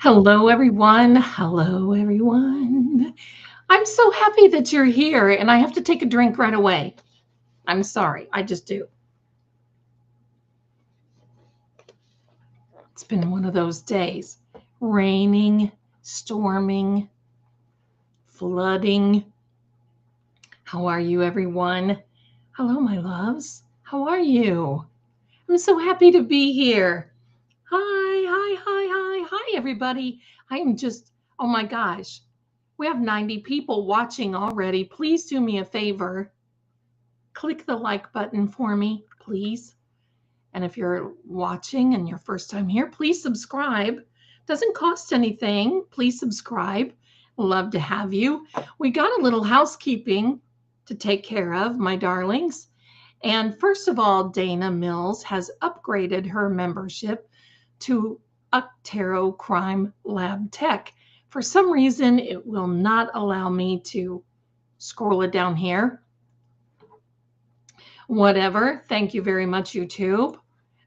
Hello, everyone. Hello, everyone. I'm so happy that you're here, and I have to take a drink right away. I'm sorry. I just do. It's been one of those days. Raining, storming, flooding. How are you, everyone? Hello, my loves. How are you? I'm so happy to be here. Hi, everybody. I am just, oh my gosh. We have 90 people watching already. Please do me a favor. Click the like button for me, please. And if you're watching and your first time here, please subscribe. Doesn't cost anything. Please subscribe. Love to have you. We got a little housekeeping to take care of, my darlings. And first of all, Dana Mills has upgraded her membership to a Tarot Crime Lab Tech. For some reason, it will not allow me to scroll it down here. Whatever. Thank you very much, YouTube.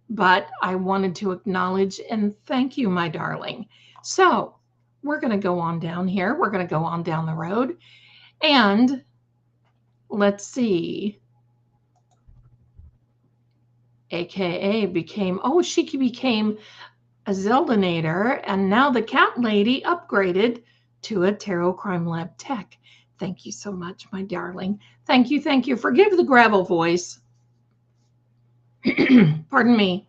But I wanted to acknowledge and thank you, my darling. So we're going to go on down here. We're going to go on down the road. And let's see. AKA became, she became a Zeldanator. And now the cat lady upgraded to a Tarot Crime Lab Tech. Thank you so much, my darling. Thank you. Thank you. Forgive the gravel voice. Pardon me.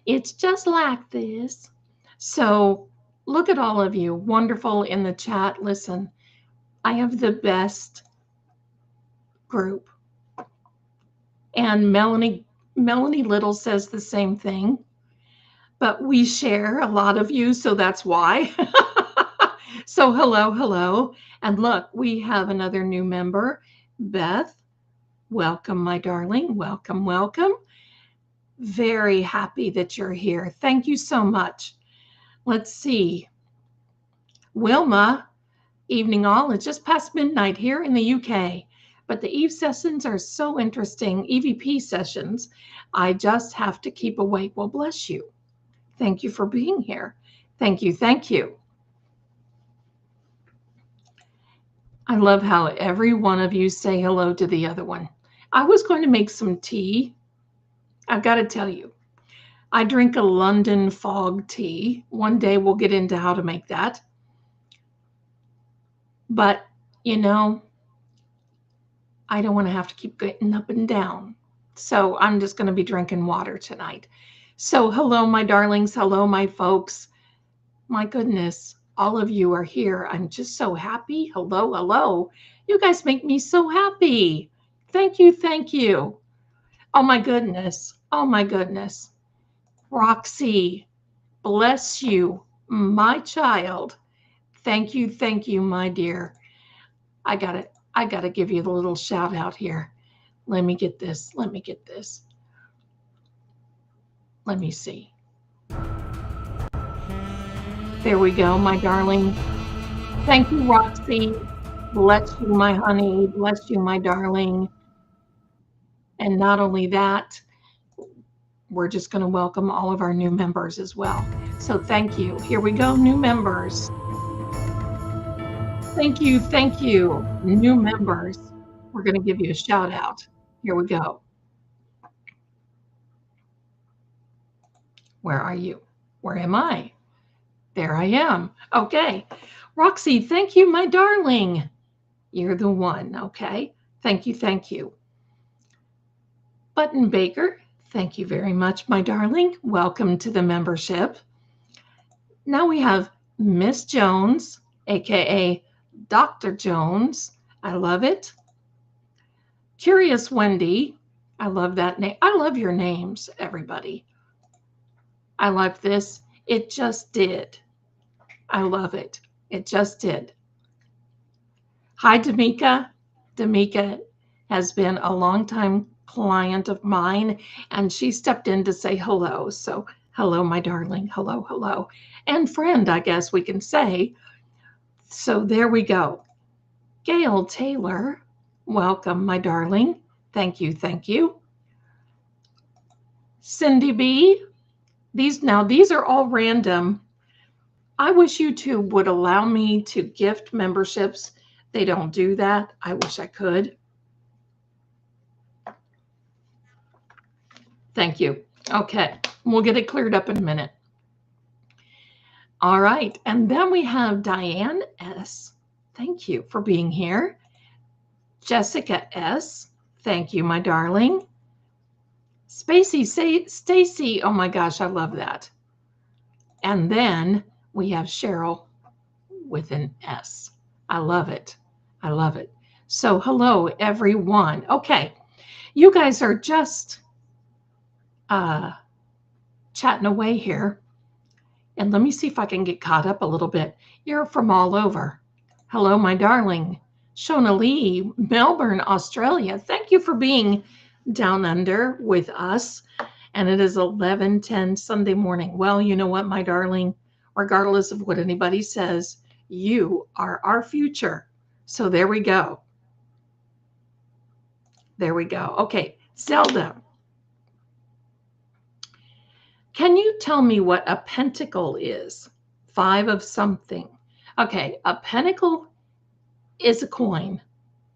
It's just like this. So look at all of you. Wonderful in the chat. Listen, I have the best group. And Melanie Little says the same thing. But we share a lot of you, so that's why. So hello. And look, we have another new member, Beth. Welcome, my darling. Welcome. Very happy that you're here. Thank you so much. Let's see. Wilma, evening all. It's just past midnight here in the UK, but the Eve sessions are so interesting. EVP sessions. I just have to keep awake. Well, bless you. Thank you for being here. Thank you. I love how every one of you say hello to the other one. I was going to make some tea. I've got to tell you, I drink a London fog tea. One day we'll get into how to make that. But, I don't want to have to keep getting up and down. So I'm just going to be drinking water tonight. So hello, my darlings. Hello, my folks. My goodness, all of you are here. I'm just so happy. Hello. You guys make me so happy. Thank you. Oh my goodness. Roxy, bless you, my child. Thank you, my dear. I gotta give you the little shout out here. Let me get this. Let me see. There we go, my darling. Thank you, Roxy. Bless you, my honey. Bless you, my darling. And not only that, we're just going to welcome all of our new members as well. So thank you. Here we go, new members. Thank you, new members. We're going to give you a shout out. Here we go. Where are you? Where am I? There I am. Okay. Roxy, thank you, my darling. You're the one. Okay. Thank you. Button Baker, thank you very much, my darling. Welcome to the membership. Now we have Miss Jones, aka Dr. Jones. I love it. Curious Wendy. I love that name. I love your names, everybody. I like this. It just did. I love it. It just did. Hi, Damika. Damika has been a longtime client of mine, and she stepped in to say hello. So hello, my darling. Hello. And friend, I guess we can say. So there we go. Gail Taylor, welcome, my darling. Thank you. Cindy B. These are all random. I wish YouTube would allow me to gift memberships. They don't do that. I wish I could. Thank you. Okay, we'll get it cleared up in a minute. All right, and then we have Diane S. Thank you for being here. Jessica S. Thank you, my darling. Stacy. Oh my gosh, I love that. And then we have Cheryl with an S. I love it. I love it. So hello, everyone. Okay, you guys are just chatting away here. And let me see if I can get caught up a little bit. You're from all over. Hello, my darling. Shona Lee, Melbourne, Australia. Thank you for being down under with us. And it is 11:10 Sunday morning. Well, you know what, my darling? Regardless of what anybody says, you are our future. So there we go. There we go. Okay, Zelda. Can you tell me what a pentacle is? 5 of something. Okay, a pentacle is a coin.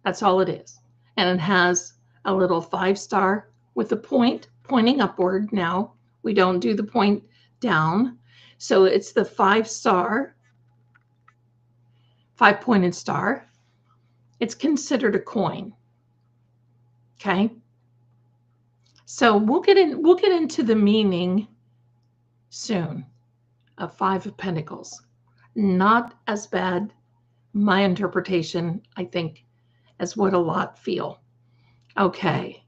That's all it is. And it has a little 5-star with a point pointing upward. Now, we don't do the point down. So it's the 5-star, 5-pointed star. It's considered a coin. Okay? So we'll get into the meaning soon of 5 of Pentacles. Not as bad, my interpretation, I think, as what a lot feel. Okay.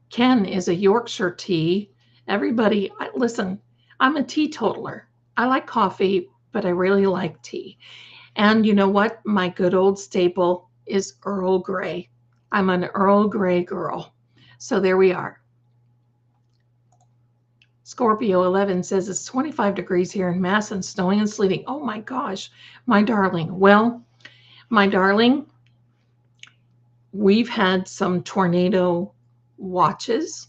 Ken is a Yorkshire tea. Everybody, listen, I'm a teetotaler. I like coffee, but I really like tea. And you know what? My good old staple is Earl Grey. I'm an Earl Grey girl. So there we are. Scorpio 11 says it's 25 degrees here in Mass and snowing and sleeting. Oh my gosh, my darling. Well, my darling, we've had some tornado watches.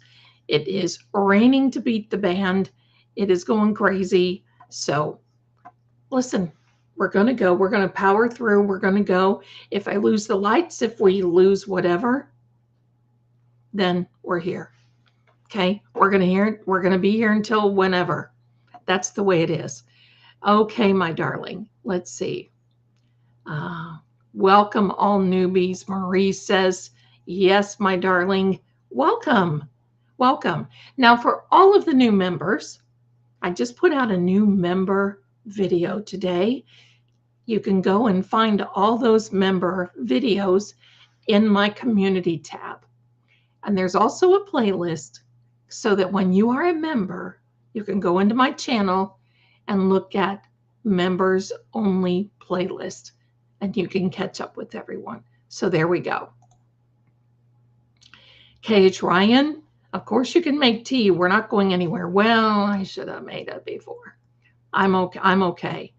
It is raining to beat the band. It is going crazy. So listen, we're going to go. We're going to power through. We're going to go. If I lose the lights, if we lose whatever, then we're here. Okay, we're going to be here until whenever. That's the way it is. Okay, my darling, let's see. Welcome all newbies. Marie says, yes, my darling, welcome. Welcome. Now for all of the new members, I just put out a new member video today. You can go and find all those member videos in my community tab. And there's also a playlist so that when you are a member, you can go into my channel and look at members only playlist and you can catch up with everyone. So there we go. KH Ryan, of course you can make tea. We're not going anywhere. Well, I should have made it before. I'm okay.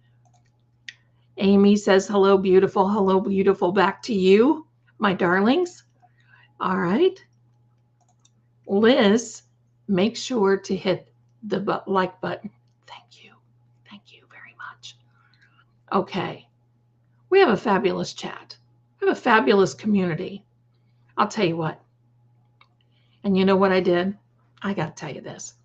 Amy says, hello, beautiful. Hello, beautiful. Back to you, my darlings. All right. Liz, make sure to hit the like button. Thank you. Thank you very much. Okay. We have a fabulous chat. We have a fabulous community. I'll tell you what. And you know what I did? I got to tell you this.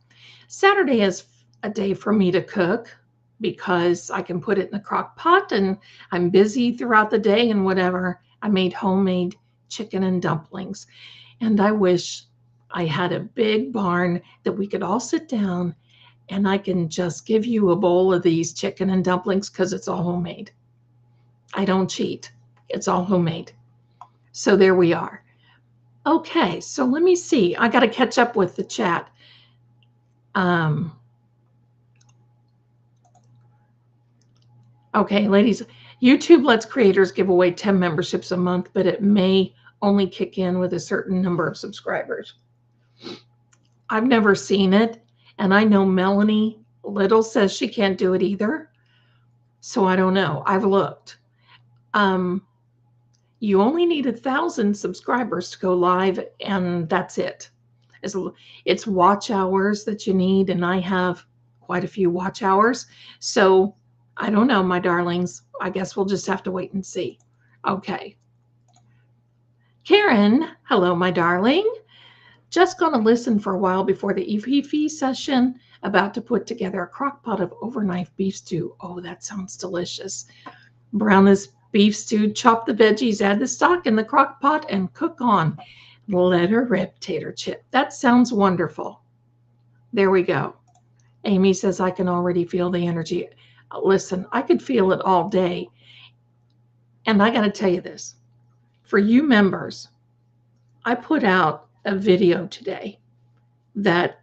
Saturday is a day for me to cook because I can put it in the crock pot and I'm busy throughout the day and whatever. I made homemade chicken and dumplings. And I wish I had a big barn that we could all sit down and I can just give you a bowl of these chicken and dumplings because it's all homemade. I don't cheat. It's all homemade. So there we are. Okay, so let me see. I got to catch up with the chat. Okay, ladies, YouTube lets creators give away 10 memberships a month, but it may only kick in with a certain number of subscribers. I've never seen it, and I know Melanie Little says she can't do it either. So I don't know. I've looked. You only need 1,000 subscribers to go live, and that's it. It's watch hours that you need, and I have quite a few watch hours. So I don't know, my darlings. I guess we'll just have to wait and see. Okay. Karen, hello, my darling. Just going to listen for a while before the EVP session. About to put together a crock pot of overnight beef stew. Oh, that sounds delicious. Brown this beef stew, chop the veggies, add the stock in the crock pot, and cook on. Let her rip, tater chip. That sounds wonderful. There we go. Amy says, I can already feel the energy. Listen, I could feel it all day. And I got to tell you this. For you members, I put out a video today that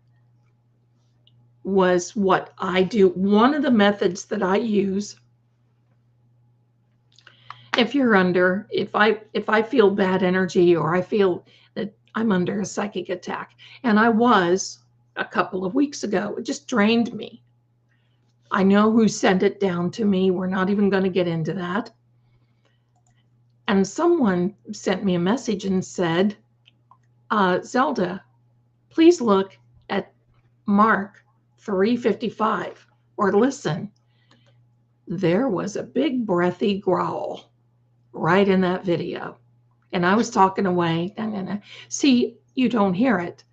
was what I do. One of the methods that I use if I feel bad energy, or I feel that I'm under a psychic attack, and I was a couple of weeks ago, it just drained me. I know who sent it down to me. We're not even going to get into that. And someone sent me a message and said, Zelda, please look at Mark 355, or listen. There was a big breathy growl right in that video. And I was talking away. See, you don't hear it.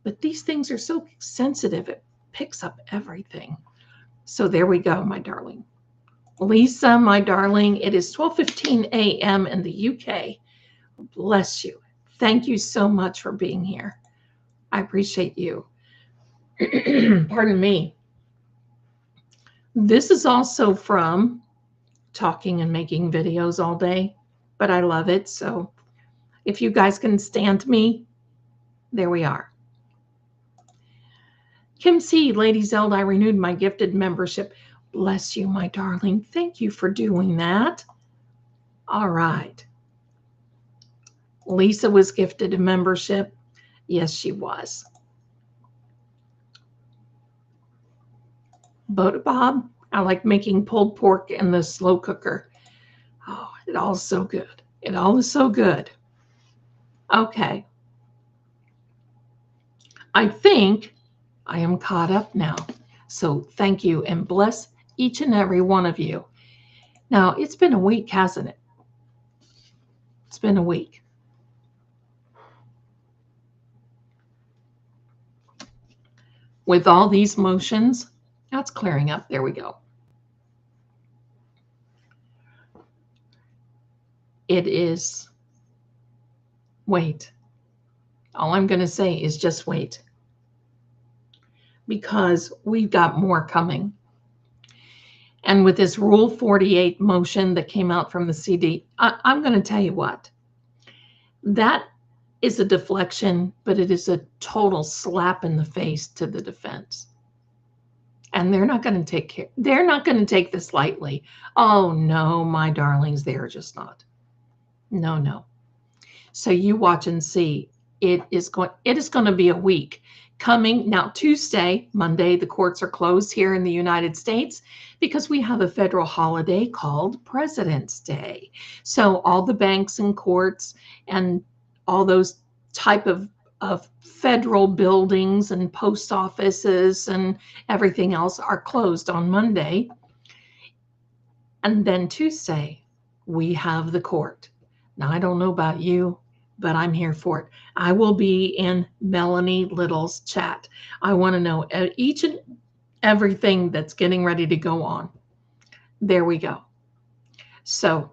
But these things are so sensitive, it picks up everything. So there we go, my darling. Lisa, my darling, it is 12:15 a.m. in the UK. Bless you. Thank you so much for being here. I appreciate you. Pardon me. This is also from talking and making videos all day, but I love it. So if you guys can stand me, there we are. Kim C, Lady Zelda, I renewed my gifted membership. Bless you, my darling. Thank you for doing that. All right. Lisa was gifted a membership. Yes, she was. Boda Bob, I like making pulled pork in the slow cooker. Oh, it all is so good. It all is so good. Okay. I think I am caught up now. So thank you and bless each and every one of you. Now, it's been a week, hasn't it? It's been a week. With all these motions, that's clearing up. There we go. It is, wait. All I'm going to say is just wait. Because we've got more coming. And with this Rule 48 motion that came out from the CD, I'm going to tell you what. That is a deflection, but it is a total slap in the face to the defense. And they're not going to take care. They're not going to take this lightly. Oh, no, my darlings, they're just not. No, no. So you watch and see. It is going to be a week. Coming now Tuesday, Monday, the courts are closed here in the United States because we have a federal holiday called President's Day. So all the banks and courts and all those type of federal buildings and post offices and everything else are closed on Monday. And then Tuesday, we have the court. Now, I don't know about you, but I'm here for it. I will be in Melanie Little's chat. I want to know each and everything that's getting ready to go on. There we go. So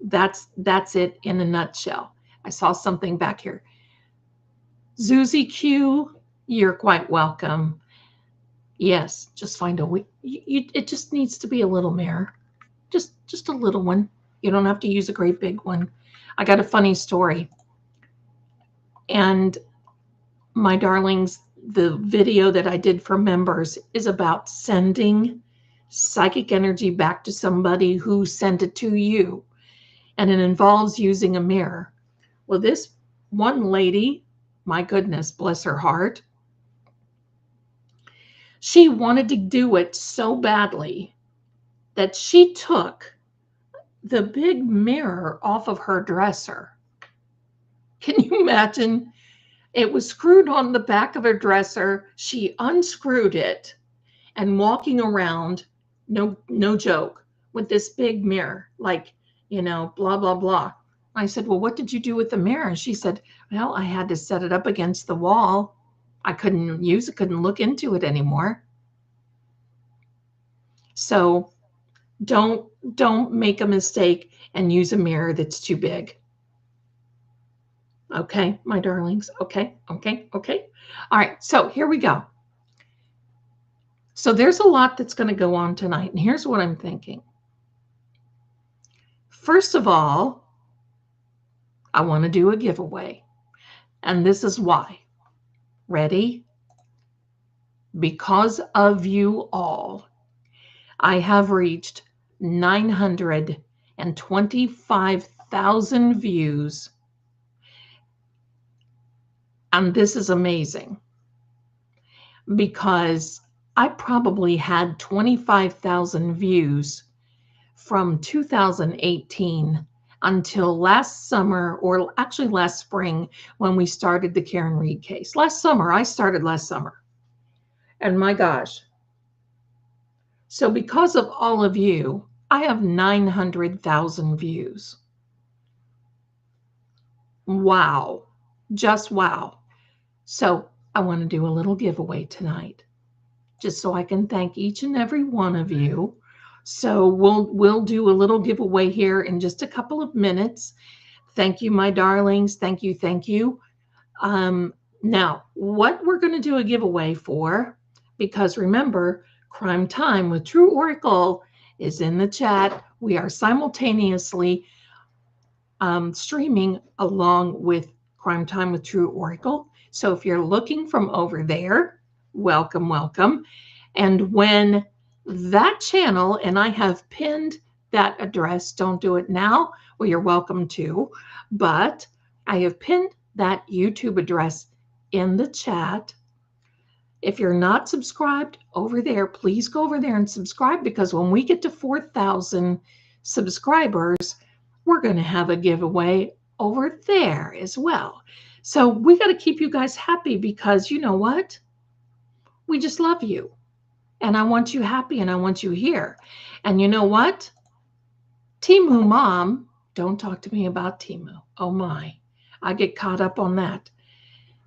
that's it in a nutshell. I saw something back here. Zuzi Q, you're quite welcome. Yes, just find a way. It just needs to be a little mirror. Just a little one. You don't have to use a great big one. I got a funny story. And my darlings, the video that I did for members is about sending psychic energy back to somebody who sent it to you. And it involves using a mirror. Well, this one lady, my goodness, bless her heart, she wanted to do it so badly that she took the big mirror off of her dresser. Can you imagine? It was screwed on the back of her dresser. She unscrewed it and walking around, no joke, with this big mirror, like, blah, blah, blah. I said, well, what did you do with the mirror? And she said, well, I had to set it up against the wall. I couldn't use it, couldn't look into it anymore. So don't make a mistake and use a mirror that's too big. Okay, my darlings. Okay. All right, so here we go. So there's a lot that's going to go on tonight, and here's what I'm thinking. First of all, I want to do a giveaway, and this is why. Ready? Because of you all, I have reached 925,000 views, and this is amazing because I probably had 25,000 views from 2018 until last summer, or actually last spring, when we started the Karen Reed case. I started last summer. And my gosh. So because of all of you, I have 900,000 views. Wow. Just wow. So I want to do a little giveaway tonight, just so I can thank each and every one of you. So we'll do a little giveaway here in just a couple of minutes. Thank you, my darlings. Thank you. Now, what we're going to do a giveaway for, because remember, Crime Time with True Oracle is in the chat. We are simultaneously streaming along with Crime Time with True Oracle. So if you're looking from over there, welcome. And when that channel, and I have pinned that address, don't do it now, well, you're welcome to, but I have pinned that YouTube address in the chat. If you're not subscribed over there, please go over there and subscribe, because when we get to 4,000 subscribers, we're going to have a giveaway over there as well. So we got to keep you guys happy, because you know what? We just love you. And I want you happy, and I want you here. And you know what? Timu Mom, don't talk to me about Timu. Oh my, I get caught up on that,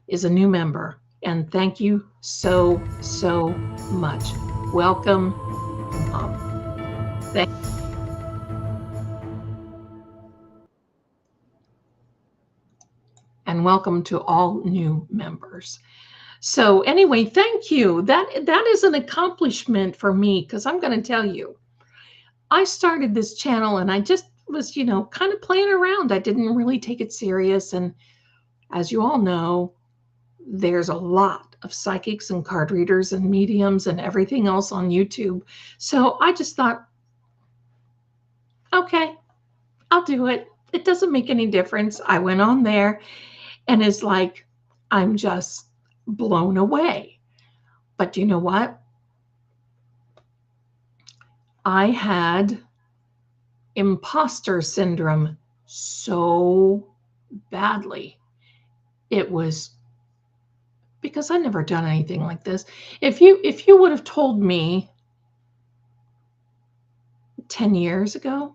is a new member. And thank you so much. Welcome, Mom. And welcome to all new members. So anyway, thank you. That is an accomplishment for me, because I'm going to tell you, I started this channel and I just was, kind of playing around. I didn't really take it serious. And as you all know, there's a lot of psychics and card readers and mediums and everything else on YouTube. So I just thought, okay, I'll do it. It doesn't make any difference. I went on there, and it's like, I'm just blown away. But you know what? I had imposter syndrome so badly. It was because I never done anything like this. If you would have told me 10 years ago,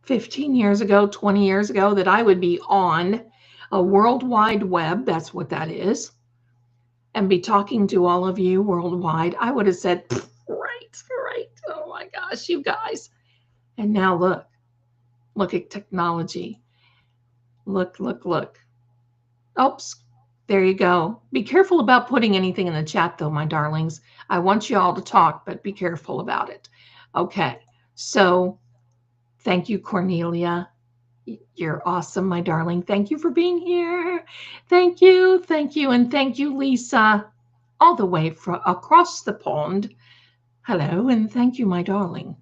15 years ago, 20 years ago that I would be on a World Wide Web, that's what that is, and be talking to all of you worldwide, I would have said, right. Oh my gosh, you guys. And now look at technology. Look. Oops, there you go. Be careful about putting anything in the chat though, my darlings. I want you all to talk, but be careful about it. Okay, so thank you, Cornelia. You're awesome, my darling. Thank you for being here. Thank you. And thank you, Lisa, all the way from across the pond. Hello, and thank you, my darling.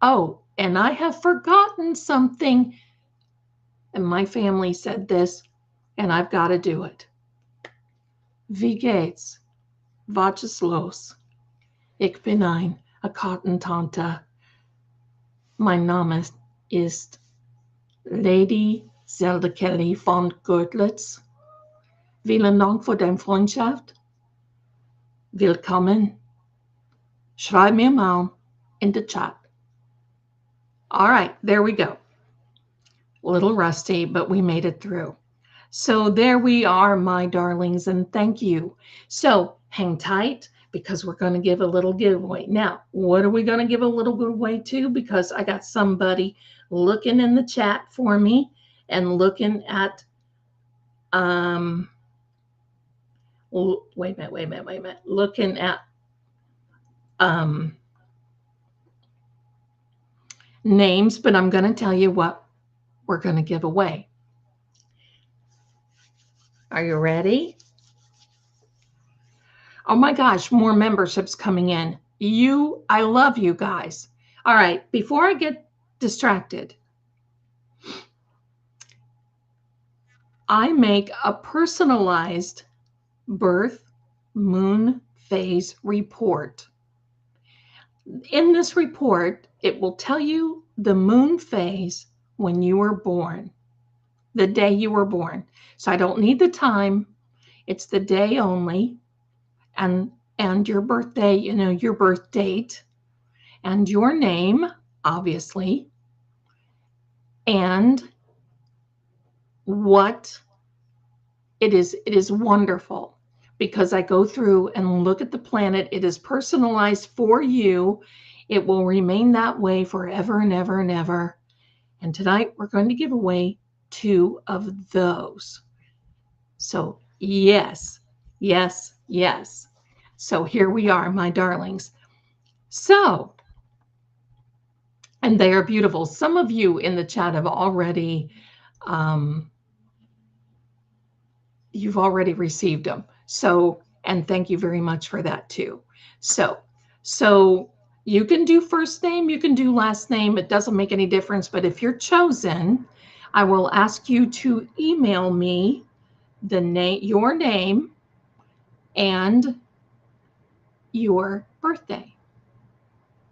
Oh, and I have forgotten something. And my family said this, and I've got to do it. Wie geht's? Was ist los? Ich bin a Kartentante. Mein Name ist Lady Zelda Kelly von Görlitz. Vielen Dank für deine Freundschaft. Willkommen. Schreib mir mal in the chat. All right, there we go. A little rusty, but we made it through. So there we are, my darlings, and thank you. So hang tight because we're going to give a little giveaway. Now, what are we going to give a little giveaway to? Because I got somebody looking in the chat for me and looking at, wait a minute, looking at names, but I'm going to tell you what we're going to give away. Are you ready? Oh my gosh, more memberships coming in. I love you guys. All right, before I get distracted, I make a personalized birth moon phase report. In this report, it will tell you the moon phase when you were born, the day you were born. So I don't need the time. It's the day only, and your birthday, your birth date, and your name, obviously, and what it is wonderful because I go through and look at the planet. It is personalized for you. It will remain that way forever and ever and ever. And tonight we're going to give away 2 of those. So yes, yes, yes. So here we are, my darlings. So, and they are beautiful. Some of you in the chat have already, you've already received them. So, and thank you very much for that too. So you can do first name, you can do last name. It doesn't make any difference. But if you're chosen, I will ask you to email me your name and your birthday.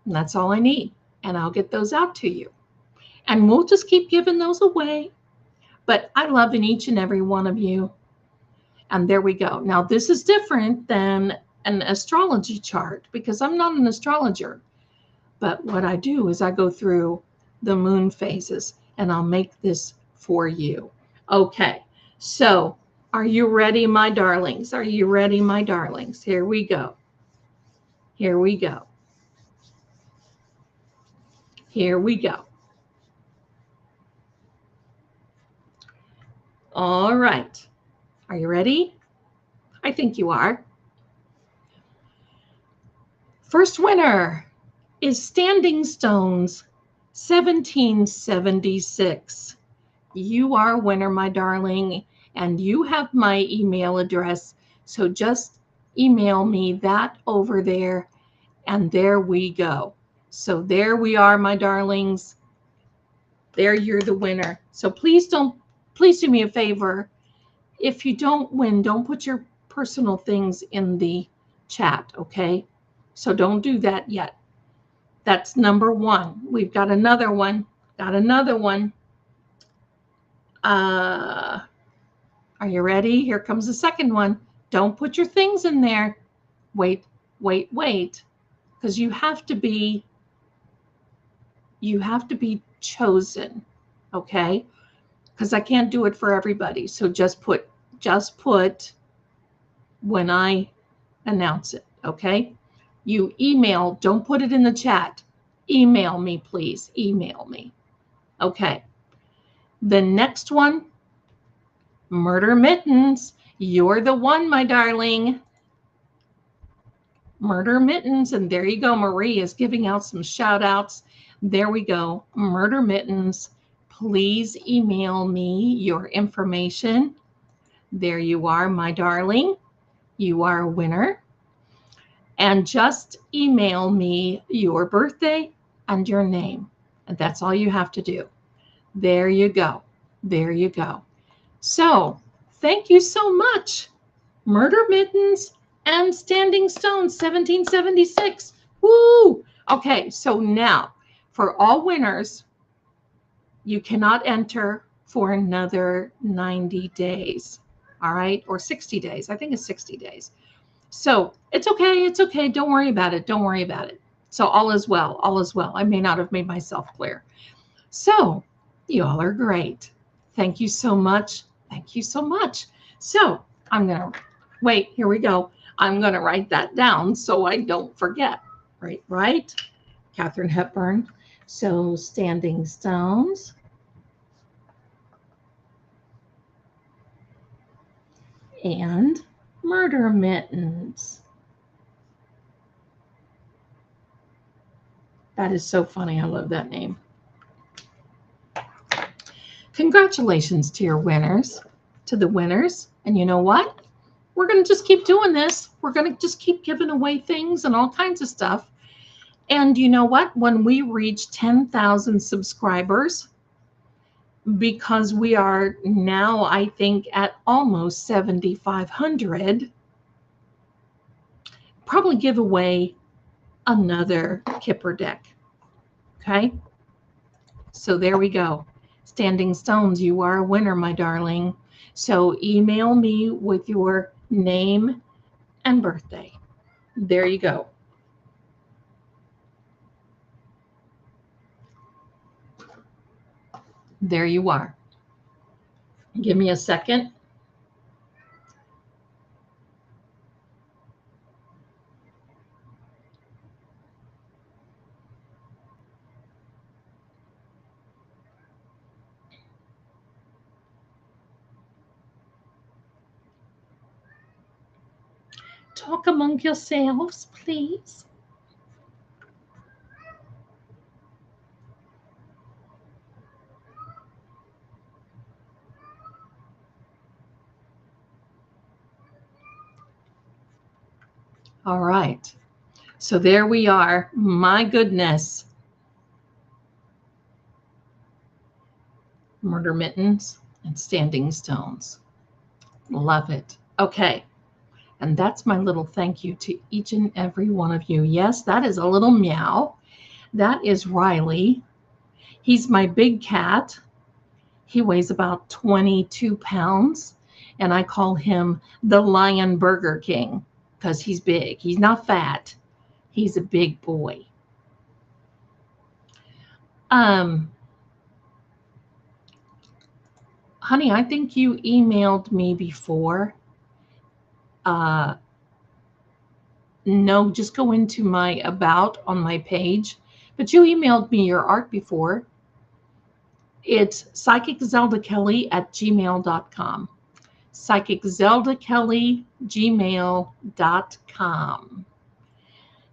And that's all I need. And I'll get those out to you. And we'll just keep giving those away. But I love each and every one of you. And there we go. Now, this is different than an astrology chart because I'm not an astrologer. But what I do is I go through the moon phases and I'll make this for you. Okay, so are you ready, my darlings? Are you ready, my darlings? Here we go. Here we go. Here we go. All right. Are you ready? I think you are. First winner is Standing Stones 1776. You are a winner, my darling, and you have my email address. So just email me that over there, and there we go. So there we are, my darlings. There, you're the winner. So please do me a favor. If you don't win, don't put your personal things in the chat, okay? So don't do that yet. That's number 1. We've got another one. Are you ready? Here comes the second one. Don't put your things in there. Wait. Because you have to be chosen, okay? Because I can't do it for everybody. So just put when I announce it, okay? You email, don't put it in the chat. Email me, please. Email me. Okay. The next one, Murder Mittens. You're the one, my darling. Murder Mittens. And there you go. Marie is giving out some shout outs. There we go. Murder Mittens. Please email me your information. There you are, my darling. You are a winner. And just email me your birthday and your name. And that's all you have to do. There you go. There you go. So thank you so much. Murder Mittens and Standing Stone 1776. Woo! Okay, so now for all winners, you cannot enter for another 90 days. All right, or 60 days. I think it's 60 days. So it's okay. It's okay. Don't worry about it. Don't worry about it. So all is well. All is well. I may not have made myself clear. So you all are great. Thank you so much. Thank you so much. So I'm going to wait. Here we go. I'm going to write that down so I don't forget. Right? Katharine Hepburn. So Standing Stones. And Murder Mittens. That is so funny. I love that name. Congratulations to your winners, to the winners. And you know what? We're going to just keep doing this. We're going to just keep giving away things and all kinds of stuff. And you know what? When we reach 10,000 subscribers, because we are now, I think, at almost 7,500, probably give away another Kipper deck. Okay? So there we go. Standing Stones, you are a winner, my darling. So email me with your name and birthday. There you go. There you are. Give me a second. Talk among yourselves, please. All right. So there we are. My goodness. Murder Mittens and Standing Stones. Love it. Okay. And that's my little thank you to each and every one of you. Yes, that is a little meow. That is Riley. He's my big cat. He weighs about 22 pounds. And I call him the Lion Burger King because he's big. He's not fat. He's a big boy. Honey, I think you emailed me before. No, just go into my about on my page. But you emailed me your art before. It's psychiczeldakelly@gmail.com. psychiczeldakelly@gmail.com.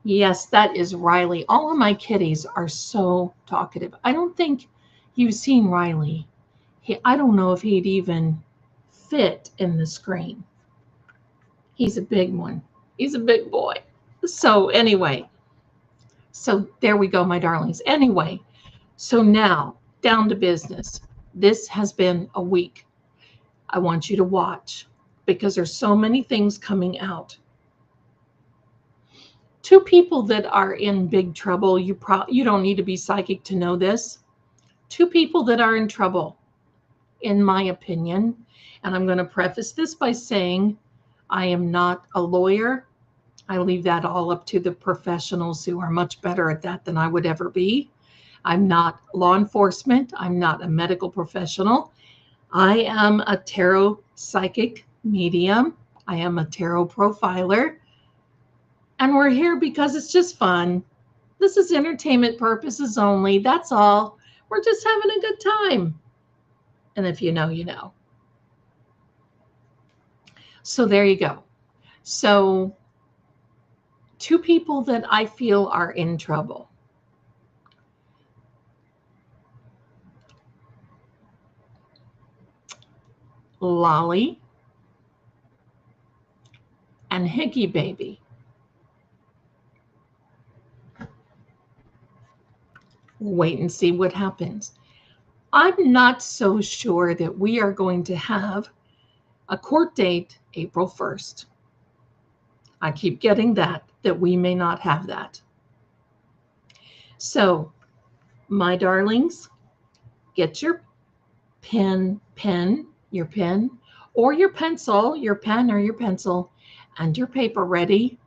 Yes, that is Riley. All of my kitties are so talkative. I don't think you've seen Riley. I don't know if he'd even fit in the screen. He's a big one. He's a big boy. So anyway, so there we go, my darlings. Anyway, so now down to business. This has been a week. I want you to watch because there's so many things coming out. Two people that are in big trouble. You don't need to be psychic to know this. Two people that are in trouble, in my opinion. And I'm going to preface this by saying I am not a lawyer. I leave that all up to the professionals who are much better at that than I would ever be. I'm not law enforcement. I'm not a medical professional. I am a tarot psychic medium. I am a tarot profiler. And we're here because it's just fun. This is entertainment purposes only. That's all. We're just having a good time. And if you know, you know. So there you go. So two people that I feel are in trouble. Lolly and Hickey Baby. We'll wait and see what happens. I'm not so sure that we are going to have a court date April 1st. I keep getting that we may not have that. So, my darlings, get your pen, or your pencil, your pen or your pencil, and your paper ready,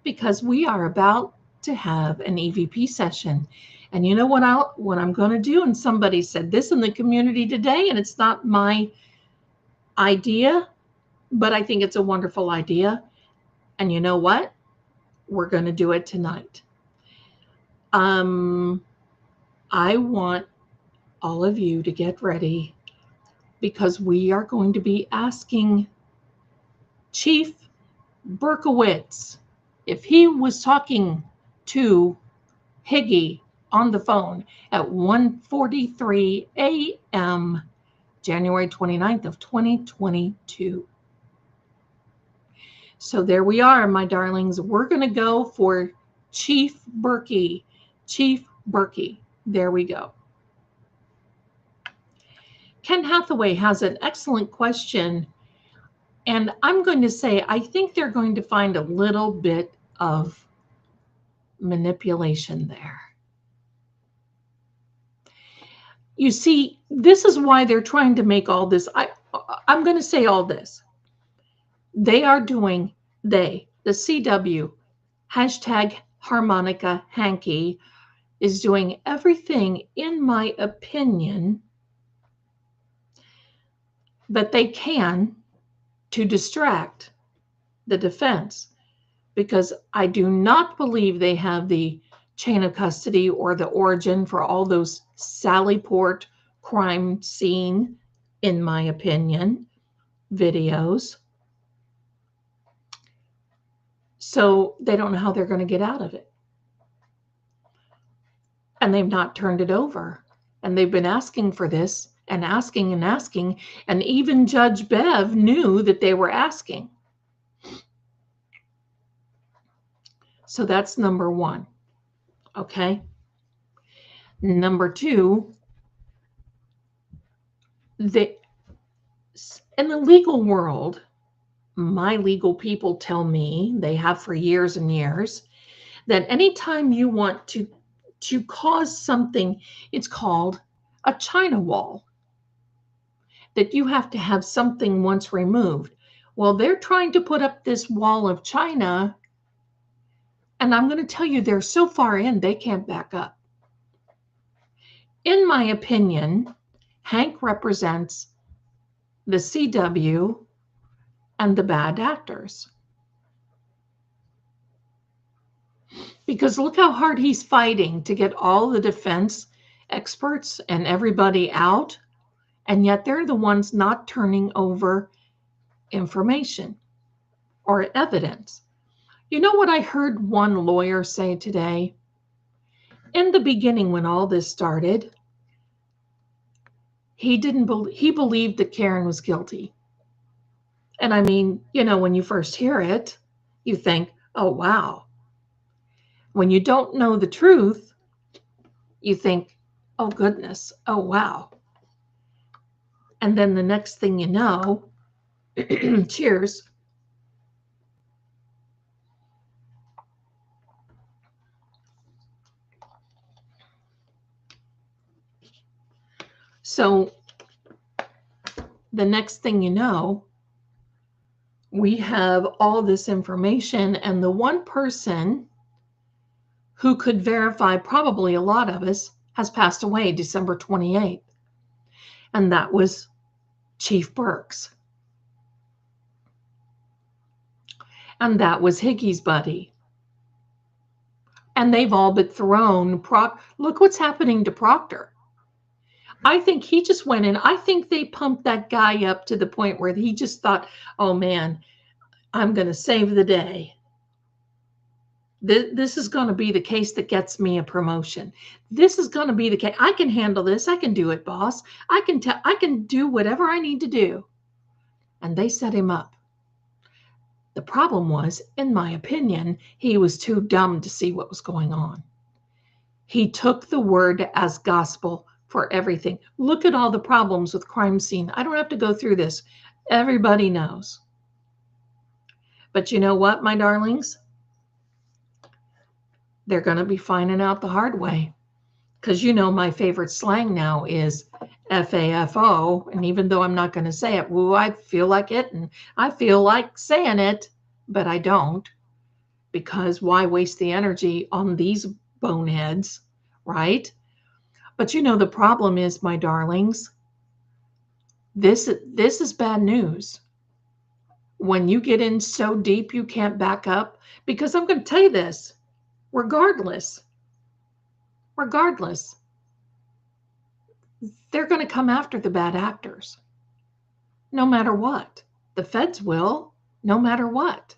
because we are about to have an EVP session. And you know what I'm going to do? And somebody said this in the community today, and it's not my idea, but I think it's a wonderful idea. And you know what? We're going to do it tonight. I want all of you to get ready, because we are going to be asking Chief Berkowitz if he was talking to Higgy on the phone at 1:43 a.m. January 29th of 2022. So there we are, my darlings. We're going to go for Chief Berkey. Chief Berkey. There we go. Ken Hathaway has an excellent question. And I'm going to say, I think they're going to find a little bit of manipulation there. You see, this is why they're trying to make all this. I'm going to say all this. They are doing, the CW, hashtag Harmonica Hanky, is doing everything, in my opinion, that they can to distract the defense, because I do not believe they have the chain of custody or the origin for all those Sallyport crime scene, in my opinion, videos. So they don't know how they're going to get out of it. And they've not turned it over. And they've been asking for this and asking and asking. And even Judge Bev knew that they were asking. So that's number one. Okay. Number two, in the legal world, my legal people tell me, they have for years and years, that anytime you want to cause something, it's called a China wall, that you have to have something once removed. Well, they're trying to put up this wall of China, and I'm going to tell you, they're so far in, they can't back up. In my opinion, Hank represents the CW and the bad actors. Because look how hard he's fighting to get all the defense experts and everybody out, and yet they're the ones not turning over information or evidence. You know what I heard one lawyer say today? In the beginning, when all this started, he believed that Karen was guilty. And I mean, you know, when you first hear it, you think, oh, wow. When you don't know the truth, you think, oh, goodness, oh, wow. And then the next thing you know, cheers. So the next thing you know, we have all this information, and the one person who could verify probably a lot of us has passed away December 28th. And that was Chief Burks. And that was Higgy's buddy. And they've all but thrown look what's happening to Proctor. I think he just went in. I think they pumped that guy up to the point where he just thought, oh man, I'm going to save the day. This is going to be the case that gets me a promotion. This is going to be the case. I can handle this. I can do it, boss. I can do whatever I need to do. And they set him up. The problem was, in my opinion, he was too dumb to see what was going on. He took the word as gospel for everything. Look at all the problems with crime scene. I don't have to go through this. Everybody knows. But you know what, my darlings? They're going to be finding out the hard way. Because you know my favorite slang now is FAFO. And even though I'm not going to say it, woo, I feel like it and I feel like saying it. but I don't, because why waste the energy on these boneheads, right? But you know, the problem is, my darlings, this is bad news. When you get in so deep you can't back up, because I'm going to tell you this, regardless, regardless, they're going to come after the bad actors, no matter what. The feds will, no matter what.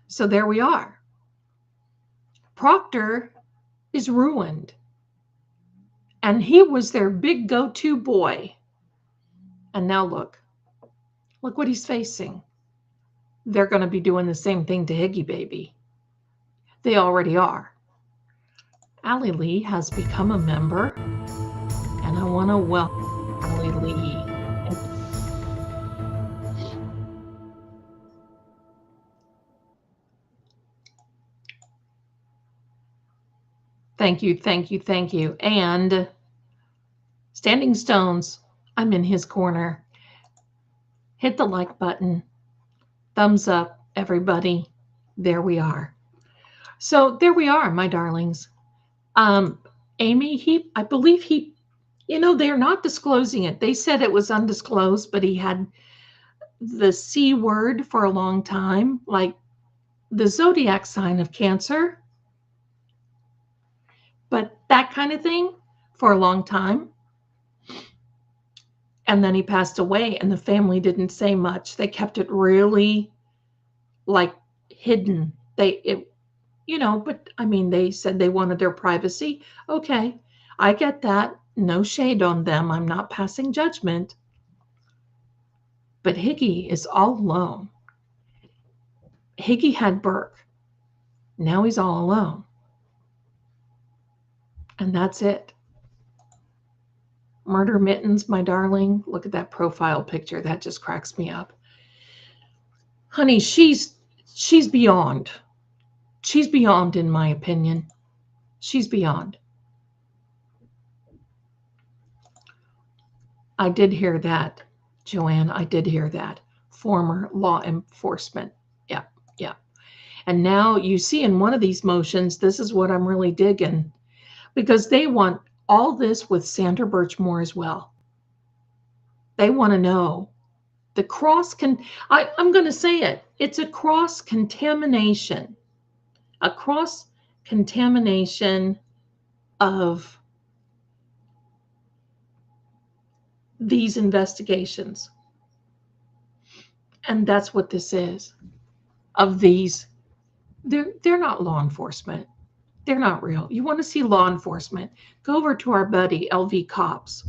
So there we are. Proctor is ruined. And he was their big go-to boy. And now look what he's facing. They're going to be doing the same thing to Higgy Baby. They already are. Allie Lee has become a member, and I want to welcome Allie Lee. Thank you, thank you, thank you. And Standing Stones, I'm in his corner. Hit the like button. Thumbs up, everybody. There we are. So there we are, my darlings. Amy, I believe they're not disclosing it. They said it was undisclosed, but he had the C word for a long time, like the zodiac sign of Cancer, but that kind of thing for a long time. And then he passed away, and the family didn't say much. They kept it really like hidden. But I mean, they said they wanted their privacy. Okay, I get that. No shade on them. I'm not passing judgment. But Higgy is all alone. Higgy had Burke. Now he's all alone. And that's it. Murder Mittens, my darling. Look at that profile picture. That just cracks me up. Honey, she's beyond. She's beyond, in my opinion. She's beyond. I did hear that, Joanne. I did hear that. Former law enforcement. Yeah, yeah. And now you see in one of these motions, this is what I'm really digging, because they want all this with Sandra Birchmore as well. They want to know the I'm going to say it. It's a cross-contamination. A cross-contamination of these investigations. And that's what this is. Of these, they're not law enforcement. They're not real. You want to see law enforcement, go over to our buddy LV Cops.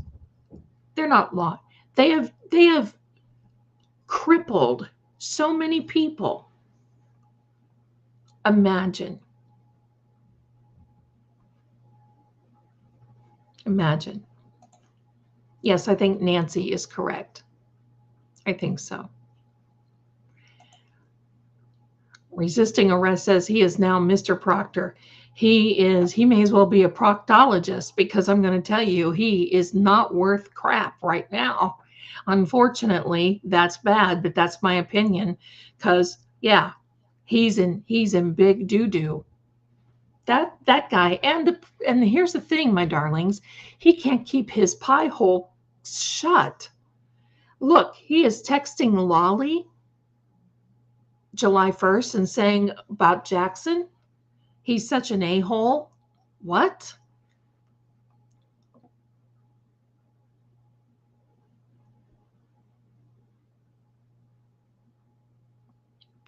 They're not law. They have crippled so many people. Imagine. Yes, I think Nancy is correct. I think so. Resisting Arrest says he is now Mr. Proctor. He may as well be a proctologist, because I'm going to tell you, he is not worth crap right now. Unfortunately, that's bad, but that's my opinion, because yeah, he's in big doo-doo. That guy, and here's the thing, my darlings, he can't keep his pie hole shut. Look, he is texting Lolly July 1st and saying about Jackson, he's such an a-hole. What?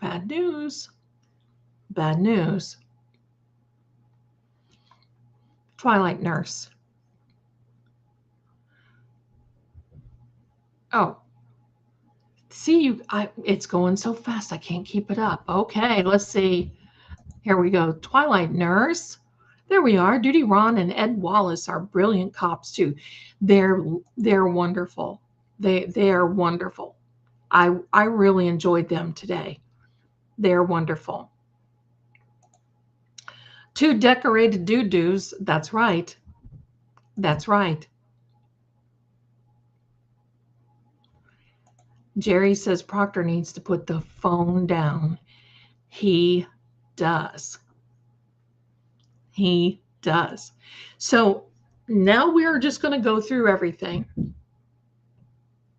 Bad news. Bad news. Twilight Nurse. Oh. See, it's going so fast, I can't keep it up. Okay, let's see. Here we go. Twilight Nurse. There we are. Duty Ron and Ed Wallace are brilliant cops too. They're wonderful. They are wonderful. I really enjoyed them today. They're wonderful. Two decorated doo-doos. That's right. That's right. Jerry says Proctor needs to put the phone down. He does. He does. So now we're just going to go through everything.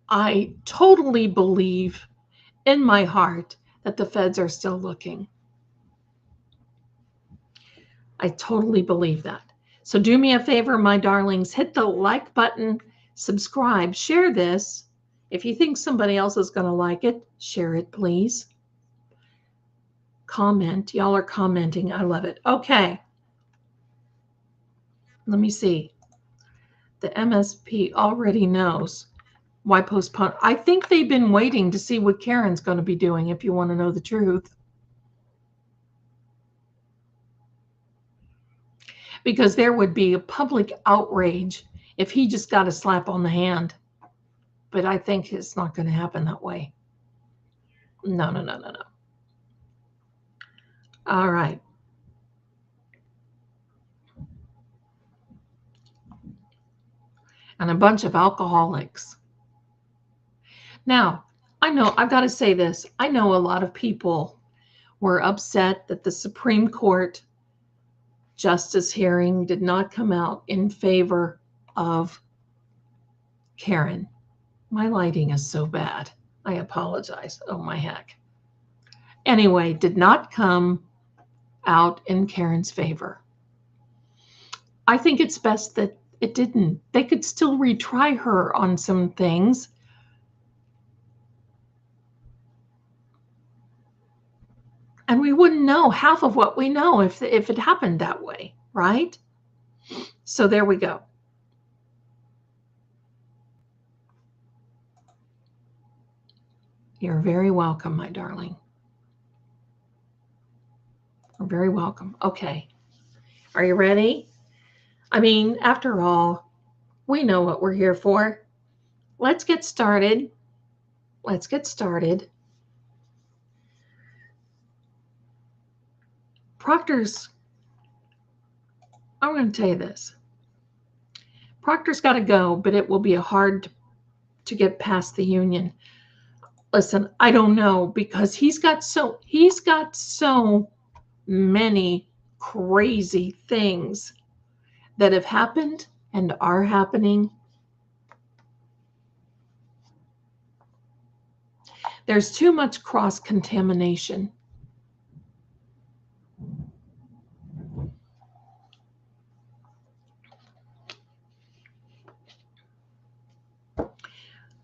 I totally believe in my heart that the feds are still looking. I totally believe that. So do me a favor, my darlings, hit the like button, subscribe, share this. If you think somebody else is going to like it, share it, please. Comment. Y'all are commenting. I love it. Okay. Let me see. The MSP already knows why postpone. I think they've been waiting to see what Karen's going to be doing, if you want to know the truth. Because there would be a public outrage if he just got a slap on the hand. But I think it's not going to happen that way. No. All right. And a bunch of alcoholics. Now, I know, I've got to say this. I know a lot of people were upset that the Supreme Court justice hearing did not come out in favor of Karen. My lighting is so bad. I apologize. Oh, my heck. Anyway, did not come out in Karen's favor. I think it's best that it didn't. They could still retry her on some things. And we wouldn't know half of what we know if it happened that way, right? So there we go. You're very welcome, my darling. You're very welcome. Okay. Are you ready? I mean, after all, we know what we're here for. Let's get started. Let's get started. Proctor's, I'm going to tell you this. Proctor's got to go, but it will be hard to get past the union. Listen, I don't know, because he's got so many crazy things that have happened and are happening. There's too much cross-contamination.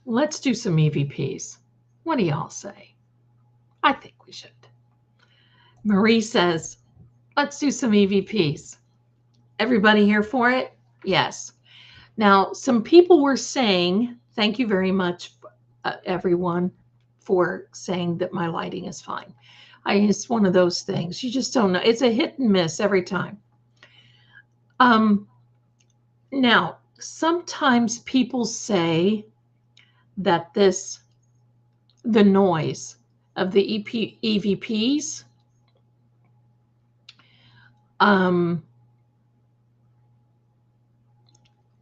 Let's do some EVPs. What do y'all say? I think we should. Marie says, let's do some EVPs. Everybody here for it? Yes. Now, some people were saying, thank you very much, everyone, for saying that my lighting is fine. It's one of those things. You just don't know. It's a hit and miss every time. Now, sometimes people say that the noise of the EVPs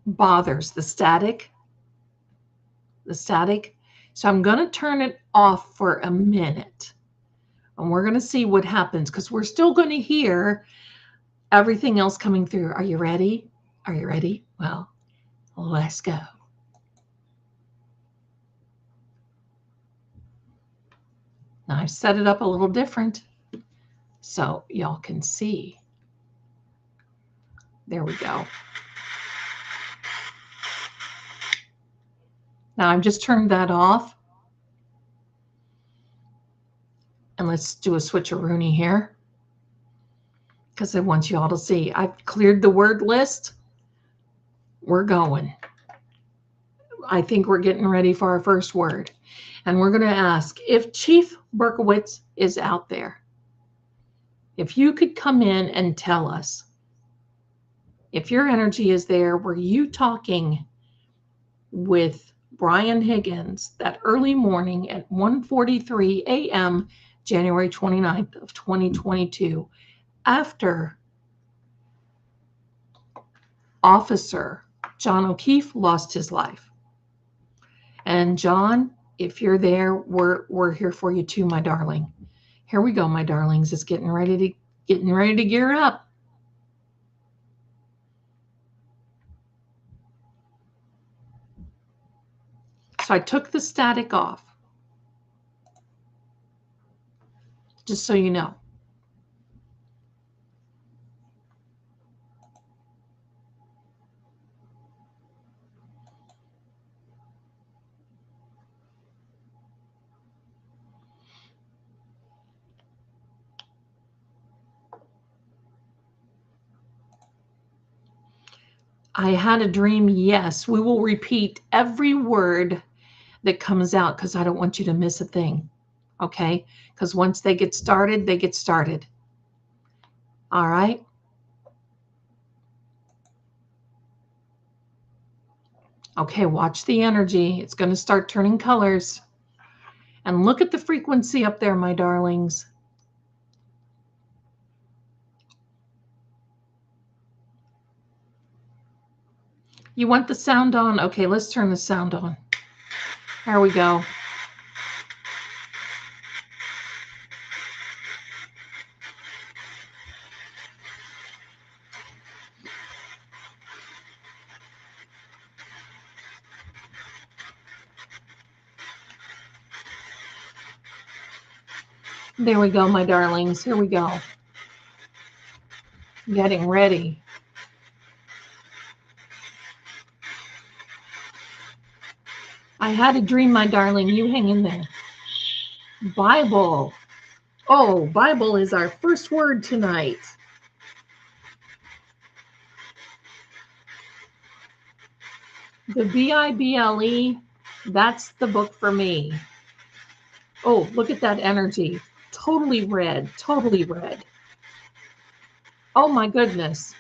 bothers the static. So I'm going to turn it off for a minute. And we're going to see what happens, because we're still going to hear everything else coming through. Are you ready? Are you ready? Well, let's go. Now I've set it up a little different so y'all can see. There we go. Now I've just turned that off. And let's do a switcheroonie here, because I want you all to see. I've cleared the word list. We're going. I think we're getting ready for our first word. And we're going to ask if Chief Berkowitz is out there. If you could come in and tell us, if your energy is there, were you talking with Brian Higgins that early morning at 1:43 a.m., January 29th of 2022, after Officer John O'Keefe lost his life? And John, if you're there, we're here for you too, my darling. Here we go, my darlings. It's getting ready to gear up. So I took the static off, just so you know. I had a dream, yes. We will repeat every word that comes out because I don't want you to miss a thing, okay? Because once they get started, they get started. All right? Okay, watch the energy. It's going to start turning colors. And look at the frequency up there, my darlings. You want the sound on? Okay, let's turn the sound on. There we go. There we go, my darlings. Here we go. Getting ready. I had a dream, my darling. You hang in there. Bible. Oh, Bible is our first word tonight. The Bible, that's the book for me. Oh, look at that energy. Totally red, totally red. Oh my goodness.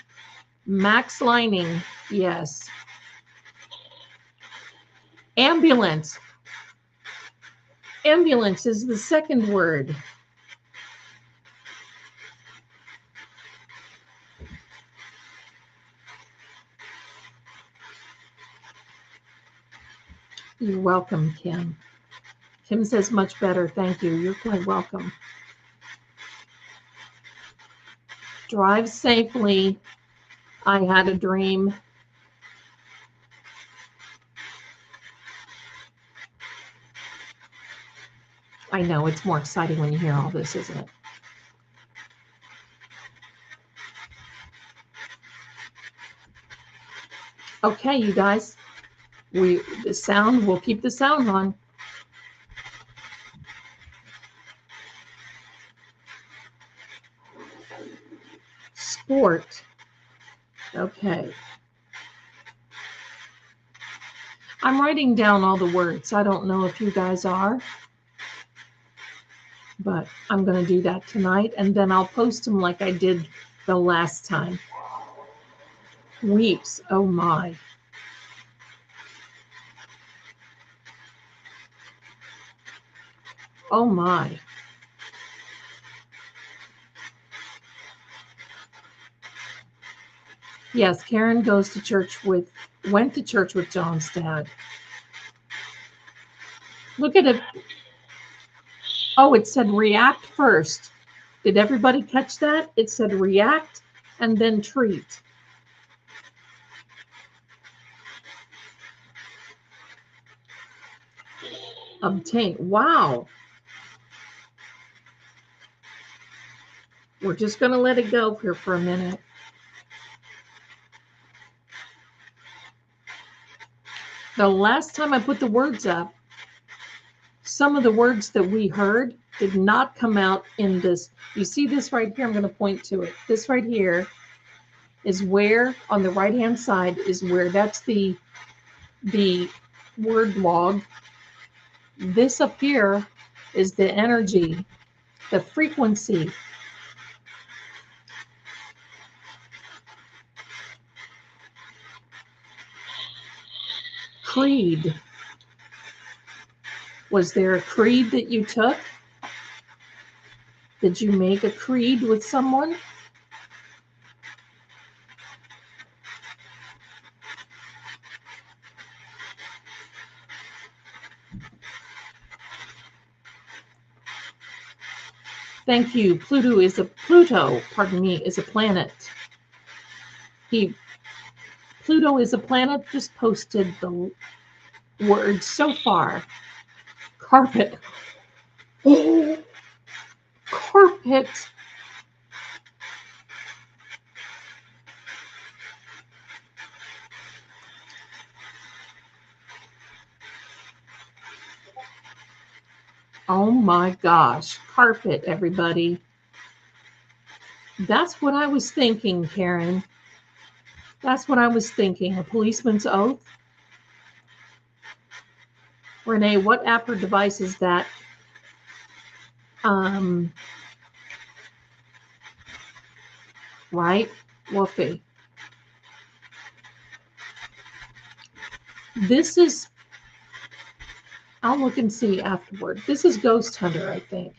Max lining, yes. Ambulance. Ambulance is the second word. You're welcome, Kim. Kim says much better. Thank you. You're quite welcome. Drive safely. I had a dream. I know it's more exciting when you hear all this, isn't it? Okay, you guys. We'll keep the sound on. Sport. Okay. I'm writing down all the words. I don't know if you guys are, but I'm going to do that tonight, and then I'll post them like I did the last time. Weeps. Oh, my. Oh, my. Yes, Karen went to church with John's dad. Look at it. Oh, it said react first. Did everybody catch that? It said react and then treat. Obtain. Wow. We're just going to let it go here for a minute. The last time I put the words up, some of the words that we heard did not come out in this. You see this right here? I'm going to point to it. This right here is where, on the right-hand side, is where that's the word log. This up here is the energy, the frequency. Creed. Was there a creed that you took? Did you make a creed with someone? Thank you. Pluto, pardon me, is a planet. Pluto is a planet, just posted the word so far. Carpet. Oh, carpet. Oh my gosh, carpet, everybody. That's what I was thinking, Karen. That's what I was thinking. A policeman's oath. Renee, what app or device is that? Right? Wolfie. This is, I'll look and see afterward. This is Ghost Hunter, I think.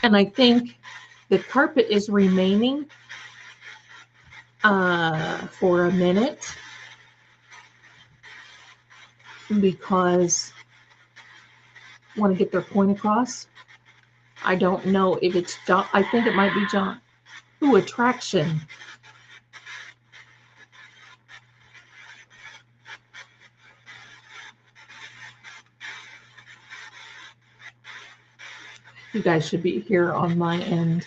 And I think the carpet is remaining for a minute because I want to get their point across. I don't know if it's John. I think it might be John. Ooh, attraction. You guys should be here on my end.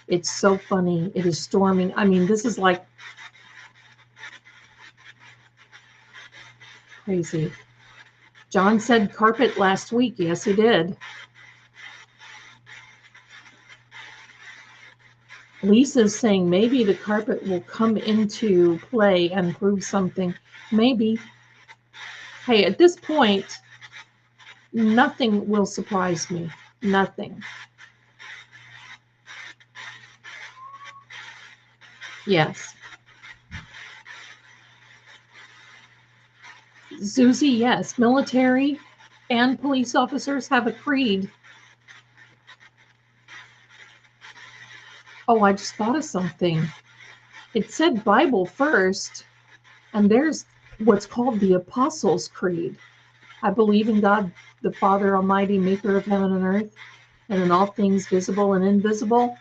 It's so funny. It is storming. I mean, this is like crazy. John said carpet last week. Yes, he did. Lisa's saying maybe the carpet will come into play and prove something. Maybe. Hey, at this point, nothing will surprise me. Nothing. Yes. Susie, yes. Military and police officers have a creed. Oh, I just thought of something. It said Bible first, and there's what's called the Apostles' Creed. I believe in God, the Father Almighty, maker of heaven and earth, and in all things visible and invisible.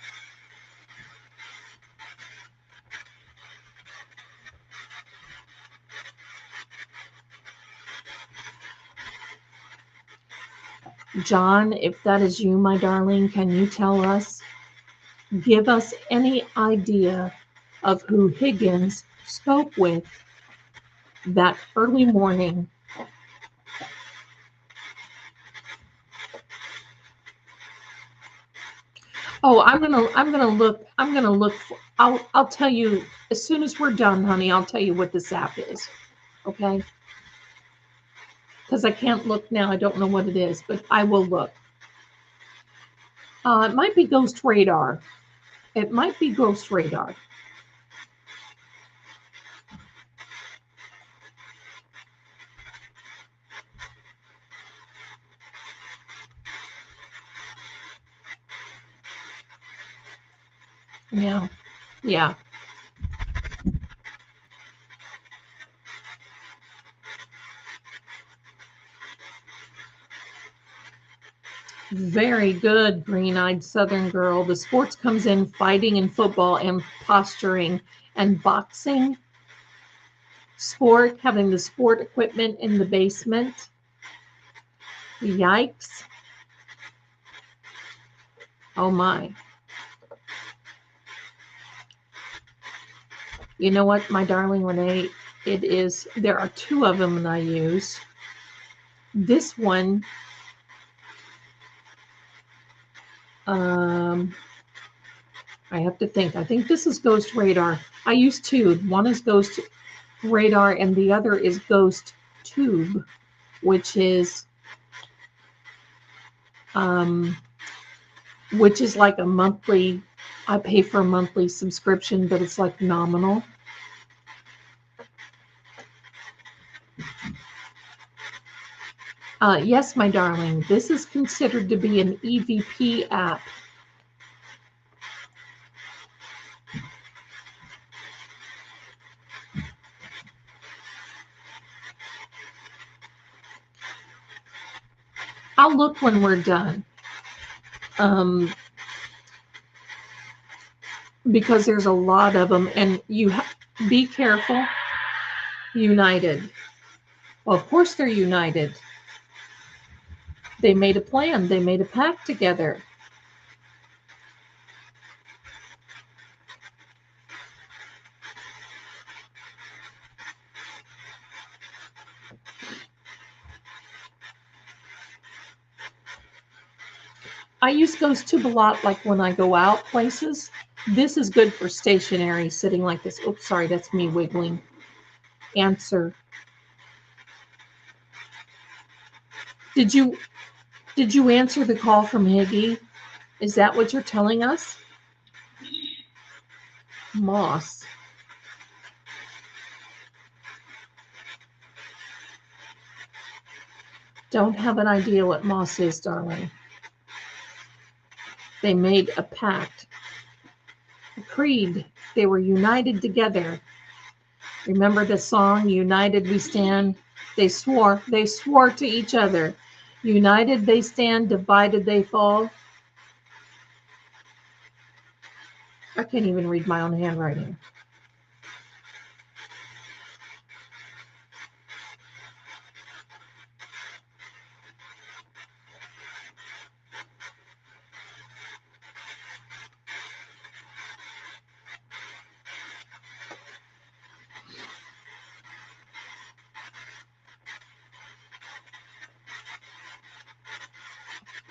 John, if that is you, my darling, can you tell us, give us any idea of who Higgins spoke with that early morning? Oh, I'm gonna look for, I'll tell you as soon as we're done, honey, I'll tell you what this app is. Okay? Because I can't look now. I don't know what it is, but I will look. It might be Ghost Radar. It might be Ghost Radar. Yeah. Yeah. Very good, green-eyed Southern girl. The sports comes in fighting and football and posturing and boxing. Sport, having the sport equipment in the basement. Yikes. Oh my. You know what, my darling Renee, it is, there are two of them that I use. This one, I have to think. I think this is Ghost Radar. I use two. One is Ghost Radar and the other is Ghost Tube, which is like a monthly, I pay for a monthly subscription, but it's like nominal. Yes, my darling, this is considered to be an EVP app. I'll look when we're done. Because there's a lot of them, and you be careful. United. Well, of course they're united. They made a plan. They made a pact together. I use ghost tube a lot, like when I go out places. This is good for stationary, sitting like this. Oops, sorry, that's me wiggling. Answer. Did you answer the call from Higgy? Is that what you're telling us? Moss. Don't have an idea what moss is, darling. They made a pact, a creed. They were united together. Remember the song, United We Stand? They swore to each other. United they stand, divided they fall. I can't even read my own handwriting.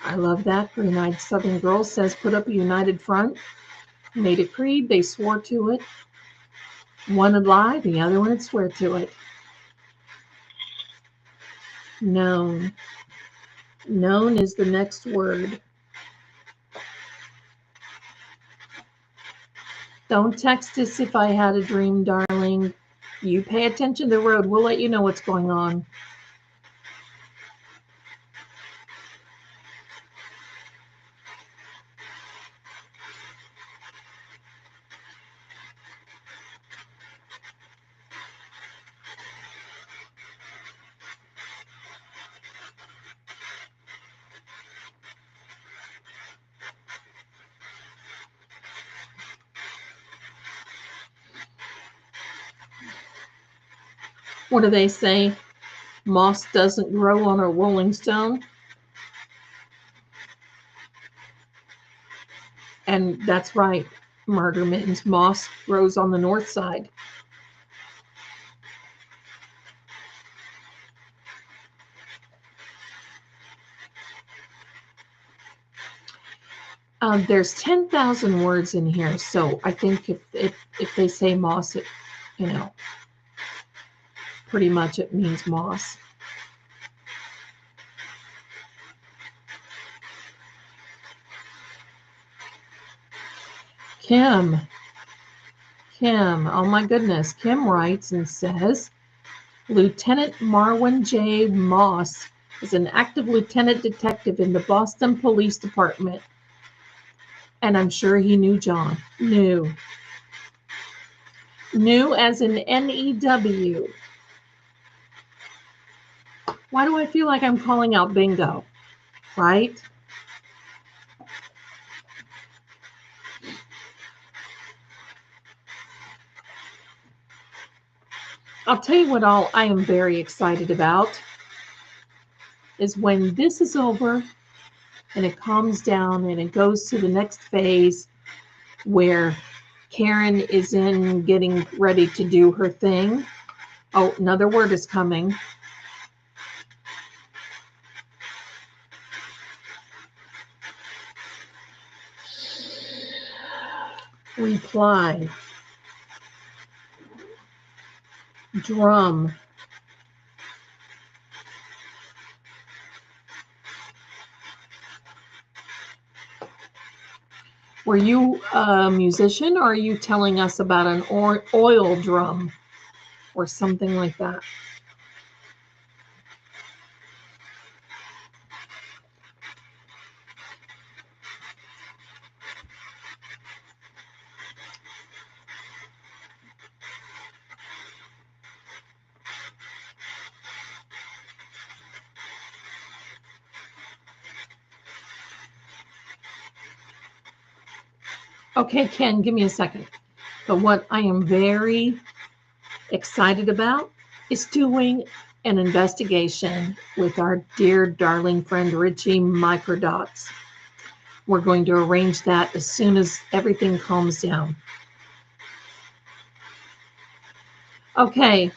I love that. Green-eyed Southern girl says, put up a united front. Made a creed. They swore to it. One would lie, the other one would swear to it. Known. Known is the next word. Don't text us if I had a dream, darling. You pay attention to the road. We'll let you know what's going on. What do they say? Moss doesn't grow on a rolling stone. And that's right, Murder Mittens. Moss grows on the north side. There's 10,000 words in here, so I think if they say moss, it, you know, pretty much it means moss. Kim, oh my goodness. Kim writes and says, Lieutenant Marwin J. Moss is an active lieutenant detective in the Boston Police Department. And I'm sure he knew John. Knew as in N-E-W. Why do I feel like I'm calling out bingo? Right? I'll tell you what I am very excited about is when this is over and it calms down and it goes to the next phase where Karen is in getting ready to do her thing. Oh, another word is coming. Reply. Drum. Were you a musician, or are you telling us about an oil drum or something like that? Okay, Ken, give me a second. But what I am very excited about is doing an investigation with our dear darling friend Richie Microdots. We're going to arrange that as soon as everything calms down. Okay.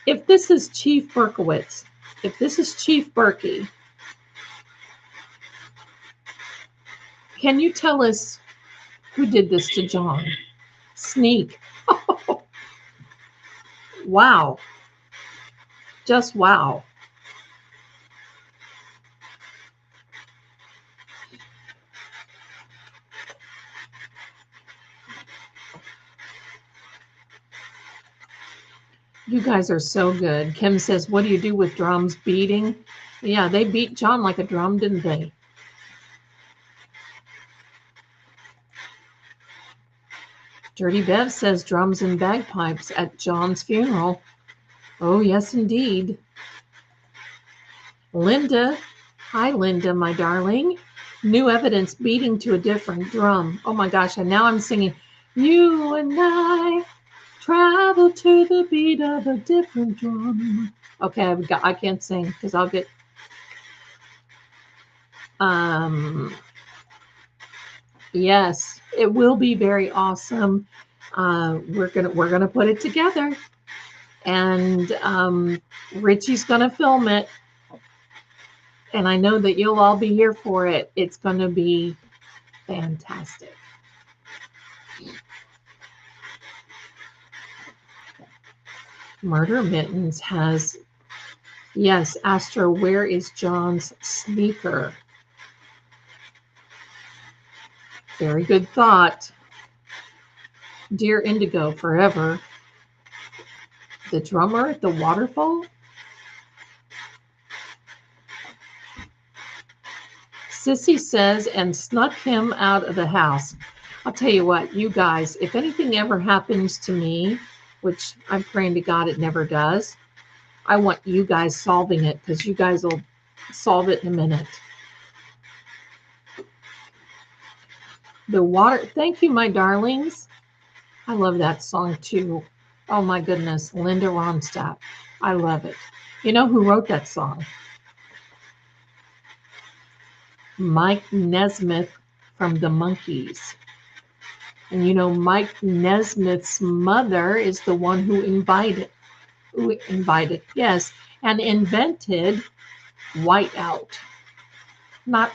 If this is Chief Berkowitz, if this is Chief Berkey, can you tell us who did this to John? Sneak. Oh, wow. Just wow. You guys are so good. Kim says, what do you do with drums beating? Yeah, they beat John like a drum, didn't they? Dirty Bev says drums and bagpipes at John's funeral. Oh, yes, indeed. Linda. Hi, Linda, my darling. New evidence beating to a different drum. Oh, my gosh. And now I'm singing, you and I travel to the beat of a different drum. Okay, I can't sing because I'll get... Yes, it will be very awesome. We're gonna put it together, and Richie's gonna film it, and I know that you'll all be here for it. It's gonna be fantastic. Murder Mittens has, yes, Astro, where is John's sneaker? Very good thought. Dear Indigo, forever. The drummer at the waterfall? Sissy says, and snuck him out of the house. I'll tell you what, you guys, if anything ever happens to me, which I'm praying to God it never does, I want you guys solving it because you guys will solve it in a minute. The water, thank you, my darlings. I love that song too. Oh my goodness, Linda Ronstadt. I love it. You know who wrote that song? Mike Nesmith from the Monkees. And you know, Mike Nesmith's mother is the one who invented, yes, and invented whiteout. Not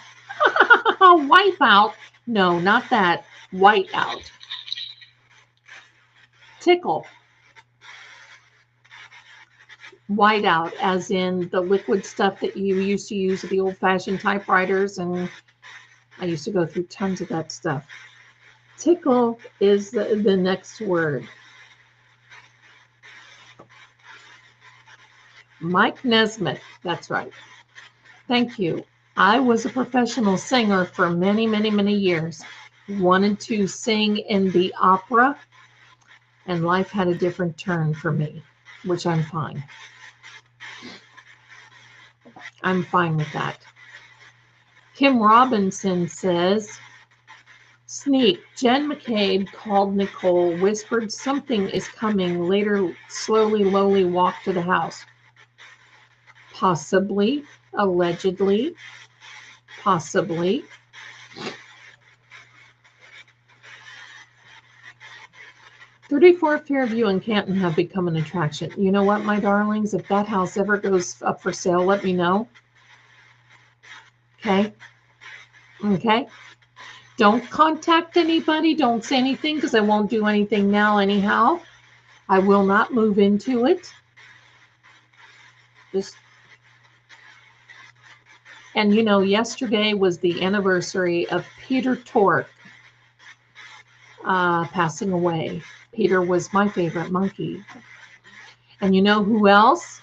wipeout. No, not that. Whiteout. Tickle. Whiteout, as in the liquid stuff that you used to use at the old-fashioned typewriters, and I used to go through tons of that stuff. Tickle is the next word. Mike Nesmith, that's right. Thank you. I was a professional singer for many, many, many years. Wanted to sing in the opera, and life had a different turn for me, which I'm fine. I'm fine with that. Kim Robinson says, sneak. Jen McCabe called Nicole, whispered something is coming. Later, slowly, lowly walked to the house. Possibly, allegedly, possibly. "34 Fairview and Canton have become an attraction." You know what, my darlings? If that house ever goes up for sale, let me know. Okay? Okay? Don't contact anybody. Don't say anything because I won't do anything now anyhow. I will not move into it. And you know, yesterday was the anniversary of Peter Tork passing away. Peter was my favorite monkey. And you know who else?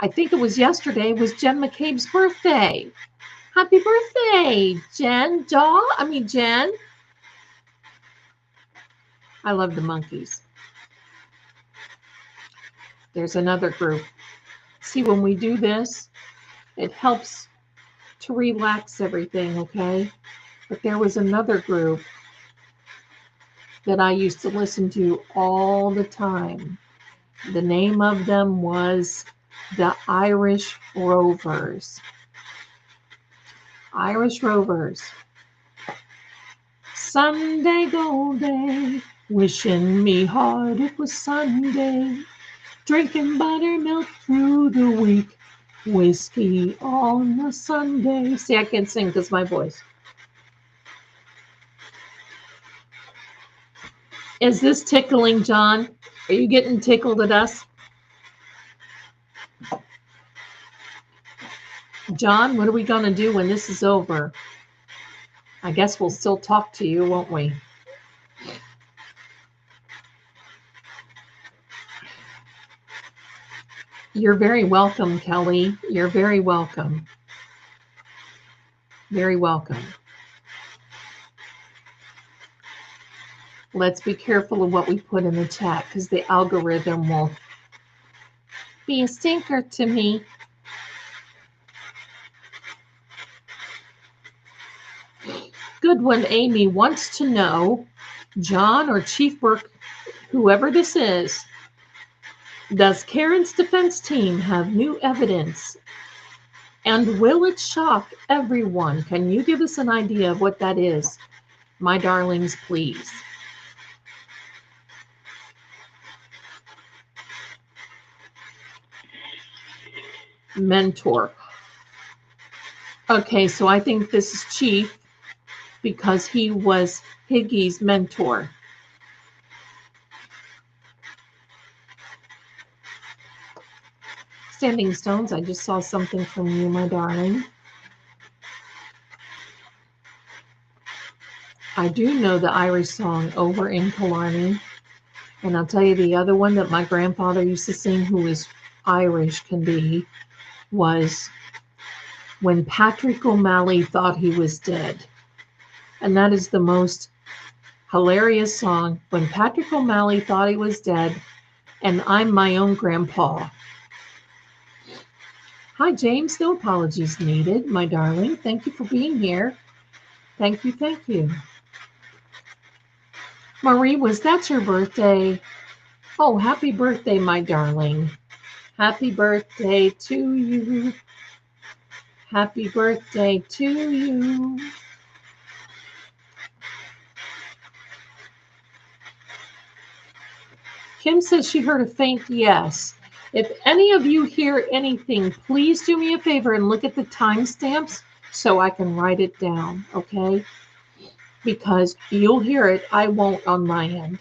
I think it was yesterday, was Jen McCabe's birthday. Happy birthday, Jen. Jen. I love the monkeys. There's another group. See, when we do this, it helps to relax everything, okay? But there was another group that I used to listen to all the time. The name of them was the Irish Rovers. Irish Rovers. Sunday go day, wishing me hard it was Sunday. Drinking buttermilk through the week, whiskey on a Sunday. See, I can't sing because my voice. Is this tickling, John? Are you getting tickled at us? John, what are we going to do when this is over? I guess we'll still talk to you, won't we? You're very welcome, Kelly. You're very welcome. Very welcome. Let's be careful of what we put in the chat because the algorithm will be a stinker to me. Good one, Amy wants to know, John or Chief Burke, whoever this is, does Karen's defense team have new evidence? And will it shock everyone? Can you give us an idea of what that is? My darlings, please. Mentor. Okay, so I think this is Chief because he was Higgy's mentor. Standing Stones, I just saw something from you, my darling. I do know the Irish song, Over in Killarney. And I'll tell you the other one that my grandfather used to sing, who was Irish can be, was When Patrick O'Malley Thought He Was Dead. And that is the most hilarious song. When Patrick O'Malley thought he was dead, and I'm my own grandpa. Hi, James. No apologies needed, my darling. Thank you for being here. Thank you, thank you. Marie, was that your birthday? Oh, happy birthday, my darling. Happy birthday to you. Happy birthday to you. Kim says she heard a faint yes. If any of you hear anything, please do me a favor and look at the timestamps so I can write it down, okay? Because you'll hear it. I won't on my end.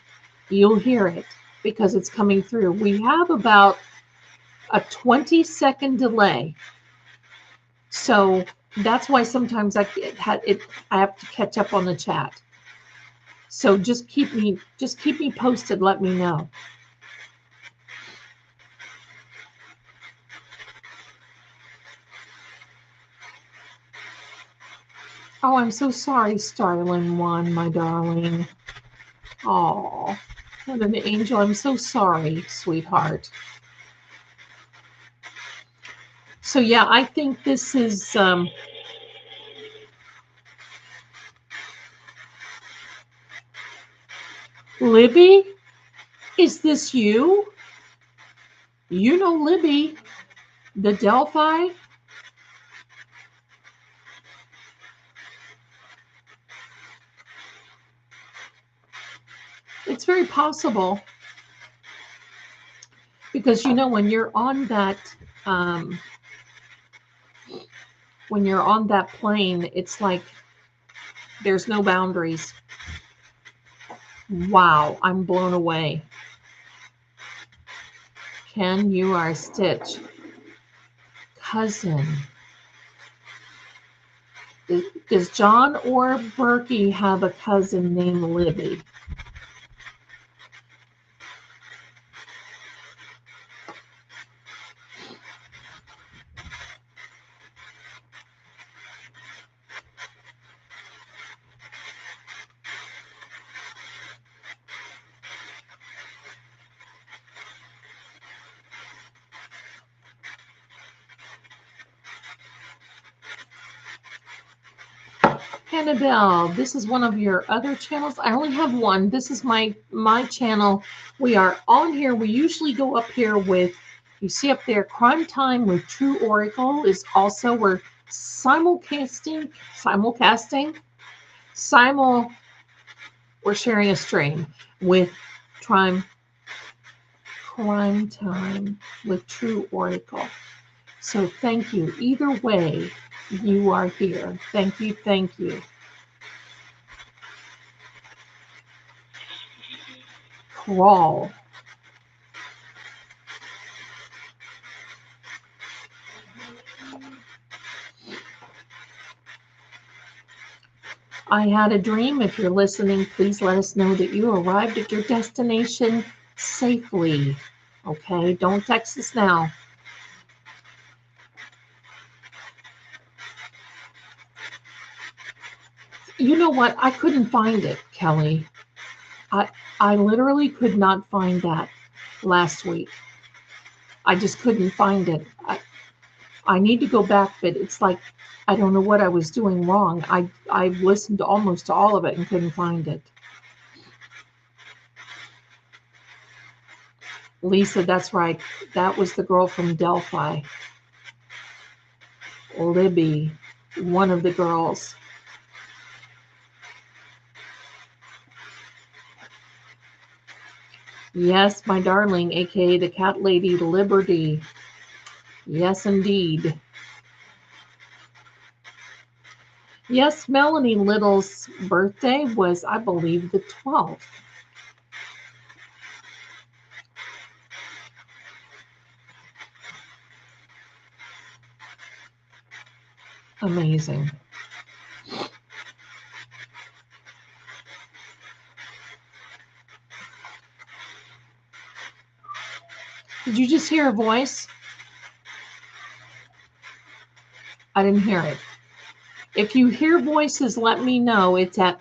You'll hear it because it's coming through. We have about a 20-second delay. So that's why sometimes I have to catch up on the chat. So just keep me posted. Let me know. Oh, I'm so sorry, Starlin One, my darling. Oh, what an angel. I'm so sorry, sweetheart. So yeah, I think this is Libby. Is this you? You know Libby, the Delphi. It's very possible because you know when you're on that plane, it's like there's no boundaries. Wow, I'm blown away. Ken, you are Stitch. Cousin. Does John or Berkey have a cousin named Libby? Annabelle, this is one of your other channels. I only have one. This is my channel. We are on here. We usually go up here with, you see up there, Crime Time with True Oracle is also, we're simulcasting, we're sharing a stream with Crime Time with True Oracle. So thank you. Either way, you are here. Thank you. Thank you. Crawl. I had a dream. If you're listening, please let us know that you arrived at your destination safely. Okay, don't text us now. You know what? I couldn't find it, Kelly. I literally could not find that last week. I just couldn't find it. I need to go back, but it's like I don't know what I was doing wrong. I listened to almost all of it and couldn't find it. Lisa, that's right. That was the girl from Delphi. Libby, one of the girls. Yes, my darling, aka the cat lady Liberty. Yes, indeed. Yes, Melanie Little's birthday was, I believe, the 12th. Amazing. Did you just hear a voice? I didn't hear it. If you hear voices, let me know. It's at,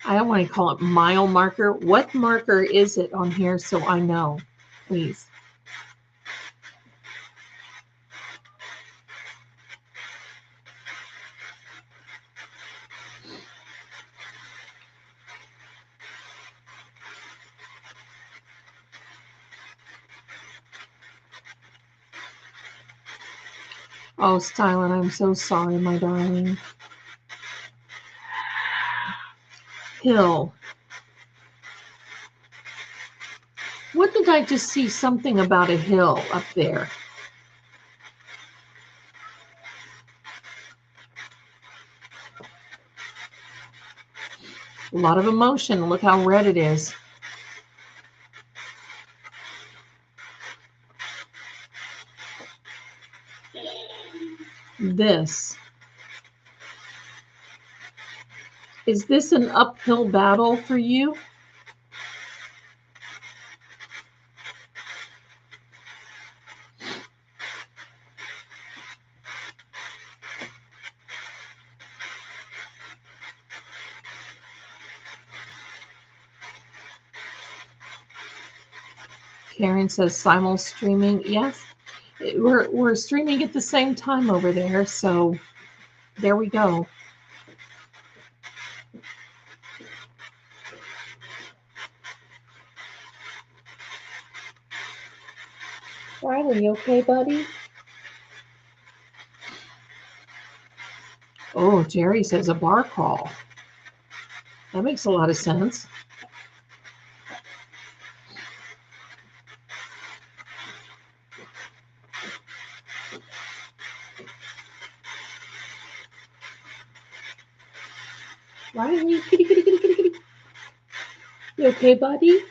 I don't want to call it mile marker. What marker is it on here so I know, please? Oh, Stylen, I'm so sorry, my darling. Hill. What did I just see? Something about a hill up there. A lot of emotion. Look how red it is. This. Is this an uphill battle for you? Karen says simul streaming. Yes, we're streaming at the same time over there. So there we go. Riley, you okay, buddy? Oh, Jerry says a bar crawl. That makes a lot of sense. Riley, kitty, kitty, kitty, kitty, kitty. You okay, buddy?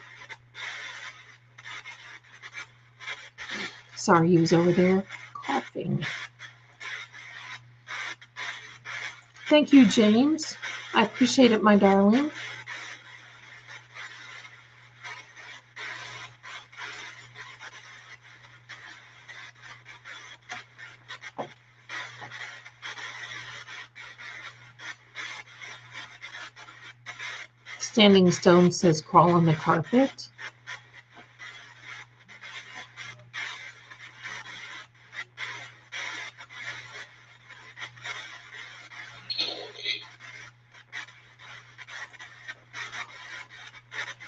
Sorry, he was over there coughing. Thank you, James. I appreciate it, my darling. Standing Stone says crawl on the carpet.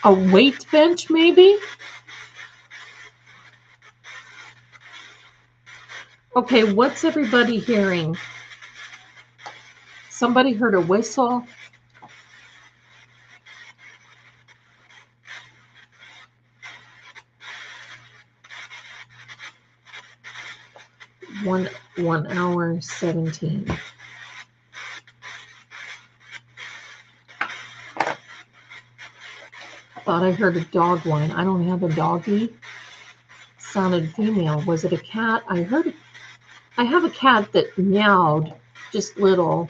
A weight bench, maybe? Okay, what's everybody hearing? Somebody heard a whistle. One hour 17. Thought I heard a dog whine. I don't have a doggy. Sounded female. Was it a cat? I have a cat that meowed, just little.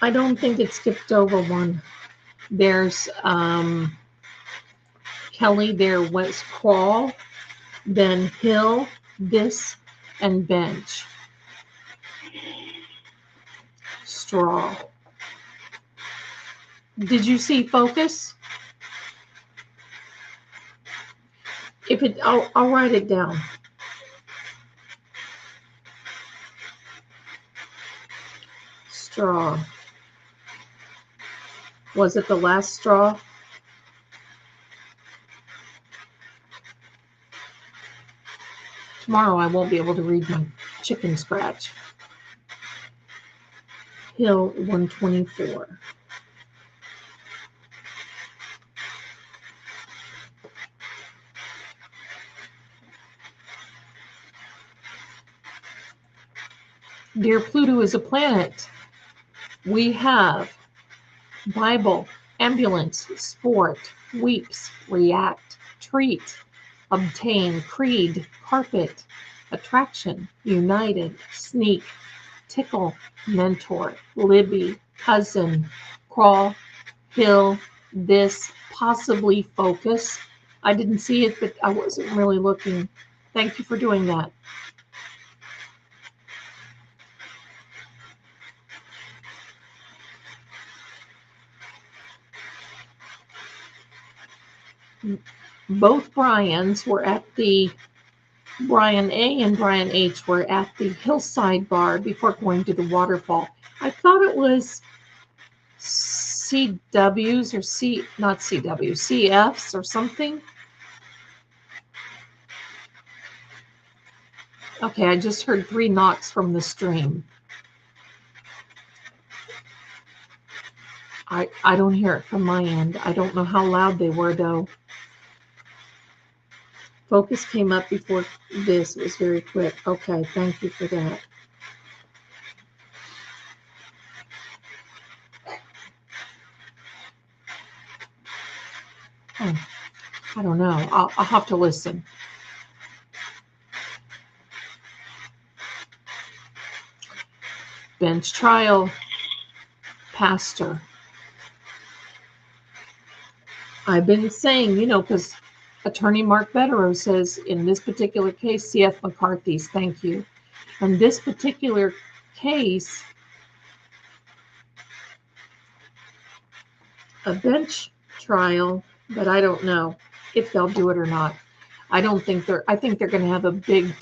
I don't think it skipped over one. There's Kelly, there was crawl, then hill, this, and bench. Straw. Did you see focus? If it, I'll write it down. Straw. Was it the last straw? Tomorrow I won't be able to read my chicken scratch. Hill 124. Dear Pluto is a planet. We have Bible, ambulance, sport, weeps, react, treat, obtain, creed, carpet, attraction, united, sneak, tickle, mentor, Libby, cousin, crawl, hill, this, possibly focus. I didn't see it, but I wasn't really looking. Thank you for doing that. Both Brians were at the Brian A and Brian H were at the hillside bar before going to the waterfall. I thought it was CWs or not CW, CFs or something. Okay, I just heard 3 knocks from the stream. I don't hear it from my end. I don't know how loud they were though. Focus came up before this. It was very quick. Okay, thank you for that. Oh, I don't know. I'll have to listen. Bench trial, pastor. I've been saying, because Attorney Mark Betterow says in this particular case, C.F. McCarthy's, thank you. In this particular case, a bench trial, but I don't know if they'll do it or not. I think they're going to have a big,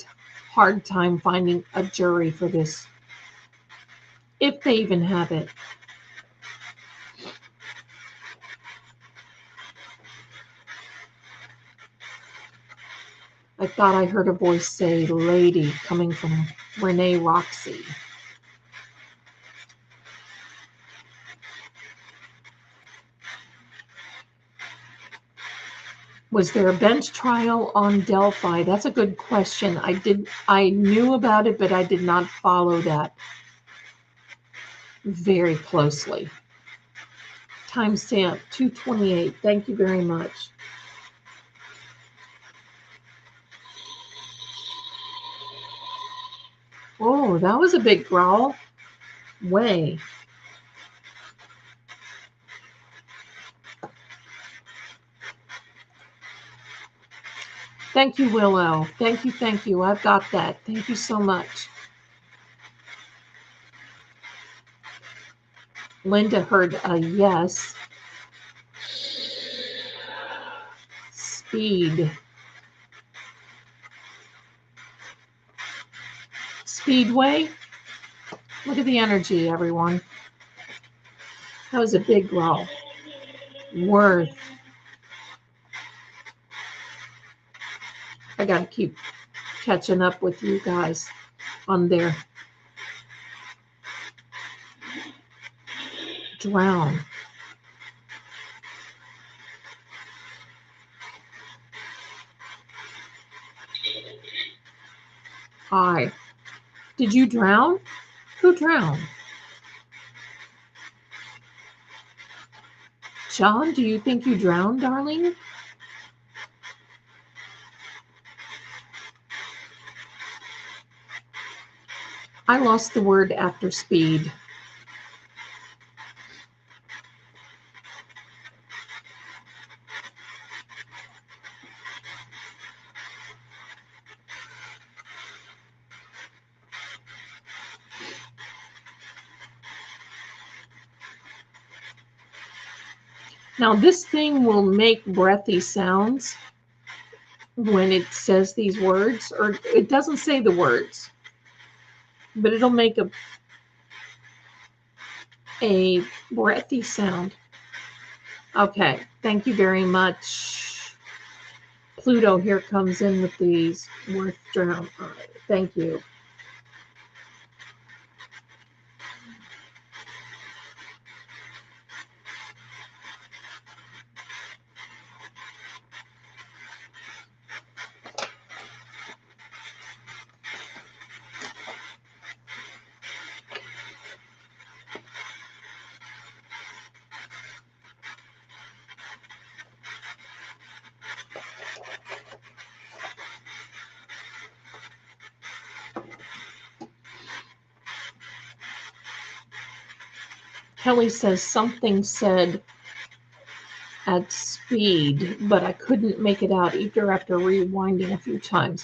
hard time finding a jury for this, if they even have it. I thought I heard a voice say lady coming from Renee Roxy. Was there a bench trial on Delphi? That's a good question. I knew about it, but I did not follow that very closely. Timestamp 2:28. Thank you very much. Oh, that was a big growl. Way. Thank you, Willow. Thank you. I've got that. Thank you so much. Linda heard a yes. Speed. Speedway. Look at the energy, everyone. That was a big growl. Worth. I got to keep catching up with you guys on there. Drown. Hi. Did you drown? Who drowned? John, do you think you drowned, darling? I lost the word after speed. Now, this thing will make breathy sounds when it says these words, or it doesn't say the words, but it'll make a breathy sound. Okay, thank you very much. Pluto here comes in with these worth drown. Thank you. Kelly says something said at speed, but I couldn't make it out either after rewinding a few times.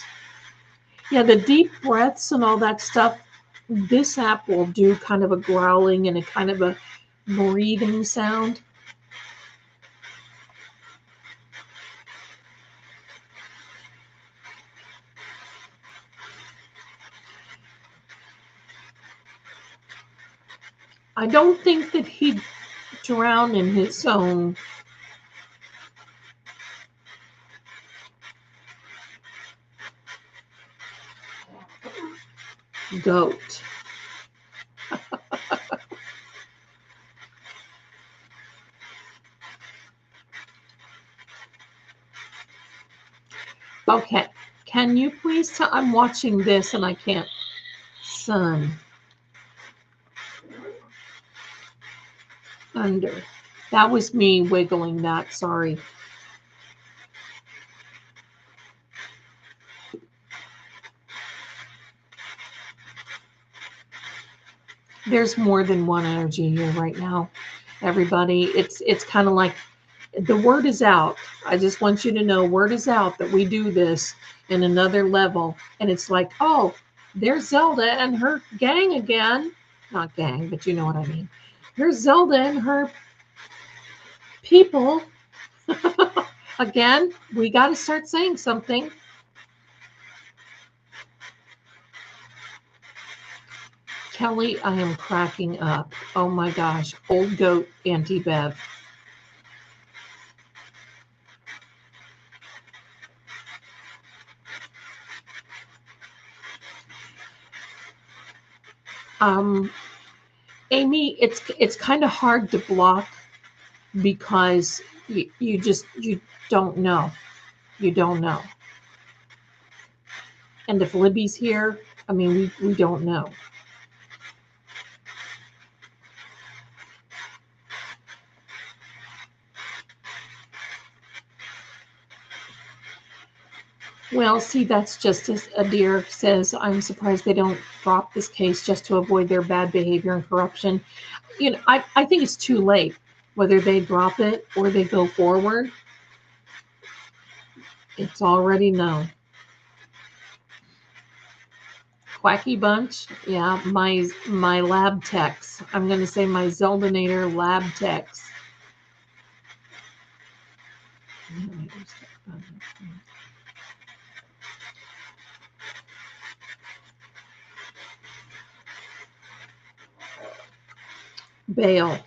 Yeah, the deep breaths and all that stuff, this app will do kind of a growling and a kind of a breathing sound. I don't think that he'd drown in his own goat. Okay, can you please tell? I'm watching this and I can't. Sun. Under. That was me wiggling that, sorry. There's more than one energy here right now, everybody. It's kind of like the word is out. I just want you to know, word is out that we do this in another level. And it's like, oh, there's Zelda and her gang again. Not gang, but you know what I mean. Here's Zelda and her people. Again, we got to start saying something. Kelly, I am cracking up. Oh my gosh. Old goat anti-bev. Amy, it's kind of hard to block because you don't know. You don't know. And if Libby's here, I mean, we don't know. Well, see, that's just as Adir says, I'm surprised they don't drop this case just to avoid their bad behavior and corruption. You know, I think it's too late, whether they drop it or they go forward. It's already known. Quacky bunch. Yeah, my lab techs. I'm going to say my Zeldanator lab techs. Bail.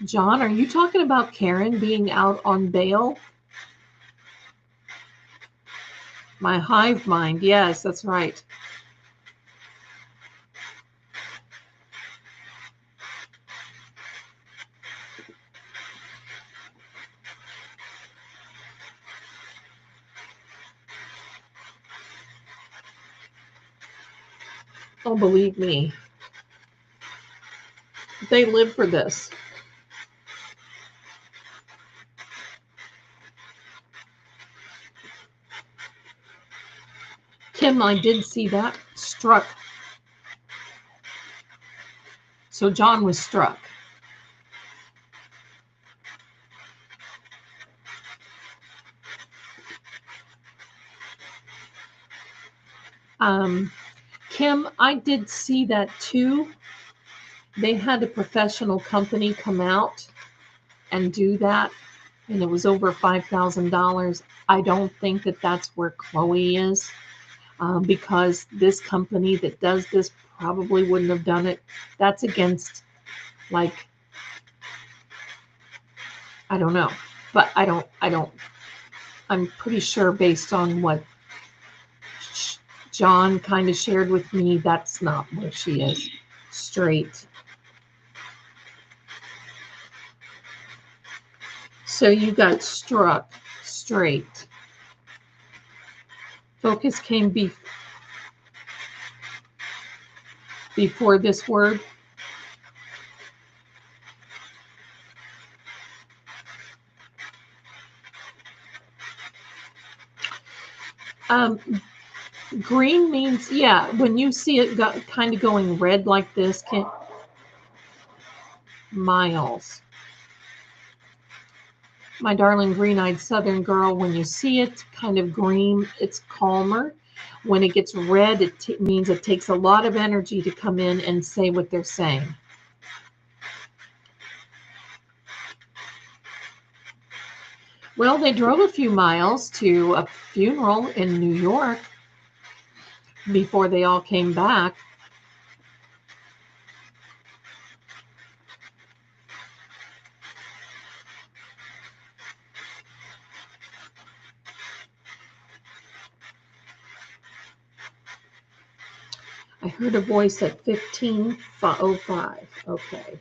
John, are you talking about Karen being out on bail? My hive mind. Yes, that's right. Oh, believe me. They live for this. Kim, I did see that. Struck. So John was struck. Kim, I did see that too. They had a professional company come out and do that, and it was over $5,000. I don't think that that's where Chloe is, because this company that does this probably wouldn't have done it. That's against, like, I don't know, but I'm pretty sure based on what John kind of shared with me, that's not where she is. Straight. So you got struck straight. Focus came before this word. Green means, yeah, when you see it kind of going red like this, miles. My darling green-eyed southern girl, when you see it kind of green, it's calmer. When it gets red, it means it takes a lot of energy to come in and say what they're saying. Well, they drove a few miles to a funeral in New York before they all came back. I heard a voice at 15:05. Okay.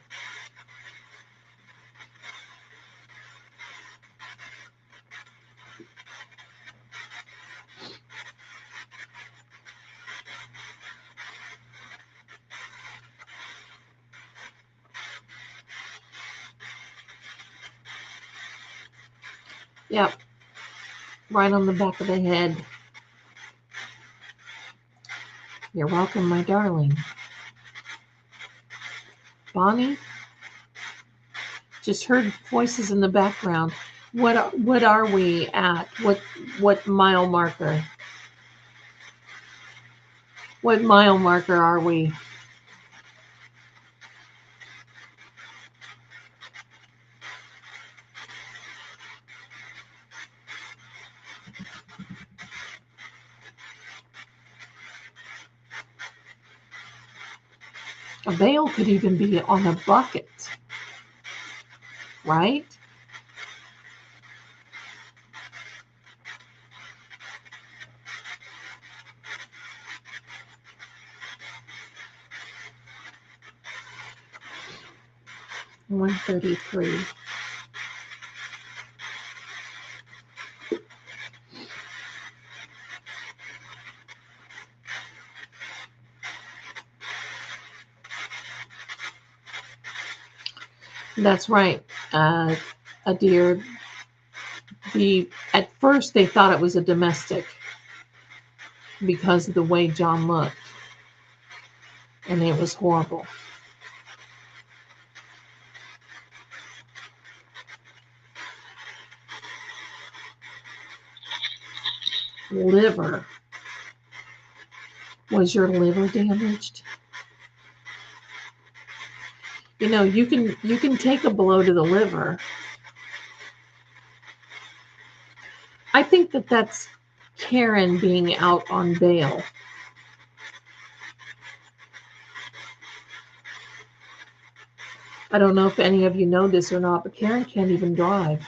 Yep. Right on the back of the head. You're welcome, my darling. Bonnie? Just heard voices in the background. What are we at? What mile marker? What mile marker are we? A bale could even be on a bucket, right? $133. That's right, a deer. At first they thought it was a domestic because of the way John looked, and it was horrible. liver. Was your liver damaged? You know, you can take a blow to the liver. I think that that's Karen being out on bail. I don't know if any of you know this or not, but Karen can't even drive.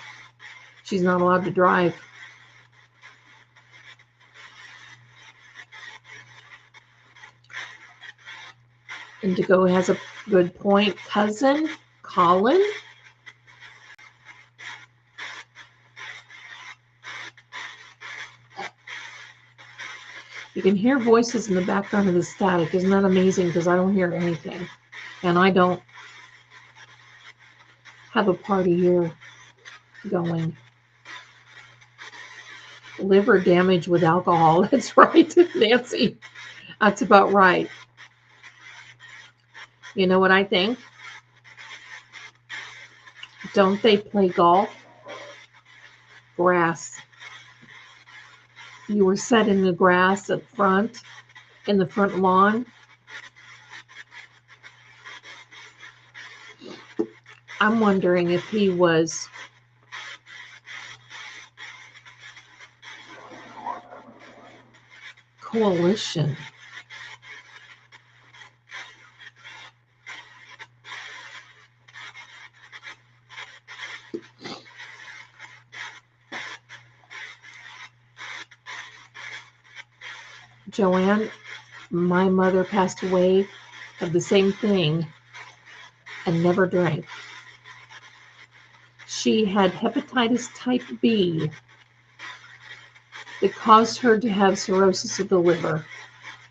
She's not allowed to drive. Indigo has a good point. Cousin Colin? You can hear voices in the background of the static. Isn't that amazing? Because I don't hear anything. And I don't have a party here going. Liver damage with alcohol. That's right, Nancy. That's about right. You know what I think? Don't they play golf? Grass. You were set in the grass up front, in the front lawn. I'm wondering if he was coalition. Joanne, my mother passed away of the same thing and never drank. She had hepatitis type B that caused her to have cirrhosis of the liver,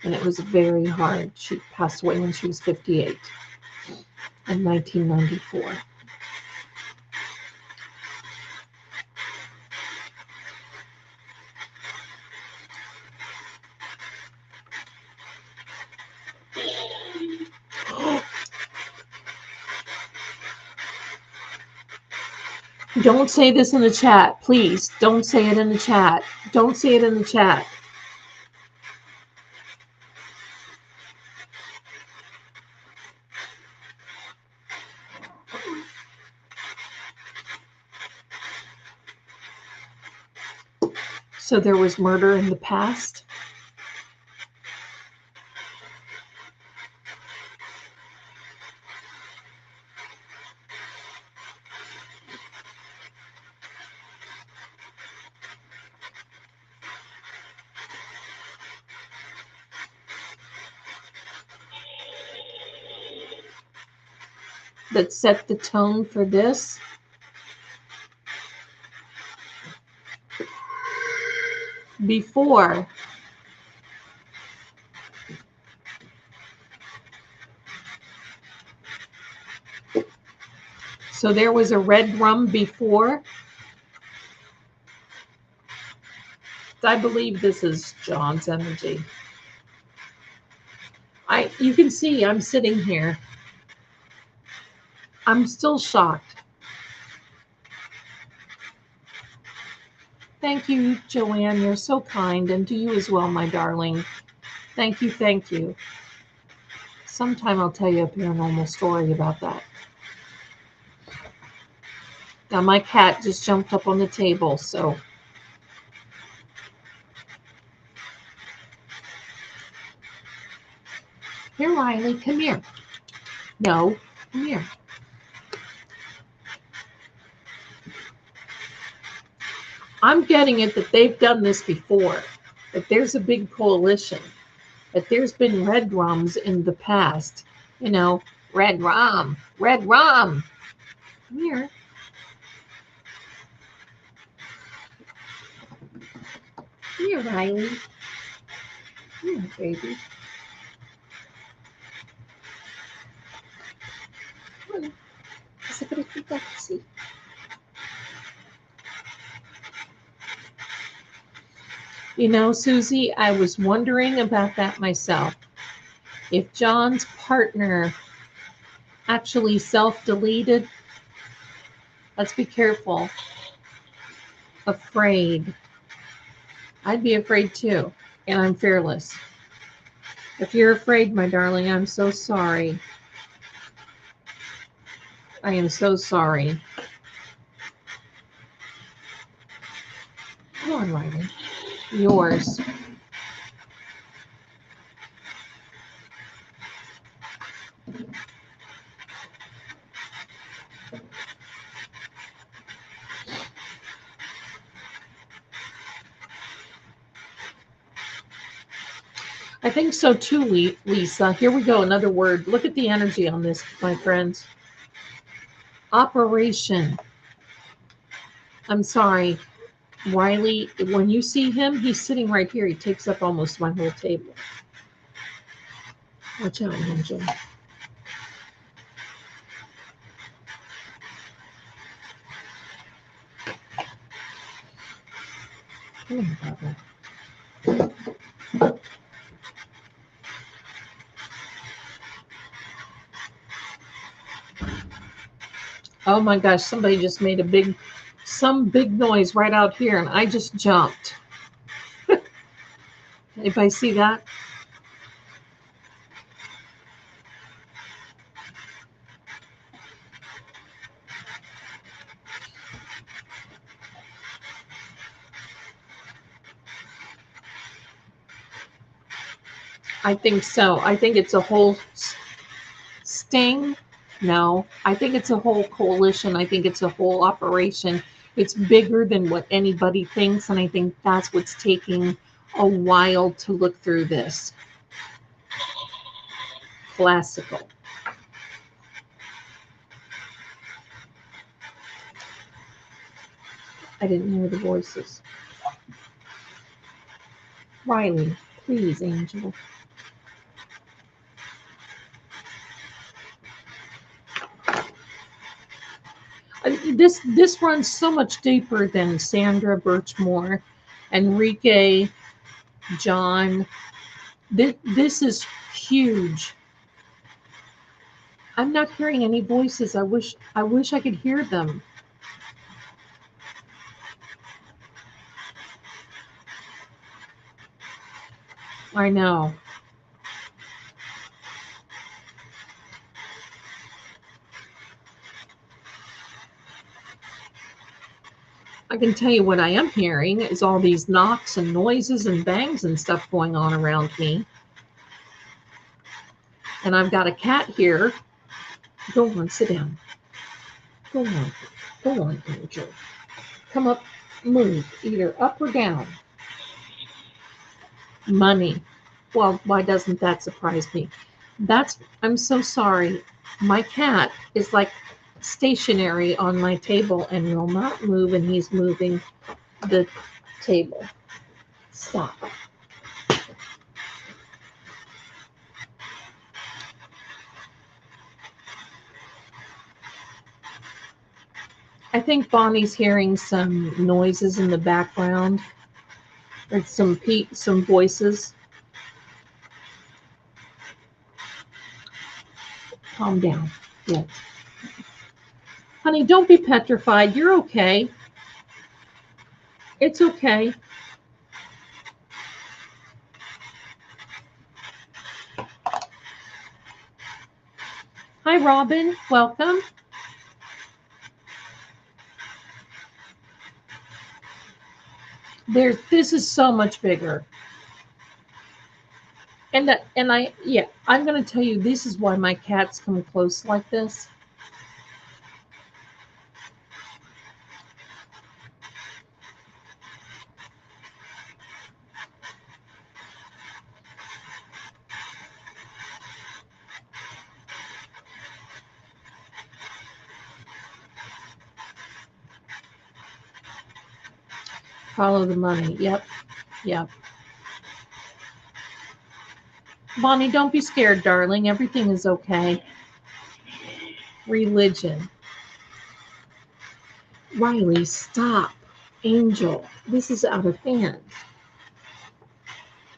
and it was very hard. She passed away when she was 58 in 1994. Don't say this in the chat, please. Don't say it in the chat. Don't say it in the chat. So there was murder in the past. That set the tone for this. Before, so there was a red rum before. I believe this is John's energy. You can see I'm sitting here. I'm still shocked. Thank you, Joanne. You're so kind, and to you as well, my darling. Thank you, thank you. Sometime I'll tell you a paranormal story about that. Now my cat just jumped up on the table, so. Here, Riley, come here. No, come here. I'm getting it that they've done this before, that there's a big coalition, that there's been red rums in the past. You know, red rum, red rum. Come here. Come here, Riley. Come here, baby. Come on. You know, Susie, I was wondering about that myself. If John's partner actually self-deleted, let's be careful. Afraid. I'd be afraid too, and I'm fearless. If you're afraid, my darling, I'm so sorry. I am so sorry. Come on, Riley. Yours. I think so too, Lisa. Here we go, another word. Look at the energy on this, my friends. Operation. I'm sorry, Riley, when you see him, he's sitting right here. He takes up almost my whole table. Watch out, Angel. Come on, Barbara. Oh my gosh, somebody just made some big noise right out here, and I just jumped. Anybody see that? I think so. I think it's a whole sting. No, I think it's a whole coalition. I think it's a whole operation. It's bigger than what anybody thinks, and I think that's what's taking a while to look through this. Classical. I didn't hear the voices. Riley, please, Angel. This runs so much deeper than Sandra Birchmore, Enrique, John. This is huge. I'm not hearing any voices. I wish I could hear them. I know. I can tell you what I am hearing is all these knocks and noises and bangs and stuff going on around me. And I've got a cat here. Go on, sit down. Go on, Angel. Come up, move, either up or down. Money. Well, why doesn't that surprise me? I'm so sorry. My cat is like stationary on my table and will not move, and he's moving the table. Stop. I think Bonnie's hearing some noises in the background. Or some voices. Calm down. Yeah. Honey, don't be petrified. You're okay. It's okay. Hi, Robin. Welcome. This is so much bigger. And I'm going to tell you, this is why my cats come close like this. Follow the money. Yep. Bonnie, don't be scared, darling. Everything is okay. Religion. Riley, stop. Angel, this is out of hand.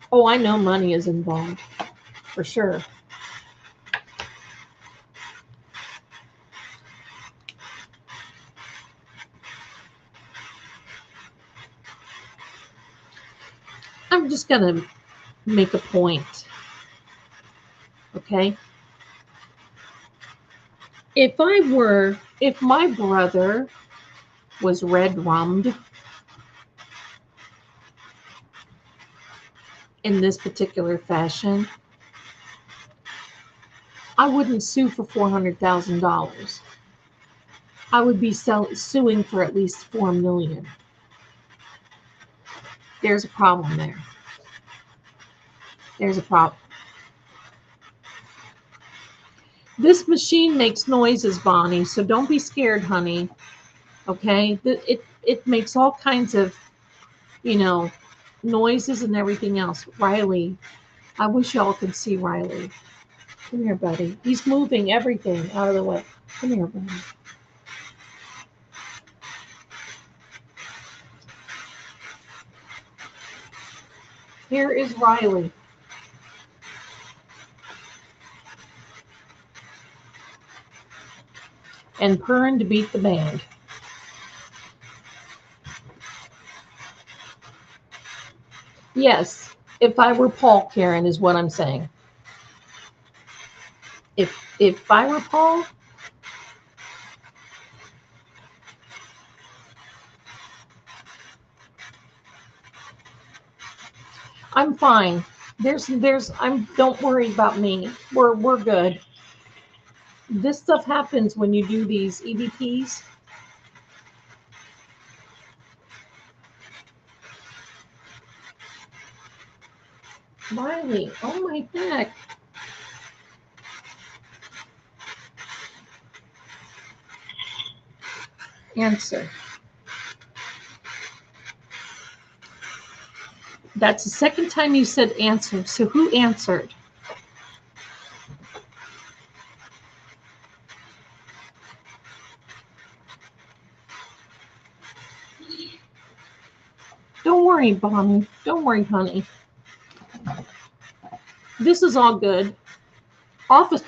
Oh, I know money is involved. For sure. I'm just going to make a point. Okay? If my brother was red rummed in this particular fashion, I wouldn't sue for $400,000. I would be suing for at least $4 million. There's a problem there. There's a problem. This machine makes noises, Bonnie, so don't be scared, honey. Okay? It makes all kinds of, noises and everything else. Riley, I wish y'all could see Riley. Come here, buddy. He's moving everything out of the way. Come here, buddy. Here is Riley. And purring to beat the band. Yes, if I were Paul, Karen, is what I'm saying. If I were Paul, I'm fine. Don't worry about me. We're good. This stuff happens when you do these EVPs. Riley, oh my heck. Answer. That's the second time you said answer. So who answered? Don't worry, Bonnie. Don't worry, honey. This is all good. Office.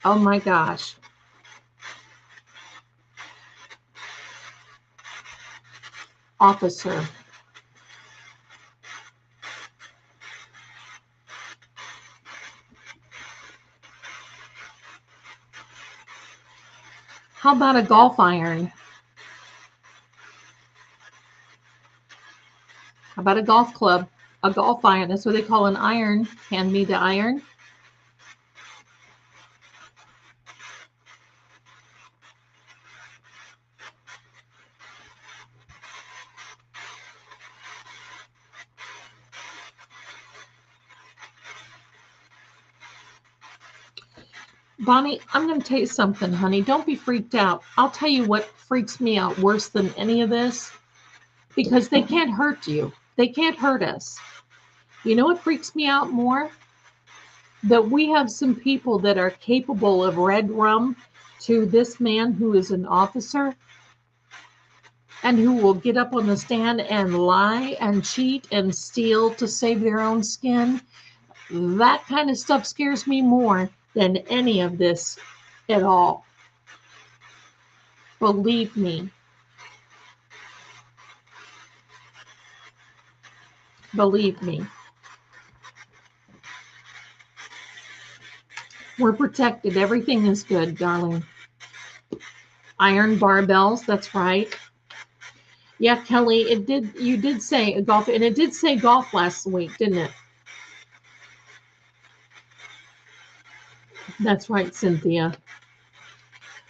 Oh my gosh. Officer. How about a golf iron? How about a golf club? A golf iron. That's what they call an iron. Hand me the iron. Bonnie, I'm going to tell you something, honey. Don't be freaked out. I'll tell you what freaks me out worse than any of this, because they can't hurt you. They can't hurt us. You know what freaks me out more? That we have some people that are capable of red rum to this man who is an officer and who will get up on the stand and lie and cheat and steal to save their own skin. That kind of stuff scares me more than any of this at all. Believe me. Believe me. We're protected. Everything is good, darling. Iron barbells, that's right. Yeah, Kelly, you did say a golf, and it did say golf last week, didn't it? That's right, Cynthia.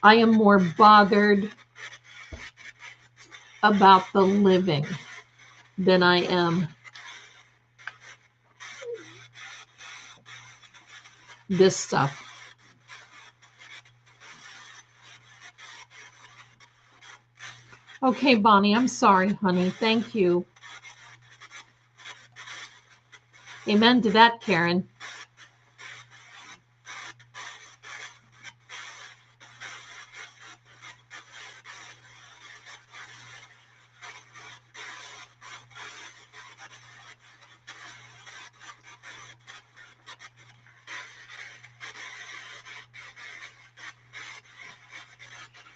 I am more bothered about the living than I am this stuff. Okay, Bonnie, I'm sorry, honey. Thank you. Amen to that, Karen.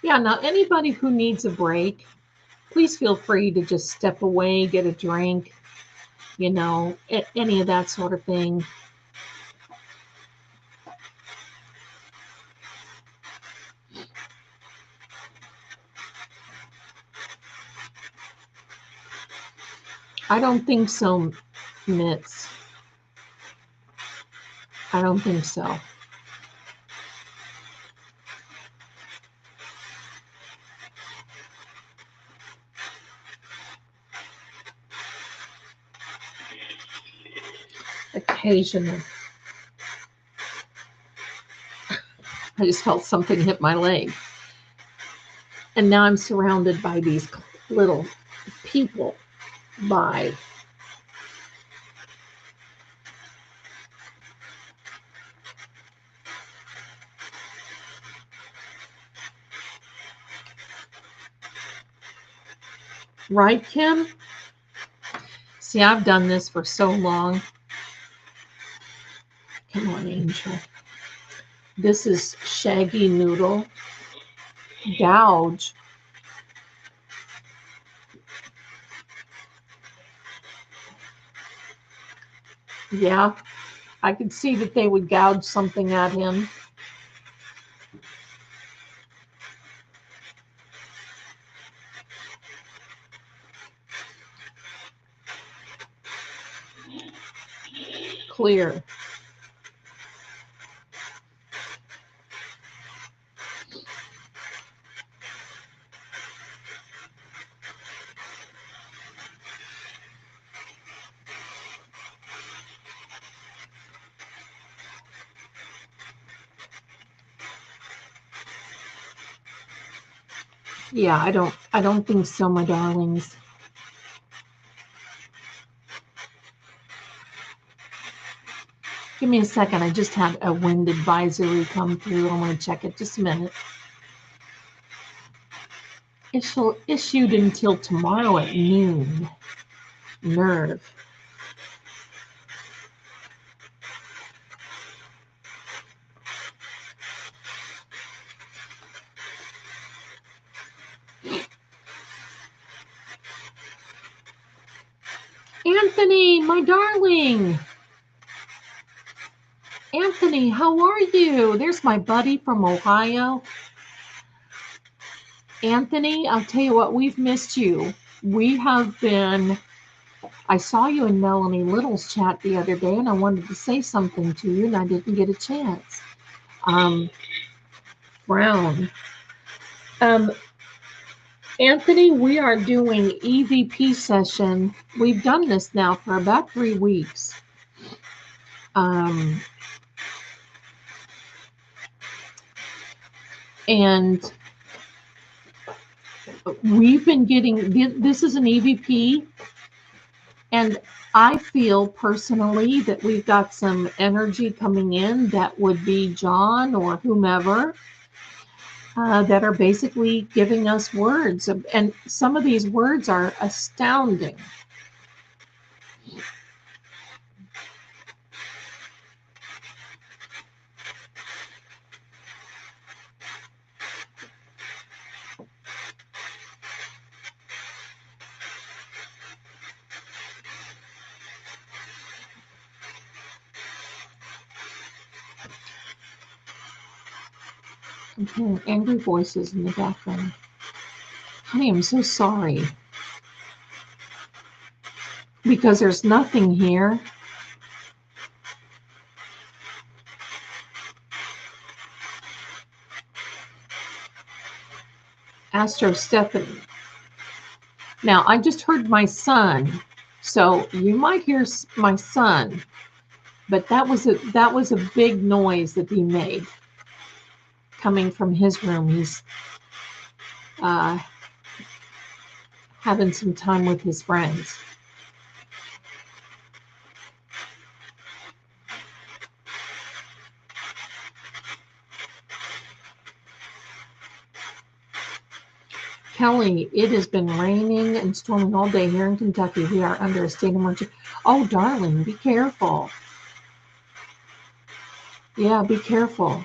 Yeah, now anybody who needs a break, please feel free to just step away, get a drink, you know, any of that sort of thing. I don't think so, Mitz. I don't think so. Occasionally. I just felt something hit my leg. And now I'm surrounded by these little people by. Right, Kim? See, I've done this for so long. Come on, Angel. This is Shaggy Noodle. Gouge. Yeah, I could see that they would gouge something at him. Clear. Yeah, I don't think so, my darlings. Give me a second. I just had a wind advisory come through. I want to check it just a minute. Issued until tomorrow at noon. Nerve. Anthony, my darling. Anthony, how are you? There's my buddy from Ohio. Anthony, I'll tell you what, we've missed you. We have been, I saw you in Melanie Little's chat the other day, and I wanted to say something to you, and I didn't get a chance. Brown. Anthony, we are doing EVP session. We've done this now for about 3 weeks. And we've been getting, this is an EVP, and I feel personally that we've got some energy coming in that would be John or whomever that are basically giving us words. And some of these words are astounding. I'm hearing angry voices in the background. Honey, I'm so sorry. Because there's nothing here. Astro Stephanie. Now, I just heard my son, so you might hear my son, but that was a big noise that he made coming from his room. He's having some time with his friends. Kelly, it has been raining and storming all day here in Kentucky. We are under a state of emergency. Oh, darling, be careful. Yeah, be careful.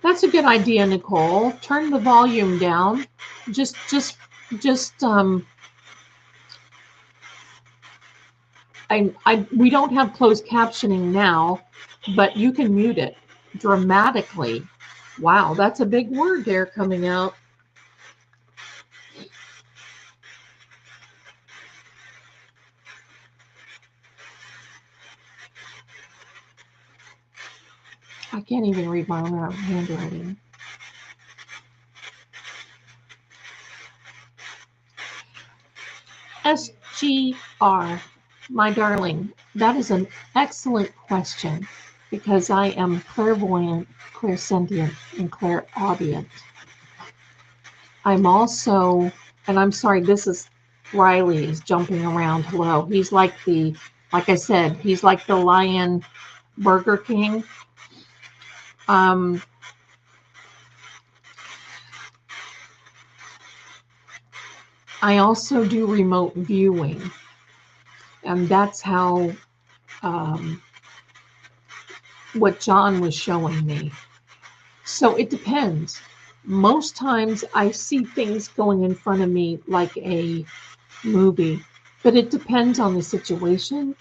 That's a good idea, Nicole. Turn the volume down. Just we don't have closed captioning now, but you can mute it dramatically. Wow, that's a big word there coming out. I can't even read my own handwriting. SGR, my darling, that is an excellent question because I am clairvoyant, clairsentient, and clairaudient. I'm also, and I'm sorry, this is Riley is jumping around. Hello. He's like like I said, he's like the lion Burger King. I also do remote viewing, and that's how what John was showing me. So it depends. Most times I see things going in front of me like a movie, but it depends on the situation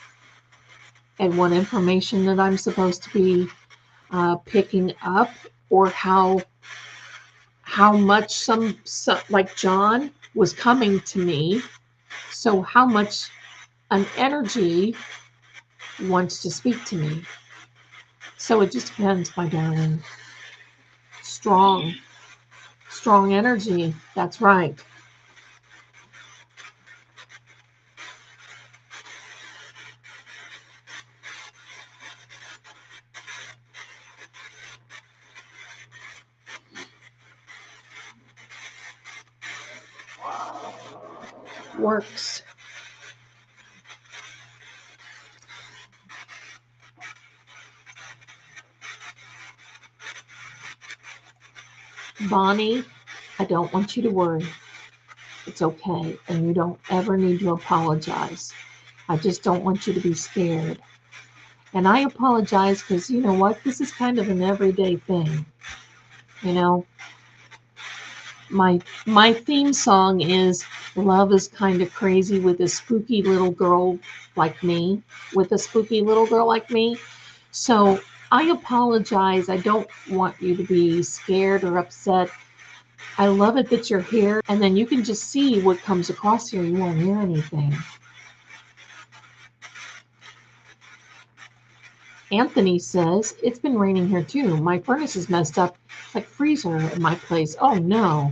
and what information that I'm supposed to be picking up, or how much some like John was coming to me. So how much an energy wants to speak to me. So it just depends, my darling. Strong energy. That's right. Works. Bonnie, I don't want you to worry. It's okay, and you don't ever need to apologize. I just don't want you to be scared. And I apologize because you know what? This is kind of an everyday thing. You know, my theme song is "Love is Kind of Crazy with a Spooky Little Girl Like Me," with a spooky little girl like me. So I apologize. I don't want you to be scared or upset. I love it that you're here, and then you can just see what comes across here. You won't hear anything. Anthony says, it's been raining here too. My furnace is messed up, like freezer in my place. Oh no,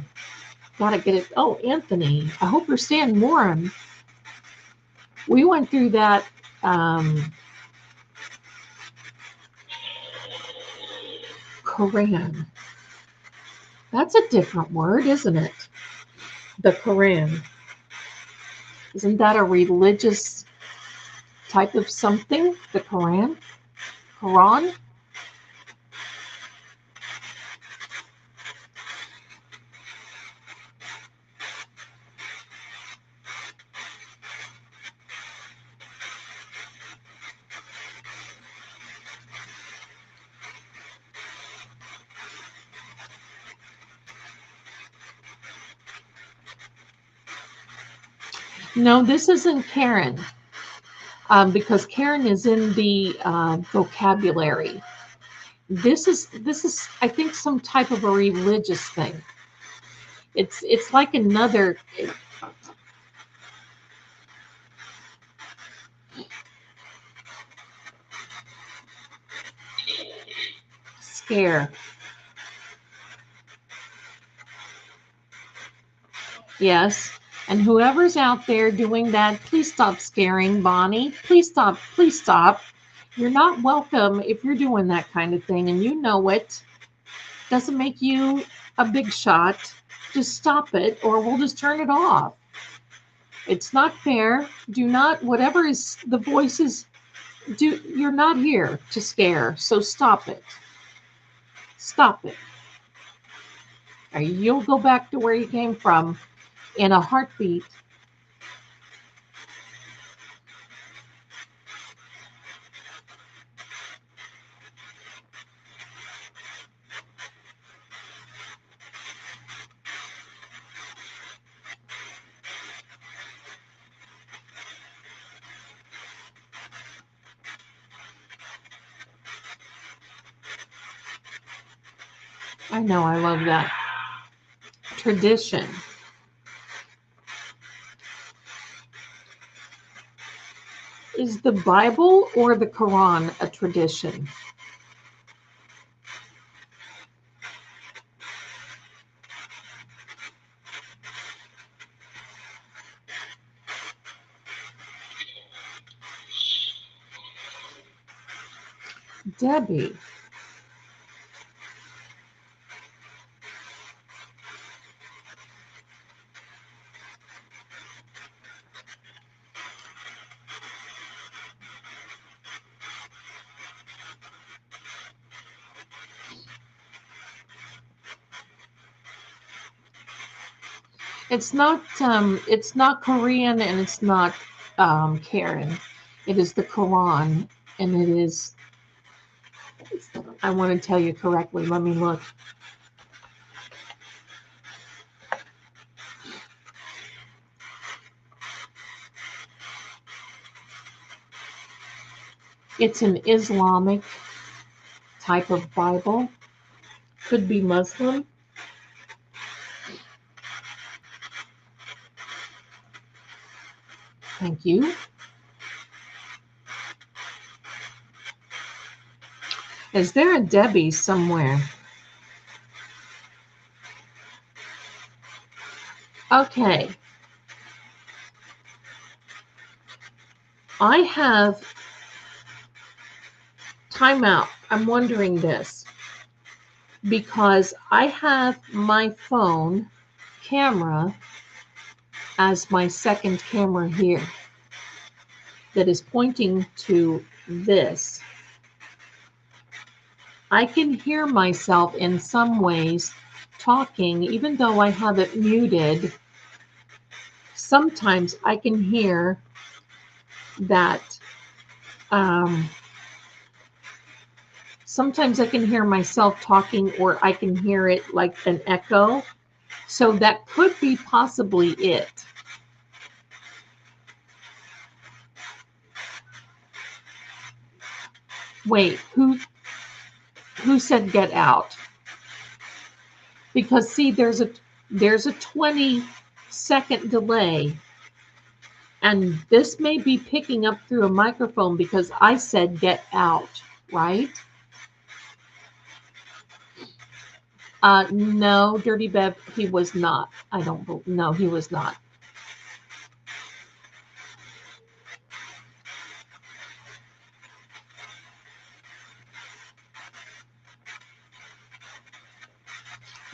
gotta get it. Oh, Anthony, I hope you're staying warm. We went through that Quran. That's a different word, isn't it? The Quran. Isn't that a religious type of something? The Quran? Quran? No, this isn't Karen, because Karen is in the vocabulary. This is, I think, some type of a religious thing. It's like another. Scare. Yes. And whoever's out there doing that, please stop scaring Bonnie. Please stop. Please stop. You're not welcome if you're doing that kind of thing, and you know it. Doesn't make you a big shot. Just stop it, or we'll just turn it off. It's not fair. Do not, whatever is the voices, you're not here to scare, so stop it. Stop it. Or you'll go back to where you came from in a heartbeat. I know, I love that. Tradition. Is the Bible or the Quran a tradition? Debbie. It's not Korean and it's not Karen. It is the Quran, and it is, I want to tell you correctly. Let me look. It's an Islamic type of Bible. Could be Muslim. Thank you. Is there a Debbie somewhere? Okay. I have timeout. I'm wondering this because I have my phone camera as my second camera here that is pointing to this. I can hear myself in some ways talking, even though I have it muted. Sometimes I can hear that. Sometimes I can hear myself talking, or I can hear it like an echo. So that could be possibly it. Wait, who said get out? Because see, there's a 20-second delay, and this may be picking up through a microphone because I said get out, right? No, Dirty Bev, he was not. No, he was not.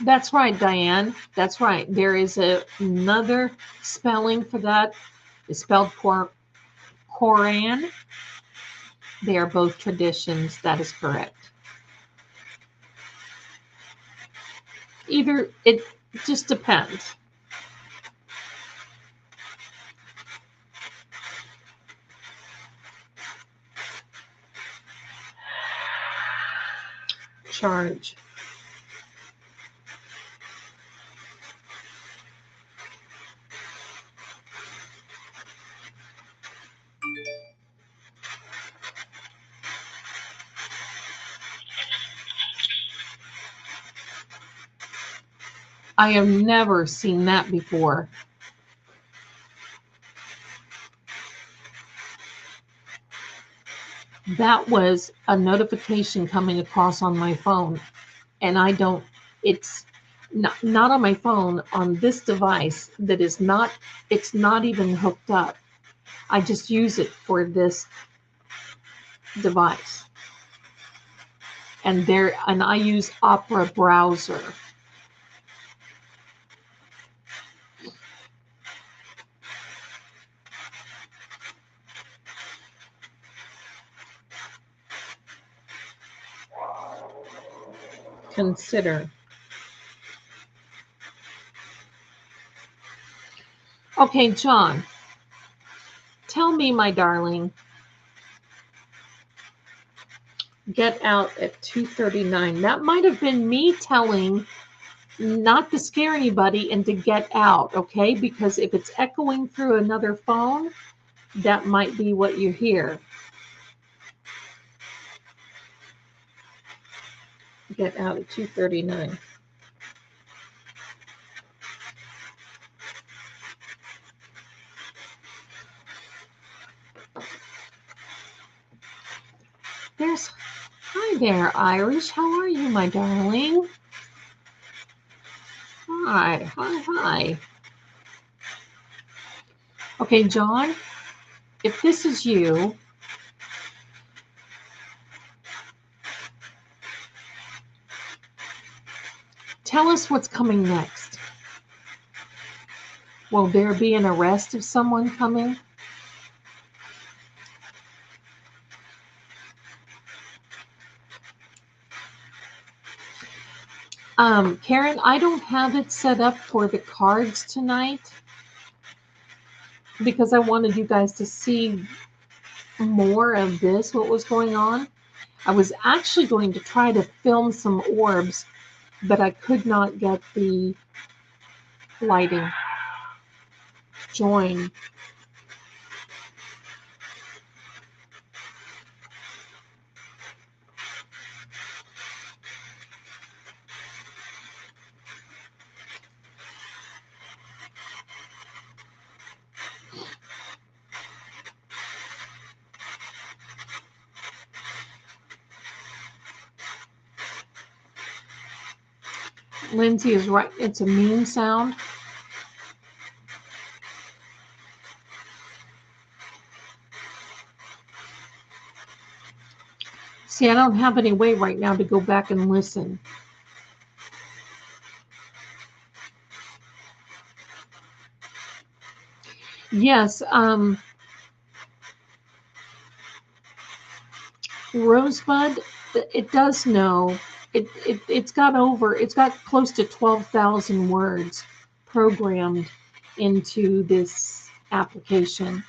That's right, Diane. That's right. There is another spelling for that. It's spelled Koran. They are both traditions. That is correct. Either, it just depends. Charge. I have never seen that before. That was a notification coming across on my phone, and it's not on my phone, on this device that is not, it's not even hooked up. I just use it for this device. And I use Opera browser. Consider. Okay, John, tell me, my darling, get out at 2:39. That might have been me telling, not to scare anybody, and to get out, okay? Because if it's echoing through another phone, that might be what you hear. get out at 2:39. Hi there, Irish. How are you, my darling? Hi. Okay, John, if this is you, tell us what's coming next. Will there be an arrest of someone coming? Karen, I don't have it set up for the cards tonight because I wanted you guys to see more of this, what was going on. I was actually going to try to film some orbs, but I could not get the lighting join. Lindsay is right. It's a mean sound. See, I don't have any way right now to go back and listen. Yes, Rosebud, it does know. It's got close to 12,000 words programmed into this application.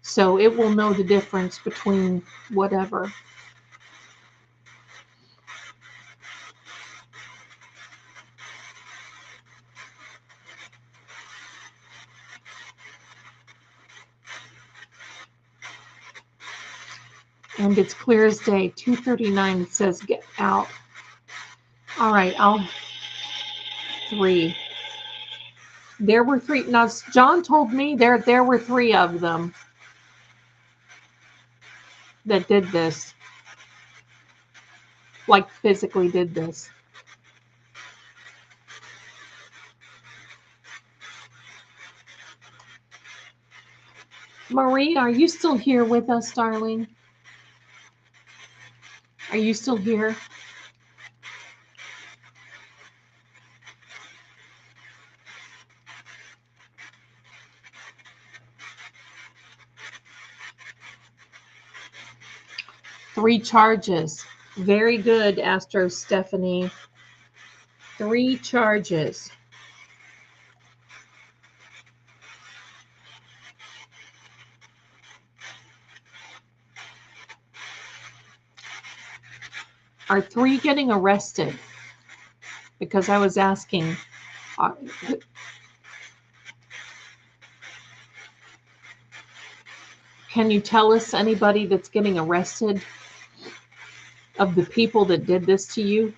So it will know the difference between whatever. And it's clear as day. 2:39, it says get out. All right, I'll 3. There were 3. Now, John told me there were 3 of them that did this. Like physically did this. Marie, are you still here with us, darling? Are you still here? Three charges. Very good, Astro Stephanie. 3 charges. Are 3 getting arrested? Because I was asking. Can you tell us anybody that's getting arrested of the people that did this to you?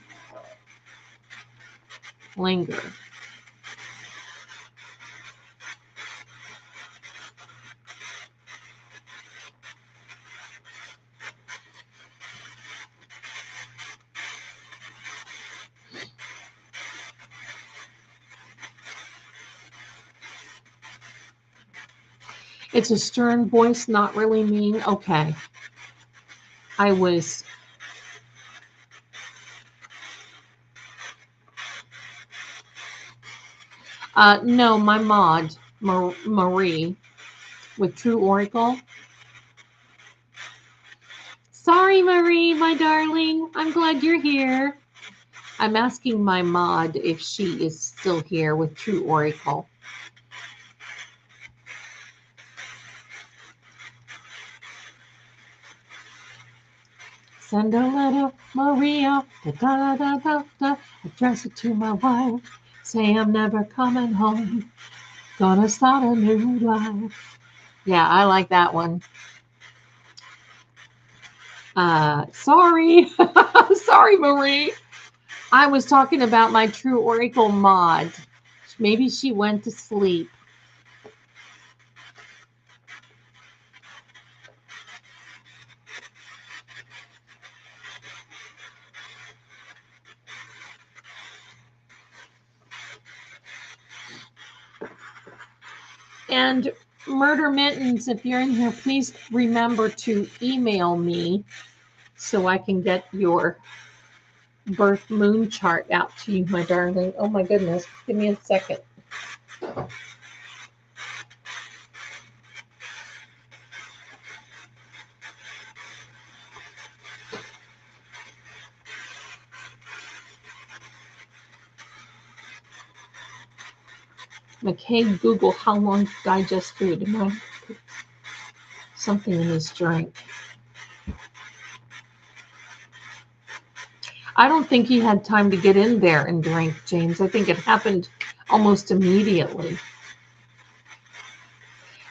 Linger. It's a stern voice, not really mean. Okay. I was. No, my mod, Marie, with True Oracle. Sorry, Marie, my darling. I'm glad you're here. I'm asking my mod if she is still here with True Oracle. Send a letter, Maria, da-da-da-da-da, address it to my wife. Say I'm never coming home. Gonna start a new life. Yeah, I like that one. Sorry. Sorry, Marie. I was talking about my True Oracle mod. Maybe she went to sleep. And Murder Mittens, if you're in here, please remember to email me so I can get your birth moon chart out to you, my darling. Oh my goodness. Give me a second. McCabe, Google how long to digest food. Am I something in this drink? I don't think he had time to get in there and drink, James. I think it happened almost immediately.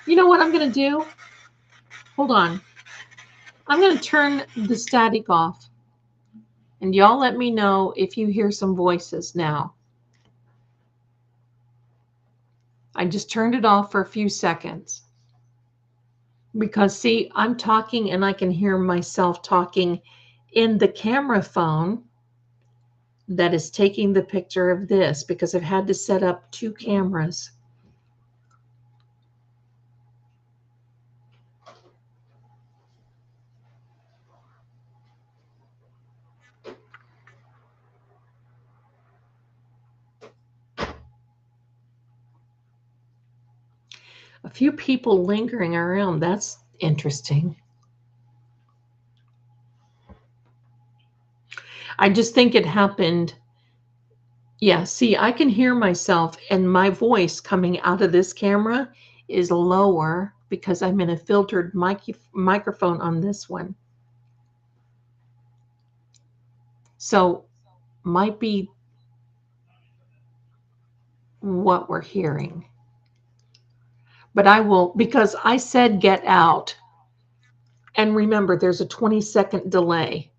You know what I'm going to do? Hold on. I'm going to turn the static off. And y'all let me know if you hear some voices now. I just turned it off for a few seconds. Because, see, I'm talking and I can hear myself talking in the camera phone that is taking the picture of this because I've had to set up 2 cameras. A few people lingering around. That's interesting. I just think it happened. Yeah, see, I can hear myself and my voice coming out of this camera is lower because I'm in a filtered microphone on this one. So might be what we're hearing. But I will, because I said get out. And remember, there's a 20-second delay.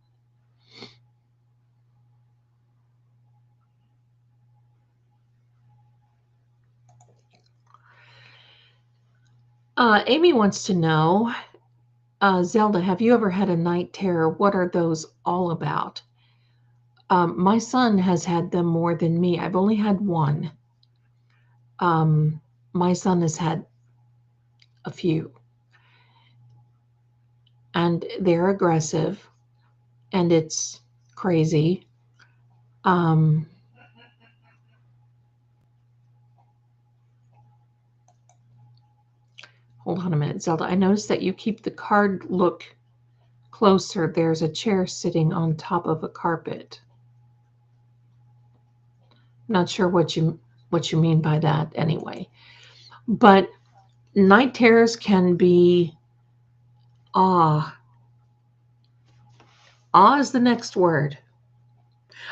Amy wants to know, Zelda, have you ever had a night terror? What are those all about? My son has had them more than me. I've only had one. My son has had a few. And they're aggressive. And it's crazy. Hold on a minute, Zelda. I noticed that you keep the card look closer. There's a chair sitting on top of a carpet. Not sure what you mean by that anyway. But night terrors can be awe. Awe is the next word.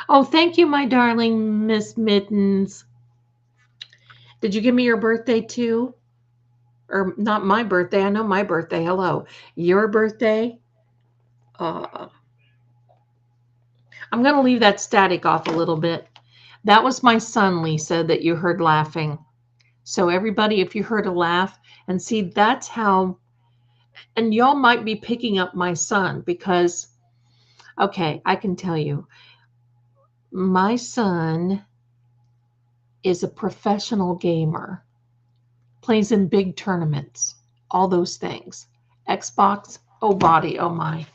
Oh, thank you, my darling Miss Mittens. Did you give me your birthday too? Or not my birthday. I know my birthday. Hello. Your birthday? I'm going to leave that static off a little bit. That was my son, Lisa, that you heard laughing. So everybody, if you heard a laugh, and see, that's how, and y'all might be picking up my son because, okay, I can tell you, my son is a professional gamer, plays in big tournaments, all those things. Xbox, oh body, oh my.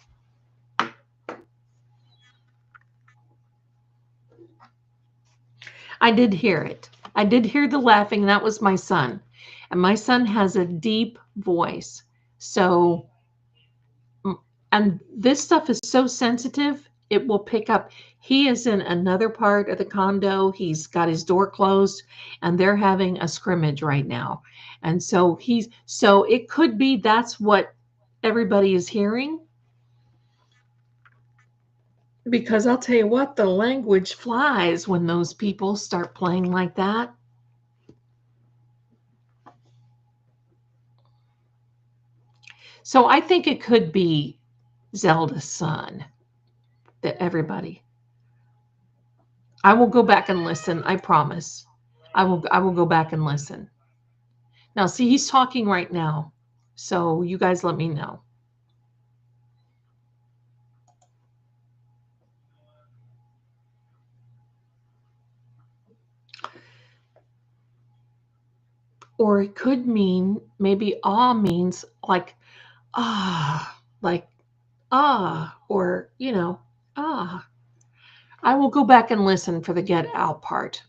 I did hear it. I did hear the laughing. That was my son. And my son has a deep voice. So, and this stuff is so sensitive, it will pick up. He is in another part of the condo. He's got his door closed and they're having a scrimmage right now. And so it could be that's what everybody is hearing. Because I'll tell you what, the language flies when those people start playing like that. So I think it could be Zelda's son, that everybody. I will go back and listen. I promise. I will go back and listen. Now, see, he's talking right now. So you guys let me know. Or it could mean, maybe means like or, I will go back and listen for the get out part.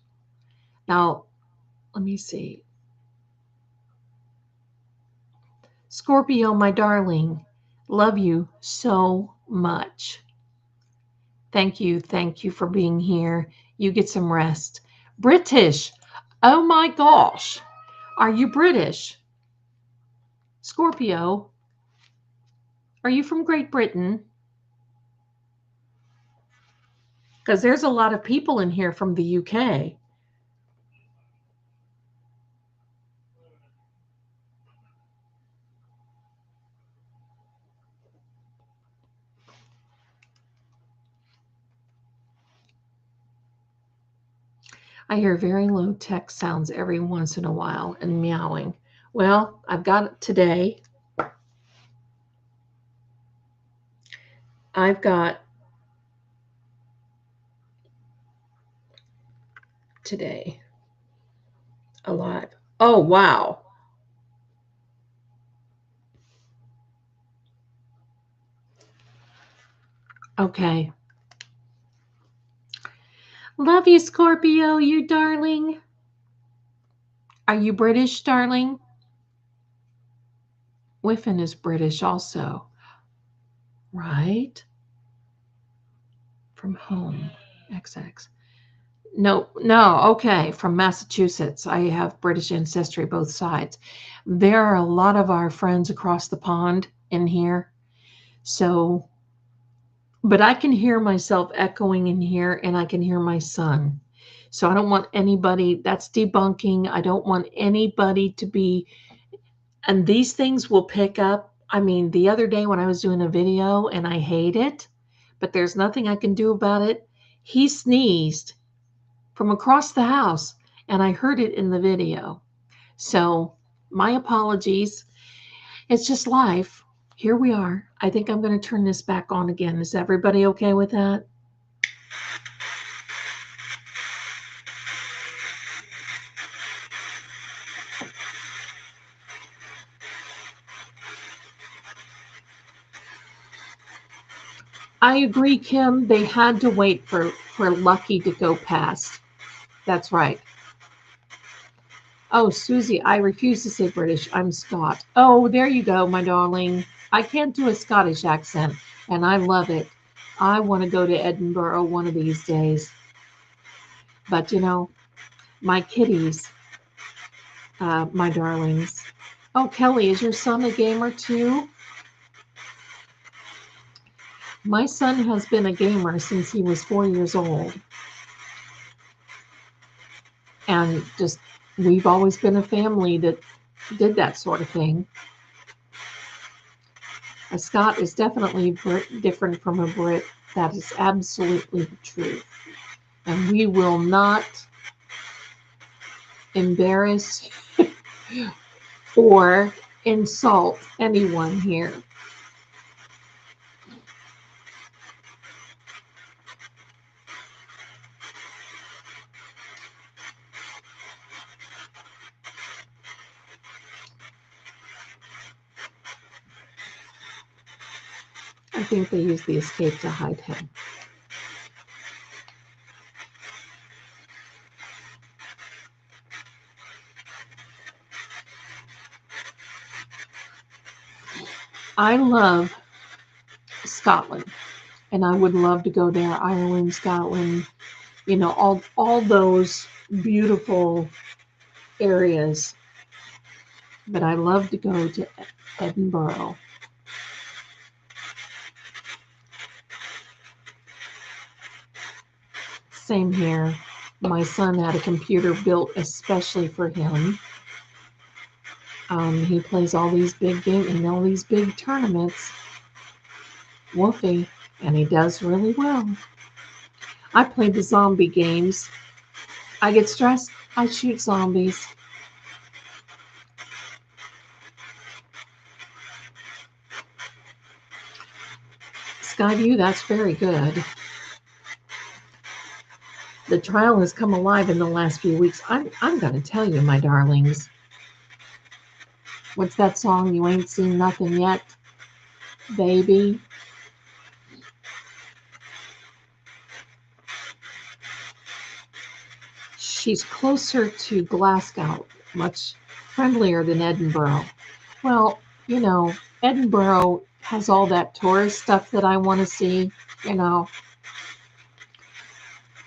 Now, let me see. Scorpio, my darling, love you so much. Thank you. Thank you for being here. You get some rest. British. Oh my gosh. Are you British? Scorpio, are you from Great Britain? Because there's a lot of people in here from the UK. I hear very low tech sounds every once in a while and meowing. Well, I've got it today. I've got today alive. Oh, wow. Okay. Love you, Scorpio, you darling. Are you British, darling? Whiffen is British also, right? From home, XX. No, okay, from Massachusetts. I have British ancestry, both sides. There are a lot of our friends across the pond in here. So, but I can hear myself echoing in here and I can hear my son. So I don't want anybody, that's debunking. I don't want anybody to be, and these things will pick up. I mean, the other day when I was doing a video and I hate it, but there's nothing I can do about it. He sneezed from across the house and I heard it in the video. So my apologies. It's just life. Here we are. I think I'm going to turn this back on again. Is everybody okay with that? I agree, Kim. They had to wait for Lucky to go past. That's right. Oh, Susie, I refuse to say British. I'm Scot. Oh, there you go, my darling. I can't do a Scottish accent, and I love it. I want to go to Edinburgh one of these days. But, my kitties, my darlings. Oh, Kelly, is your son a gamer too? My son has been a gamer since he was 4 years old. And just, we've always been a family that did that sort of thing. A Scot is definitely different from a Brit. That is absolutely the truth. And we will not embarrass or insult anyone here. I think they use the escape to hide him. I love Scotland, and I would love to go there. Ireland, Scotland, all those beautiful areas. But I love to go to Edinburgh. Same here. My son had a computer built especially for him. He plays all these big games and all these big tournaments. Wolfie, and he does really well. I play the zombie games. I get stressed, I shoot zombies. Skyview, that's very good. The trial has come alive in the last few weeks. I'm going to tell you, my darlings. What's that song? You ain't seen nothing yet, baby. She's closer to Glasgow, much friendlier than Edinburgh. Well, you know, Edinburgh has all that tourist stuff that I want to see, you know,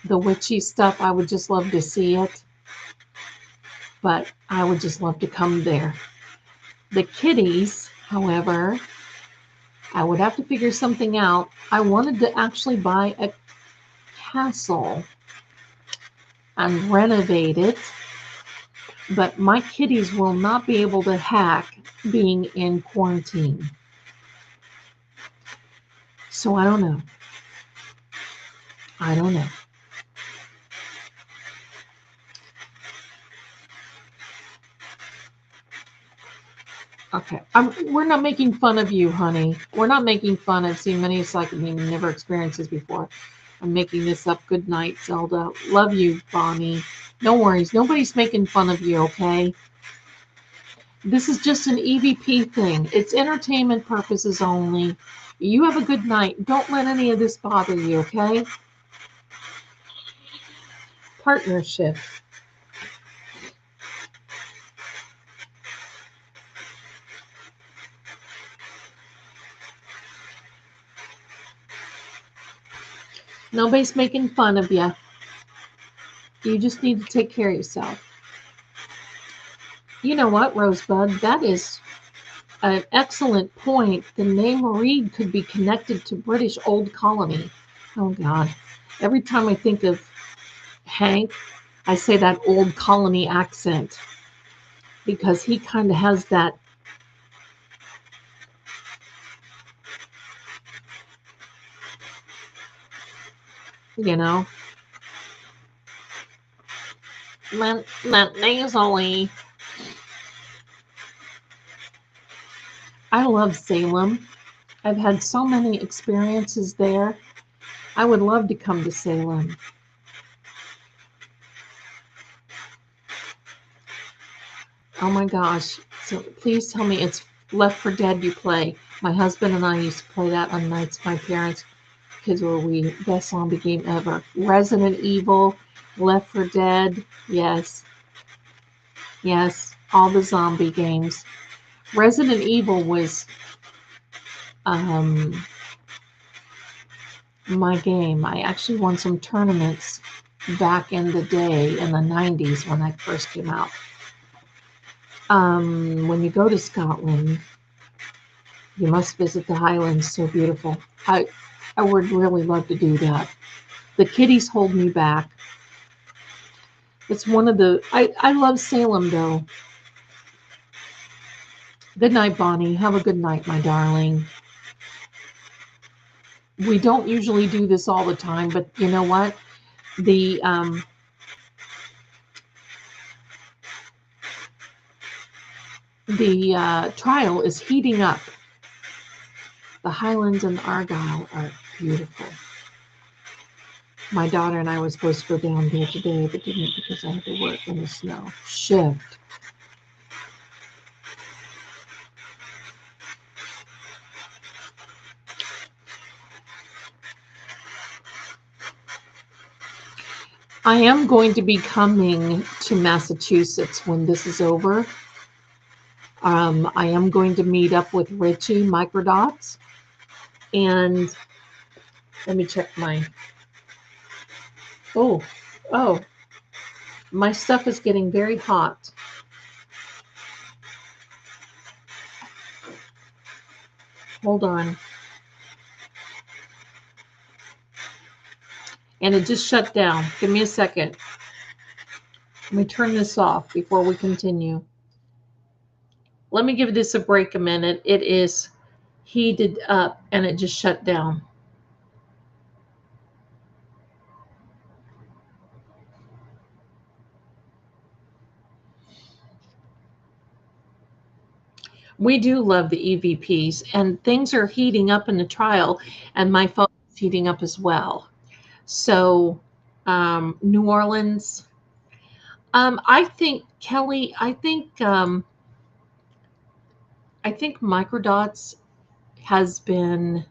the witchy stuff. I would just love to see it, but I would just love to come there. The kitties, however, I would have to figure something out. I wanted to actually buy a castle and renovate it, but my kitties will not be able to hack being in quarantine. So I don't know. I don't know. Okay, we're not making fun of you, honey. We're not making fun. I've seen many psychic never experienced this before. I'm making this up. Good night, Zelda. Love you, Bonnie. No worries. Nobody's making fun of you, okay? This is just an EVP thing. It's entertainment purposes only. You have a good night. Don't let any of this bother you, okay? Partnership. Nobody's making fun of you. You just need to take care of yourself. You know what, Rosebud? That is an excellent point. The name Reed could be connected to British Old Colony. Oh, God. Every time I think of Hank, I say that Old Colony accent because he kind of has that. You know, that nasally. I love Salem. I've had so many experiences there. I would love to come to Salem. Oh my gosh. So please tell me it's Left 4 Dead you play. My husband and I used to play that on nights my parents' kids were we. Best zombie game ever. Resident Evil, Left 4 Dead. Yes. Yes. All the zombie games. Resident Evil was my game. I actually won some tournaments back in the day in the 90s when I first came out. When you go to Scotland, you must visit the Highlands. So beautiful. I would really love to do that. The kitties hold me back. It's one of the. I love Salem though. Good night, Bonnie. Have a good night, my darling. We don't usually do this all the time, but you know what? The trial is heating up. The Highlands and Argyll are beautiful. My daughter and I were supposed to go down there today, but didn't because I had to work in the snow. Shift. I am going to be coming to Massachusetts when this is over. I am going to meet up with Richie Microdots. And let me check my... Oh, my stuff is getting very hot. Hold on. And it just shut down. Give me a second. Let me turn this off before we continue. Let me give this a break a minute. It is heated up and it just shut down. We do love the EVPs, and things are heating up in the trial, and my phone is heating up as well. So, New Orleans, I think Kelly, I think Microdots has been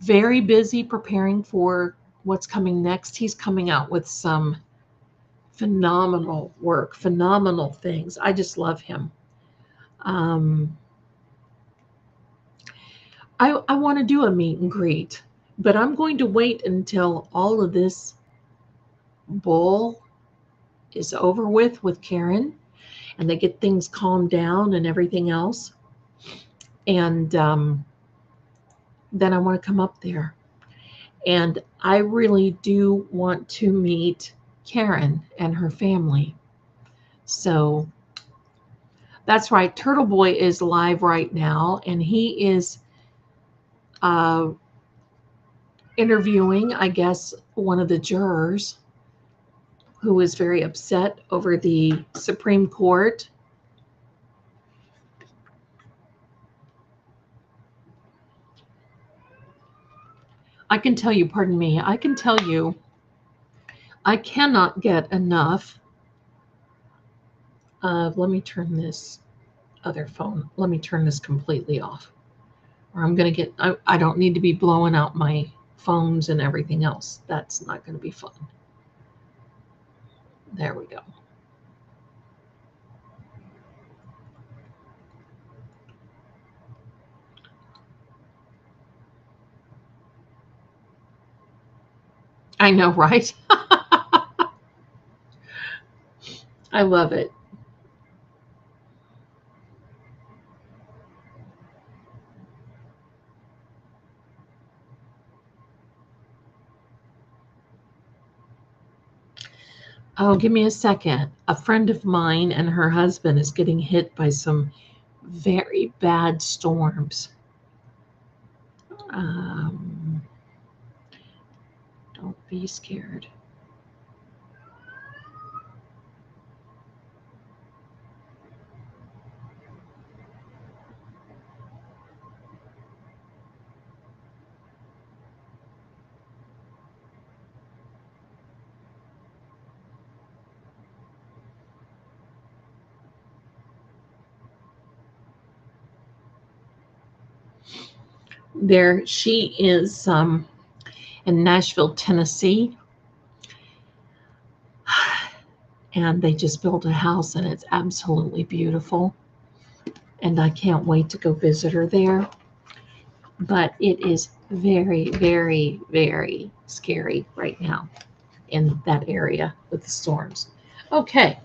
very busy preparing for what's coming next. He's coming out with some phenomenal work, phenomenal things. I just love him. I want to do a meet and greet, but I'm going to wait until all of this bull is over with Karen, and they get things calmed down and everything else. And then I want to come up there. And I really do want to meet Karen and her family. So that's right. Turtle Boy is live right now, and he is interviewing, I guess, one of the jurors who is very upset over the Supreme Court. I can tell you, pardon me, I can tell you, I cannot get enough of, let me turn this other phone, let me turn this completely off, or I'm going to get, I don't need to be blowing out my phones and everything else. That's not going to be fun. There we go. I know, right? I love it. Oh, give me a second. A friend of mine and her husband is getting hit by some very bad storms. Don't be scared. There, she is in Nashville, Tennessee, and they just built a house, and it's absolutely beautiful. And I can't wait to go visit her there. But it is very, very, very scary right now in that area with the storms. Okay,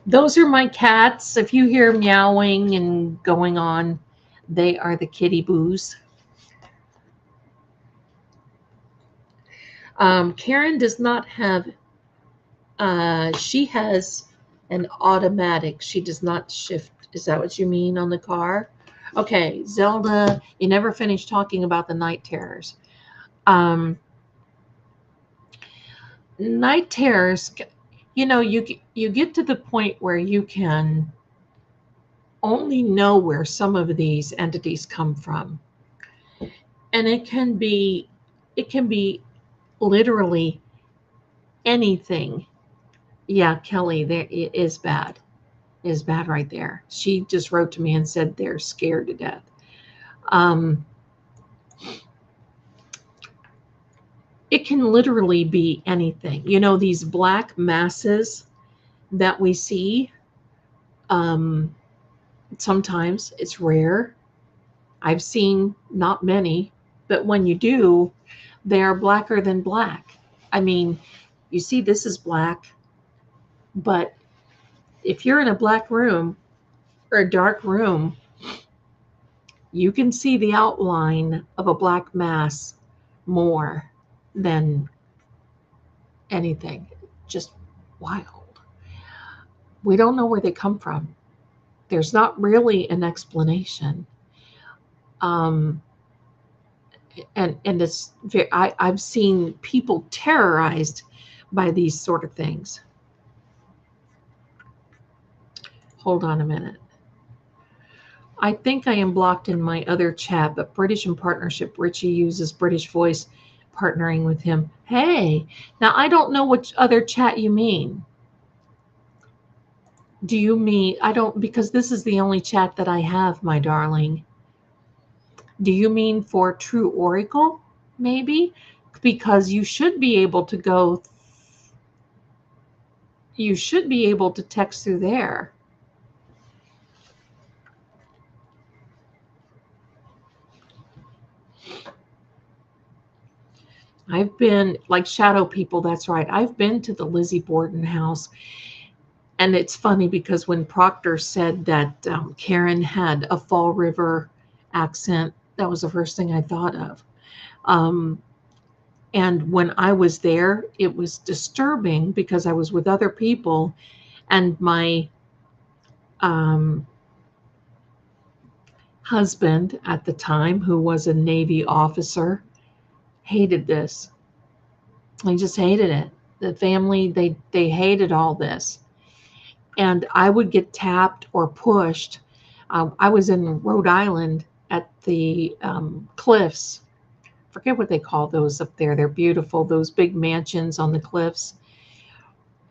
those are my cats. If you hear meowing and going on, they are the kitty boos. Karen does not have, she has an automatic. She does not shift. Is that what you mean on the car? Okay, Zelda, you never finished talking about the night terrors. Night terrors, you know, you get to the point where you can only know where some of these entities come from. And it can be literally anything. Yeah, Kelly, there it is bad. It is bad right there. She just wrote to me and said they're scared to death. It can literally be anything. You know, these black masses that we see, sometimes it's rare. I've seen not many, but when you do, they are blacker than black. I mean, you see this is black, but if you're in a black room or a dark room, you can see the outline of a black mass more than anything. Just wild. We don't know where they come from. There's not really an explanation. And it's very, I've seen people terrorized by these sort of things. Hold on a minute. I think I am blocked in my other chat, but British in partnership. Richie uses British voice partnering with him. Hey, now I don't know which other chat you mean. Do you mean, I don't, because this is the only chat that I have, my darling. Do you mean for True Oracle, maybe? Because you should be able to go, you should be able to text through there. I've been, like Shadow People, that's right. I've been to the Lizzie Borden house. And it's funny because when Proctor said that Karen had a Fall River accent, that was the first thing I thought of. And when I was there, it was disturbing because I was with other people, and my husband at the time, who was a Navy officer, hated this. He just hated it. The family, they hated all this. And I would get tapped or pushed. I was in Rhode Island at the cliffs. Forget what they call those up there. They're beautiful, those big mansions on the cliffs.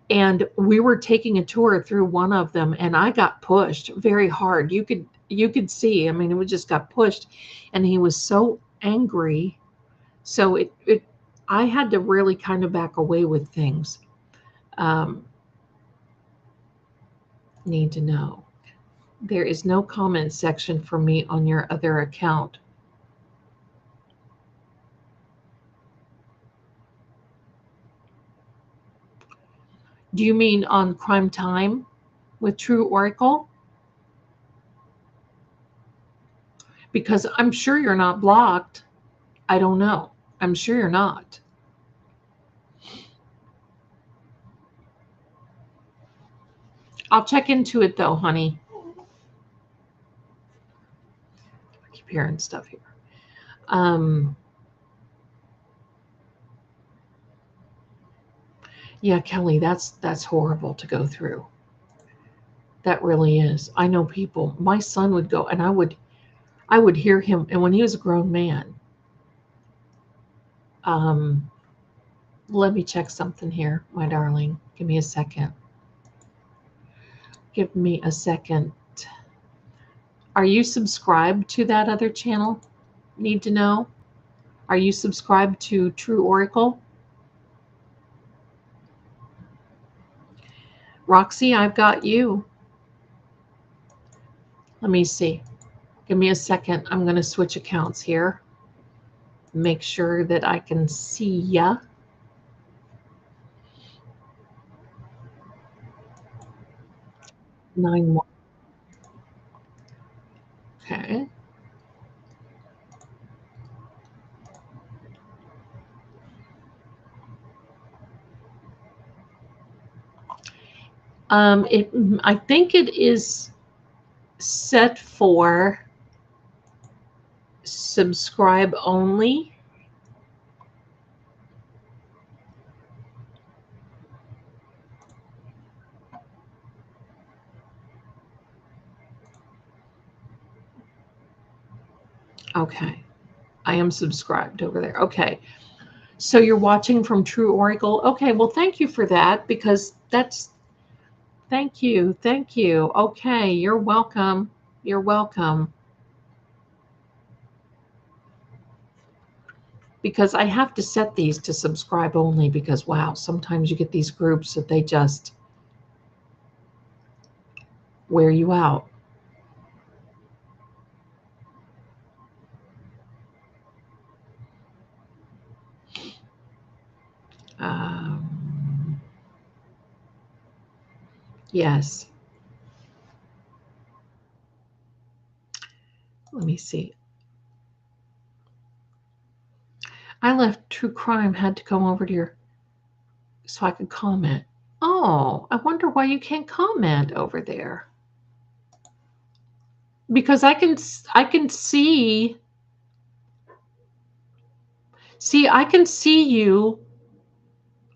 And we were taking a tour through one of them, and I got pushed very hard. You could see, I mean, it just got pushed, and he was so angry. So I had to really kind of back away with things. Need to know. There is no comment section for me on your other account. Do you mean on Crime Time with True Oracle? Because I'm sure you're not blocked. I don't know. I'm sure you're not. I'll check into it though, honey. I keep hearing stuff here. Yeah, Kelly, that's horrible to go through. That really is. I know people. My son would go, and I would hear him, and when he was a grown man. Let me check something here, my darling. Give me a second. Give me a second. Are you subscribed to that other channel? Need to know. Are you subscribed to True Oracle? Roxy, I've got you. Let me see. Give me a second. I'm going to switch accounts here. Make sure that I can see ya. More. Okay. I think it is set for subscribe only. Okay. I am subscribed over there. Okay. So you're watching from True Oracle. Okay. Well, thank you for that, because thank you. Thank you. Okay. You're welcome. You're welcome. Because I have to set these to subscribe only, because wow, sometimes you get these groups that they just wear you out. Yes. Let me see. I left True Crime, had to come over to your, so I could comment. Oh, I wonder why you can't comment over there. Because I can see, I can see you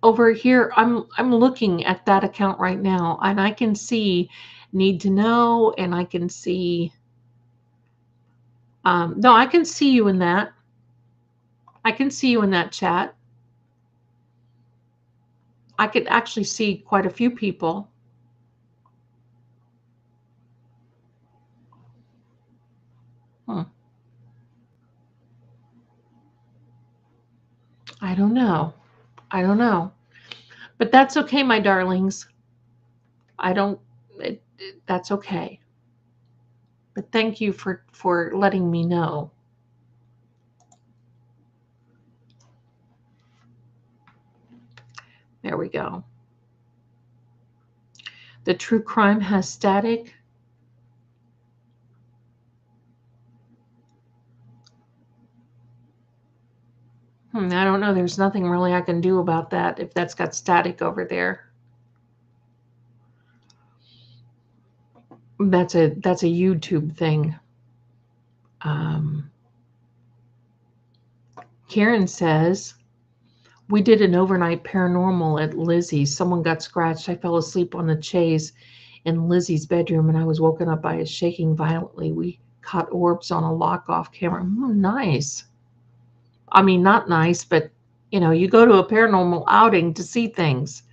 over here. I'm looking at that account right now, and I can see need to know, and I can see, no, I can see you in that. I can see you in that chat. I could actually see quite a few people. I don't know. I don't know. But that's okay, my darlings. I don't, that's okay. But thank you for letting me know. There we go. The true crime has static. I don't know. There's nothing really I can do about that if that's got static over there. That's a YouTube thing. Karen says, we did an overnight paranormal at Lizzie's. Someone got scratched. I fell asleep on the chaise in Lizzie's bedroom, and I was woken up by it shaking violently. We caught orbs on a lock-off camera. Nice. I mean, not nice, but, you know, you go to a paranormal outing to see things.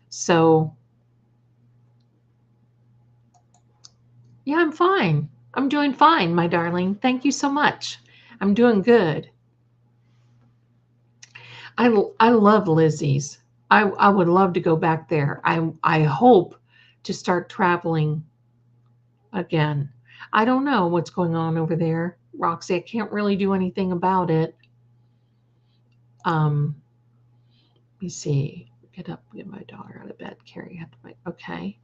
So, yeah, I'm fine. I'm doing fine, my darling. Thank you so much. I'm doing good. I love Lizzie's. I would love to go back there. I hope to start traveling again. I don't know what's going on over there, Roxy. I can't really do anything about it. Let me see. Get up, get my daughter out of bed. Carrie, okay.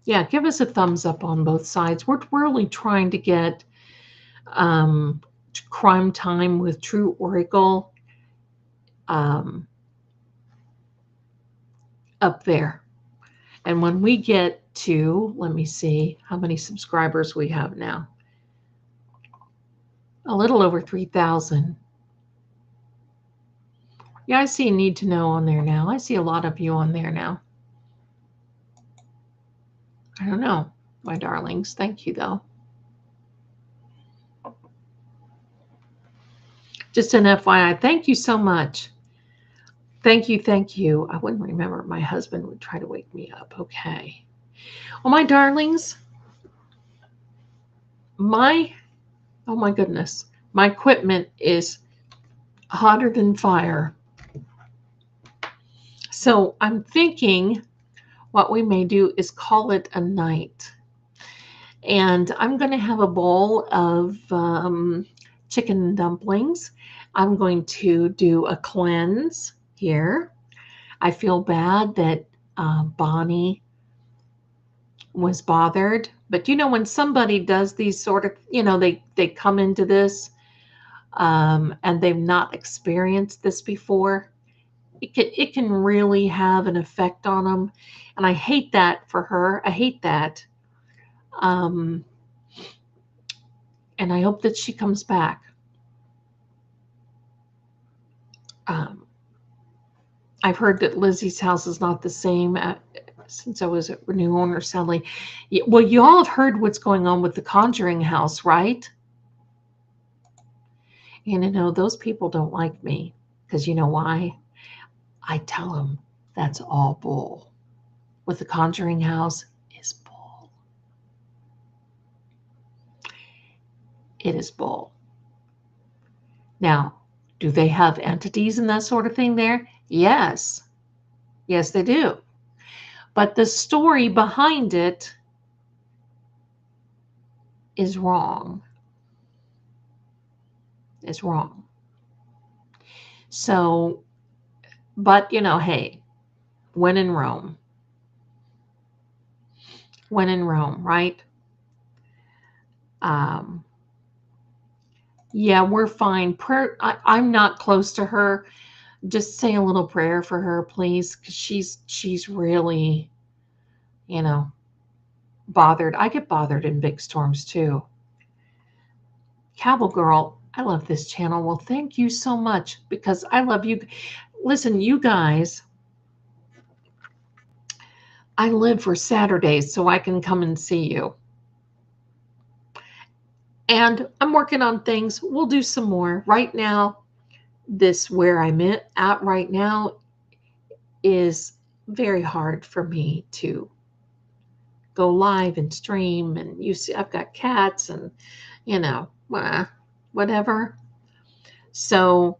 Yeah, give us a thumbs up on both sides. We're really trying to get Crime Time with True Oracle up there. And when we get to, let me see how many subscribers we have now. A little over 3,000. Yeah, I see Need to Know on there now. I see a lot of you on there now. I don't know, my darlings. Thank you, though. Just an FYI, thank you so much. Thank you, thank you. I wouldn't remember. My husband would try to wake me up. Okay. Well, my darlings, oh my goodness, my equipment is hotter than fire. So I'm thinking what we may do is call it a night. And I'm going to have a bowl of chicken dumplings. I'm going to do a cleanse here. I feel bad that Bonnie was bothered. But you know, when somebody does these sort of, you know, they come into this and they've not experienced this before, it can really have an effect on them. And I hate that for her. I hate that. And I hope that she comes back. I've heard that Lizzie's house is not the same since I was at New Owner Sally. Well, you all have heard what's going on with the Conjuring house, right? And you know, those people don't like me because you know why? I tell them that's all bull. With the Conjuring house is bull. It is bull. Now, do they have entities and that sort of thing there? Yes. Yes, they do. But the story behind it is wrong. Is wrong. So, but you know, hey, when in Rome. When in Rome, right? Yeah, we're fine. Prayer. I'm not close to her. Just say a little prayer for her, please, because she's really, you know, bothered. I get bothered in big storms too. Cowboy Girl, I love this channel. Well, thank you so much because I love you. Listen, you guys, I live for Saturdays so I can come and see you. And I'm working on things. We'll do some more. Right now, this where I'm at right now is very hard for me to go live and stream. And you see, I've got cats and, you know, whatever. So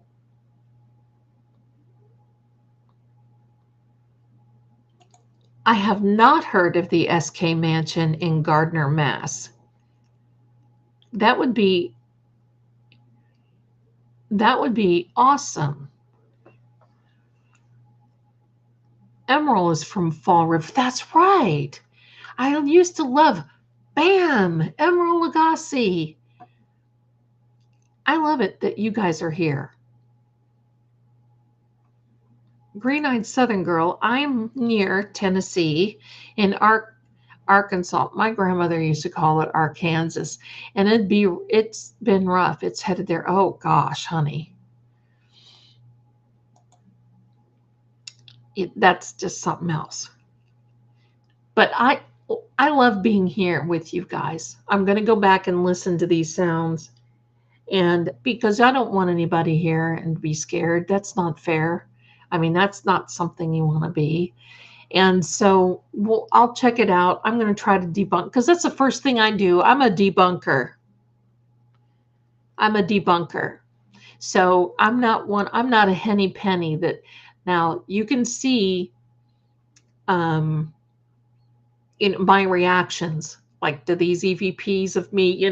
I have not heard of the SK Mansion in Gardner, Mass. That would be awesome. Emerald is from Fall River. That's right. I used to love Emerald Lagasse. I love it that you guys are here. Green-eyed Southern Girl. I'm near Tennessee in Arkansas. My grandmother used to call it Arkansas, and it's been rough. It's headed there. Oh gosh, honey. That's just something else. But I love being here with you guys. I'm going to go back and listen to these sounds, and because I don't want anybody here and be scared. That's not fair. I mean, that's not something you want to be. And so I'll check it out. I'm going to try to debunk, because that's the first thing I do. I'm a debunker. So I'm not a henny penny that now you can see in my reactions, like to these EVPs of me,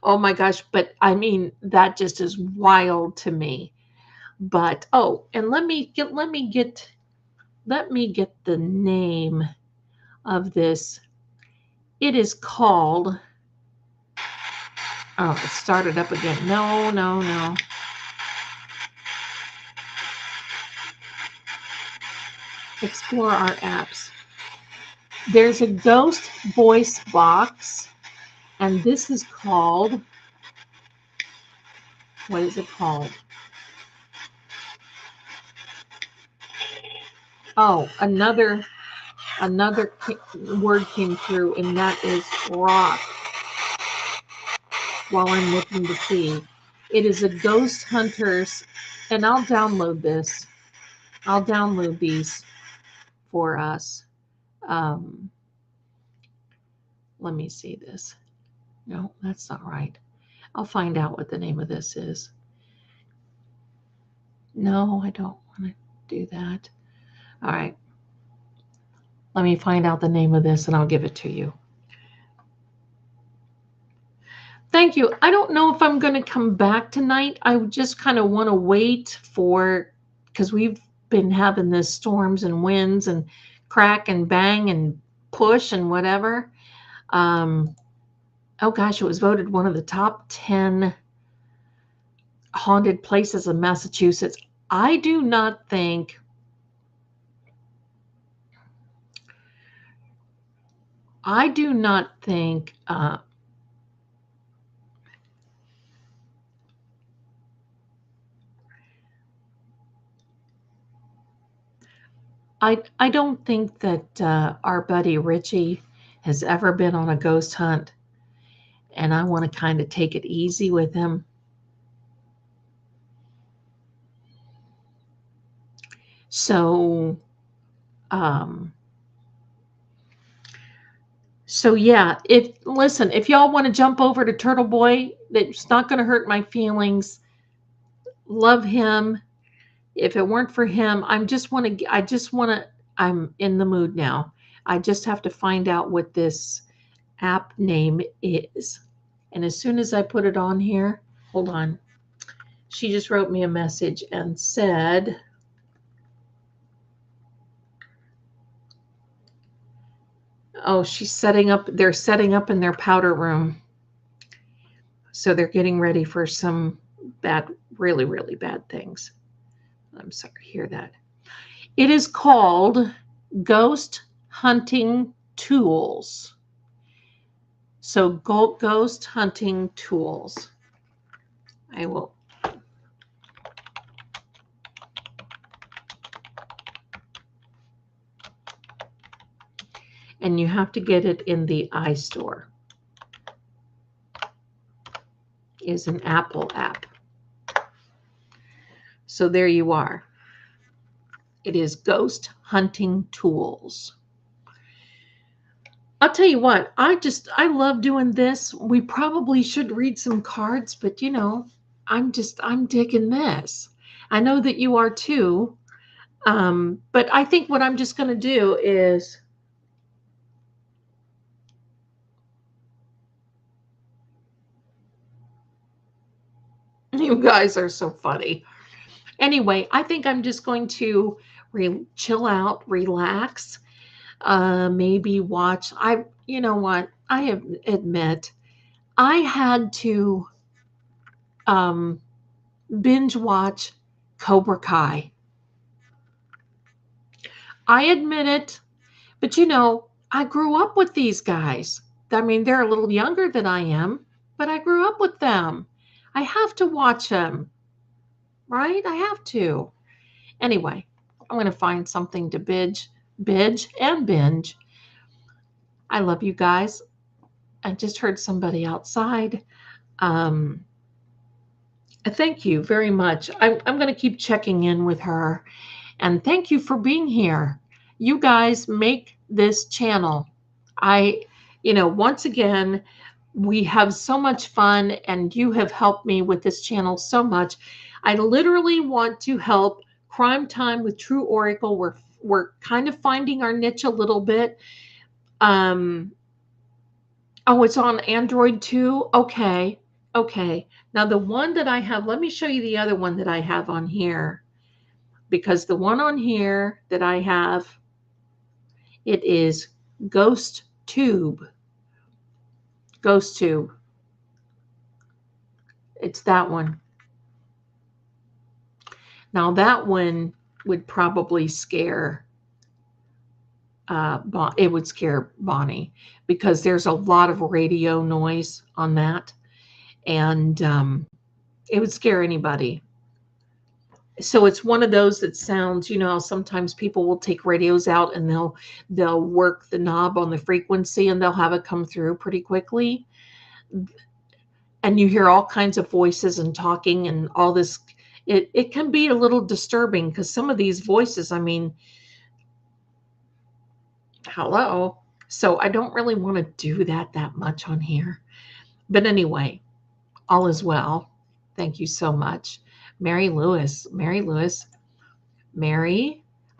oh my gosh, but I mean, that just is wild to me. But, oh, and let me get the name of this. It is called, oh, it started up again. No. Explore our apps. There's a ghost voice box, and this is called, what is it called? Oh, another word came through, and that is rock. While I'm looking to see, it is a ghost hunters, and I'll download this. I'll download these for us. Let me see this. No, that's not right. I'll find out what the name of this is. No, I don't want to do that. All right. Let me find out the name of this and I'll give it to you. Thank you. I don't know if I'm going to come back tonight. I just kind of want to wait because we've been having the storms and winds and crack and bang and push and whatever. Oh gosh, it was voted one of the top 10 haunted places in Massachusetts. I do not think I don't think that our buddy Richie has ever been on a ghost hunt, and I want to kind of take it easy with him. So, yeah, if y'all want to jump over to Turtle Boy, that's not going to hurt my feelings. Love him. If it weren't for him, I'm in the mood now. I just have to find out what this app name is. And as soon as I put it on here, hold on. She just wrote me a message and said, oh, they're setting up in their powder room. So they're getting ready for some really, really bad things. I'm sorry to hear that. It is called Ghost Hunting Tools. So Ghost Hunting Tools. I will. and you have to get it in the iStore. Is an Apple app. So there you are. It is Ghost Hunting Tools. I'll tell you what, I love doing this. We probably should read some cards, but you know, I'm digging this. I know that you are too. But I think what I'm just going to do is you guys are so funny. Anyway, I think I'm just going to chill out, relax, maybe watch. You know what? I admit I had to binge watch Cobra Kai. I admit it, but you know, I grew up with these guys. I mean, they're a little younger than I am, but I grew up with them. I have to watch them, right? I have to. Anyway, I'm going to find something to binge and binge. I love you guys. I just heard somebody outside. Thank you very much. I'm going to keep checking in with her. And thank you for being here. You guys make this channel. Once again, we have so much fun and you have helped me with this channel so much. I literally want to help Crime Time with True Oracle. We're kind of finding our niche a little bit. Oh, it's on Android too? Okay. Now the one that I have, let me show you the other one that I have on here. Because the one on here that I have, it is GhostTube. GhostTube. It's that one. Now that one would probably scare, it would scare Bonnie because there's a lot of radio noise on that. And it would scare anybody. So it's one of those that sounds, you know, sometimes people will take radios out and they'll work the knob on the frequency and they'll have it come through pretty quickly. And you hear all kinds of voices and talking and all this. It can be a little disturbing because some of these voices, I mean, hello. So I don't really want to do that much on here. But anyway, all is well. Thank you so much. Mary Lewis, I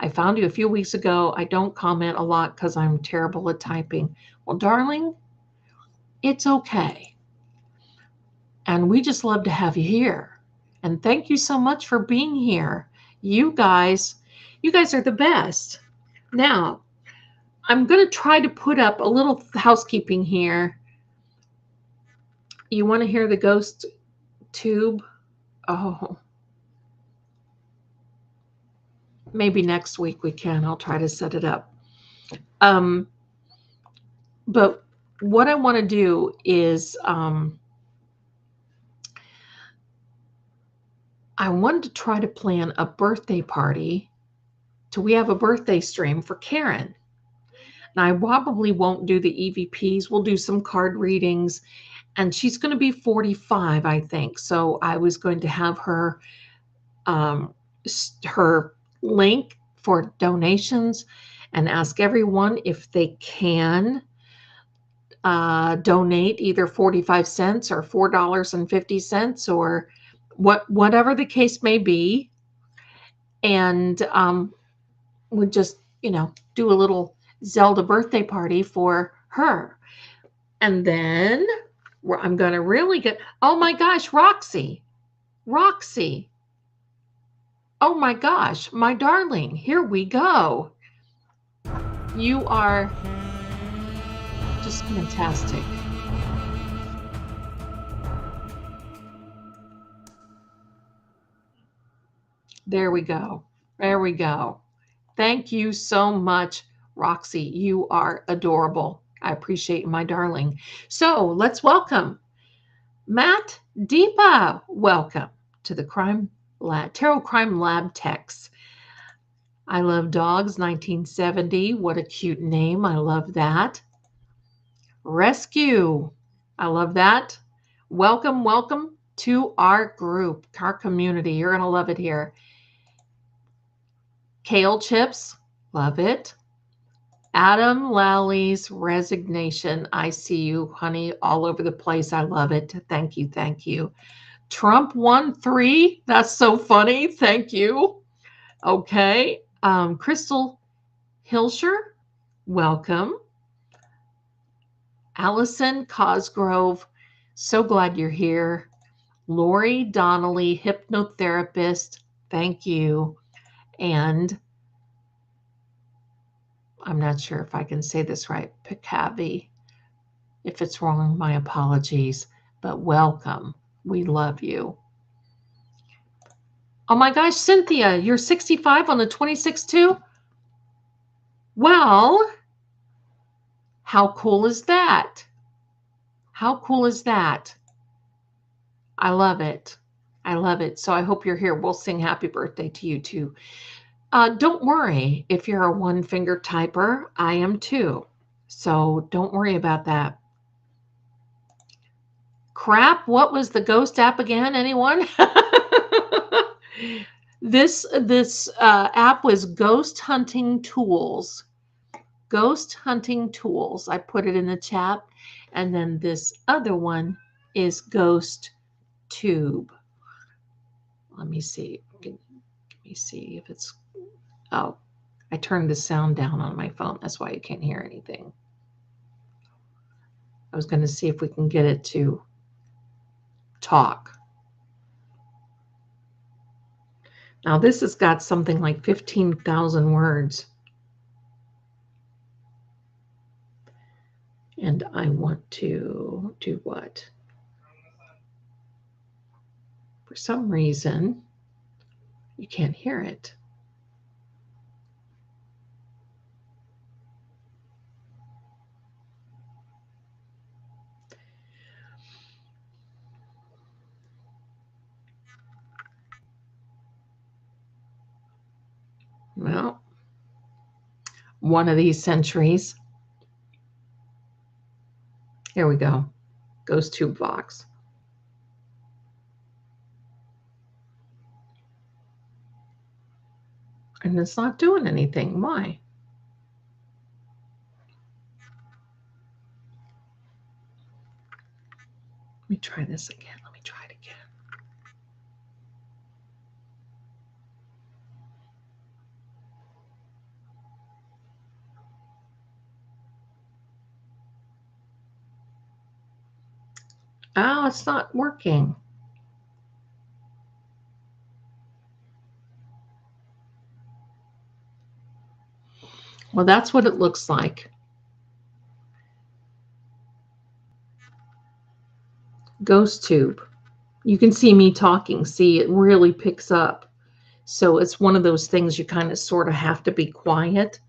found you a few weeks ago. I don't comment a lot because I'm terrible at typing. Well, darling, it's okay. And we just love to have you here. And thank you so much for being here. You guys are the best. Now, I'm going to try to put up a little housekeeping here. You want to hear the ghost tube? Oh. Maybe next week we can. I'll try to set it up. But what I want to do is I wanted to try to plan a birthday party. So we have a birthday stream for Karen. Now, I probably won't do the EVPs. We'll do some card readings. And she's going to be 45, I think. So I was going to have her link for donations and ask everyone if they can donate either 45 cents or $4.50 or whatever the case may be. And would just, do a little Zelda birthday party for her. And then I'm going to really get, oh my gosh, Roxy. Oh my gosh, my darling, here we go. You are just fantastic. There we go. Thank you so much, Roxy. You are adorable. I appreciate you, my darling. So let's welcome Matt Deepa. Welcome to the Tarot Crime Lab Techs. I love dogs, 1970. What a cute name. I love that. Rescue. I love that. Welcome, welcome to our group, our community. You're going to love it here. Kale chips. Love it. Adam Lally's resignation. I see you, honey, all over the place. I love it. Thank you. Thank you. Trump won 3. That's so funny. Thank you. Okay. Crystal Hilscher, welcome. Allison Cosgrove, so glad you're here. Lori Donnelly, hypnotherapist, thank you. And I'm not sure if I can say this right, Picavi. If it's wrong, my apologies, but welcome. We love you. Oh my gosh, Cynthia, you're 65 on the 26th too? Well, how cool is that? How cool is that? I love it. I love it. So I hope you're here. We'll sing happy birthday to you too. Don't worry if you're a one-finger typer. I am too. So don't worry about that. Crap, what was the ghost app again? Anyone? This app was Ghost Hunting Tools. Ghost Hunting Tools. I put it in the chat. And then this other one is Ghost Tube. Let me see. Let me see if it's... Oh, I turned the sound down on my phone. That's why you can't hear anything. I was going to see if we can get it to talk. Now this has got something like 15,000 words. And I want to do what? For some reason, you can't hear it. Well, one of these centuries. Here we go. Ghost Tube Box. And it's not doing anything. Why? Let me try this again. Let me try it again. Oh, it's not working. Well, that's what it looks like. Ghost Tube. You can see me talking. See, it really picks up. So it's one of those things you kind of sort of have to be quiet.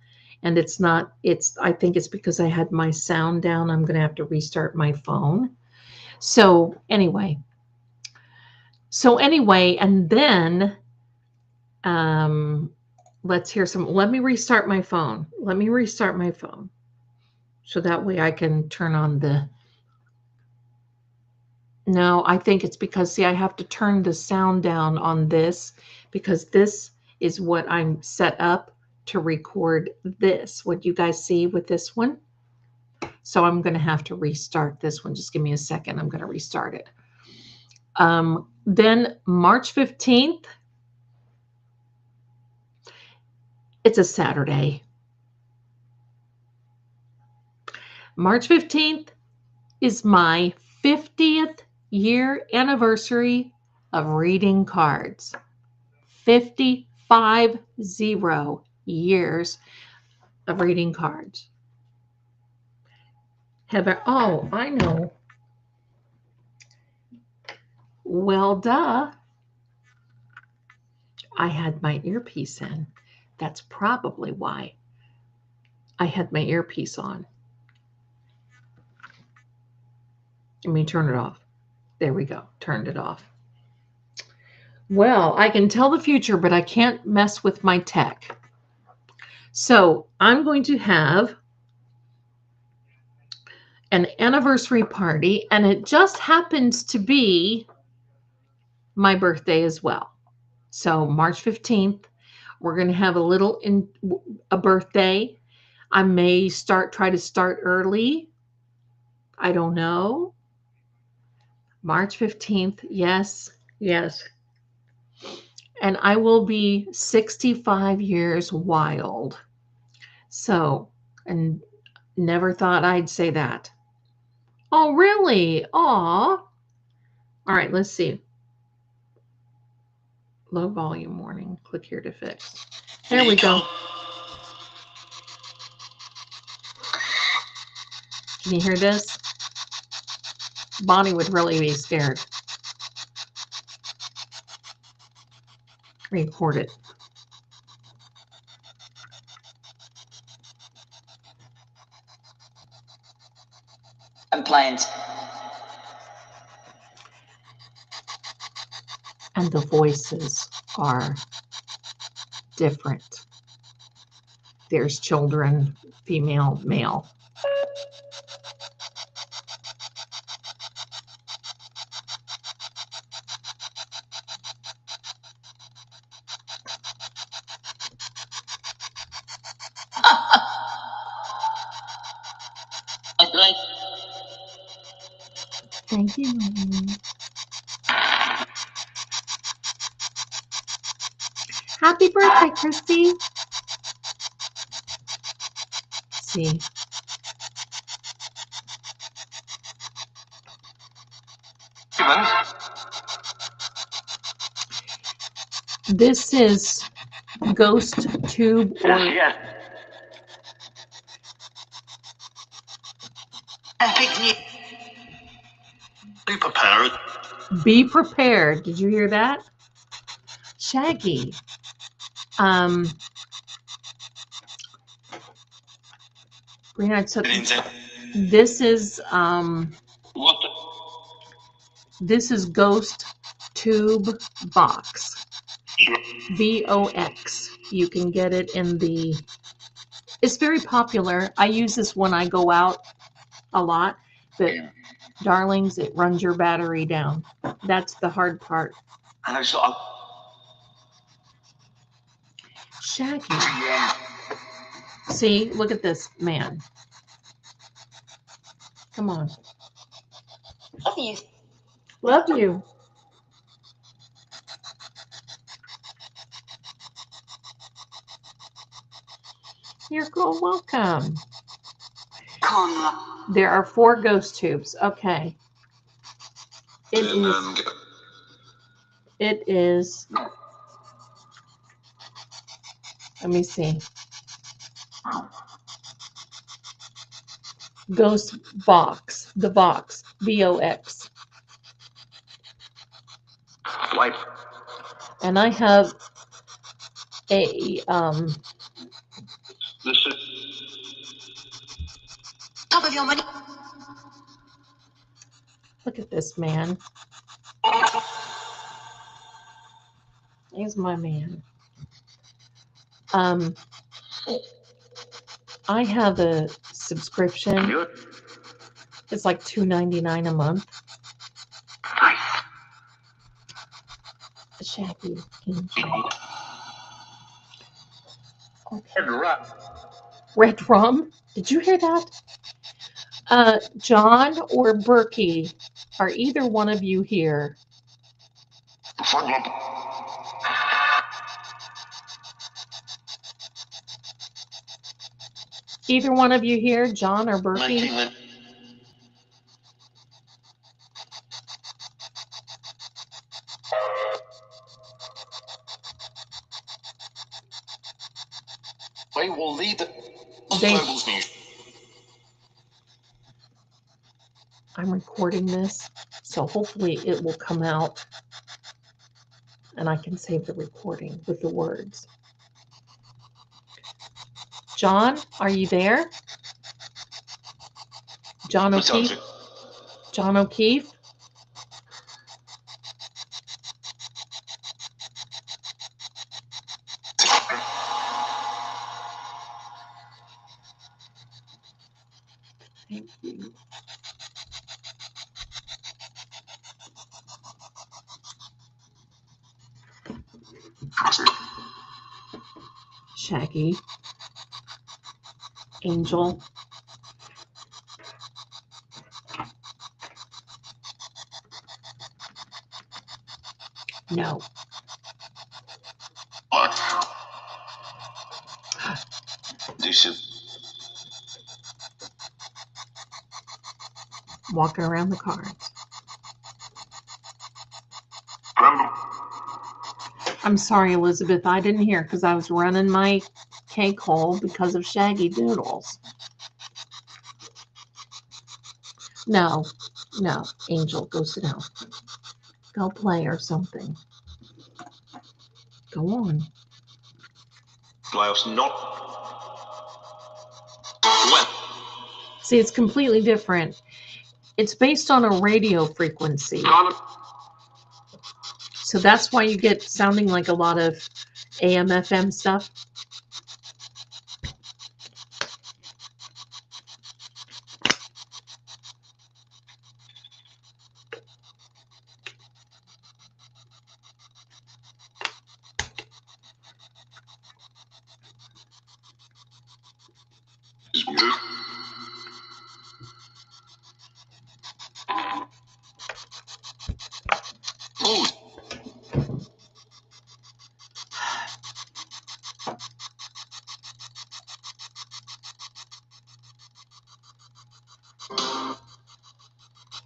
And it's not, I think it's because I had my sound down. I'm going to have to restart my phone. So anyway, and then let's hear some, let me restart my phone. Let me restart my phone. So that way I can turn on the, no, I think it's because, see, I have to turn the sound down on this because this is what I'm set up to record this. What you guys see with this one. So I'm going to have to restart this one. Just give me a second. I'm going to restart it. Then March 15th, it's a Saturday. March 15th is my 50th year anniversary of reading cards. 50 years of reading cards. Heather, oh, I know. Well, duh. I had my earpiece in. That's probably why I had my earpiece on. Let me turn it off. There we go. Turned it off. Well, I can tell the future, but I can't mess with my tech. So I'm going to have an anniversary party, and it just happens to be my birthday as well. So March 15th, we're going to have a birthday. I may try to start early. I don't know. March 15th. Yes. Yes. And I will be 65 years wild. So, and never thought I'd say that. Oh, really? Aw. All right, let's see. Low volume warning. Click here to fix. There we go. Can you hear this? Bonnie would really be scared. Record it. Compliant. And the voices are different. There's children, female, male. Thank you. Happy birthday, Christy. See. This is Ghost Tube or Be prepared. Be prepared. Did you hear that? Shaggy. This is this is Ghost Tube Box. VOX. You can get it in the. It's very popular. I use this when I go out a lot, but darlings, it runs your battery down. That's the hard part. Shaggy. See, look at this man. Come on. Love you. Love you. You're welcome. There are 4 ghost tubes. Okay. It is. Let me see. Ghost Box. The Box. VOX. Wipe. And I have a This is top of your money. Look at this man. He's my man. I have a subscription. It's like $2.99 a month. Shaggy. Okay. Red rum. Did you hear that? John or Berkey, are either one of you here? Either one of you here, John or Berkey? We will lead I'm recording this, so hopefully it will come out and I can save the recording with the words. John, are you there? John O'Keefe? John O'Keefe? Shaggy. Angel. No. Walking around the cards. I'm sorry, Elizabeth. I didn't hear because I was running my cake hole because of Shaggy Doodles. No, no. Angel, go sit down. Go play or something. Go on. See, it's completely different. It's based on a radio frequency. So that's why you get sounding like a lot of AM, FM stuff.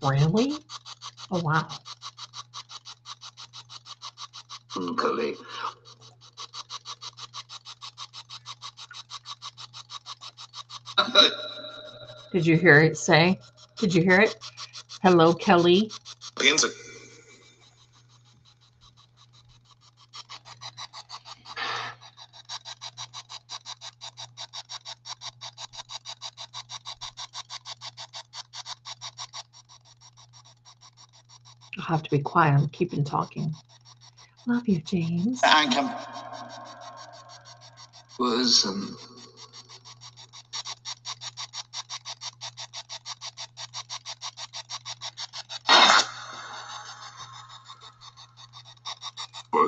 Really? Oh, wow. Kelly. Did you hear it say? Did you hear it? Hello, Kelly. I'll have to be quiet. I'm keeping talking. Love you, James. Anchor was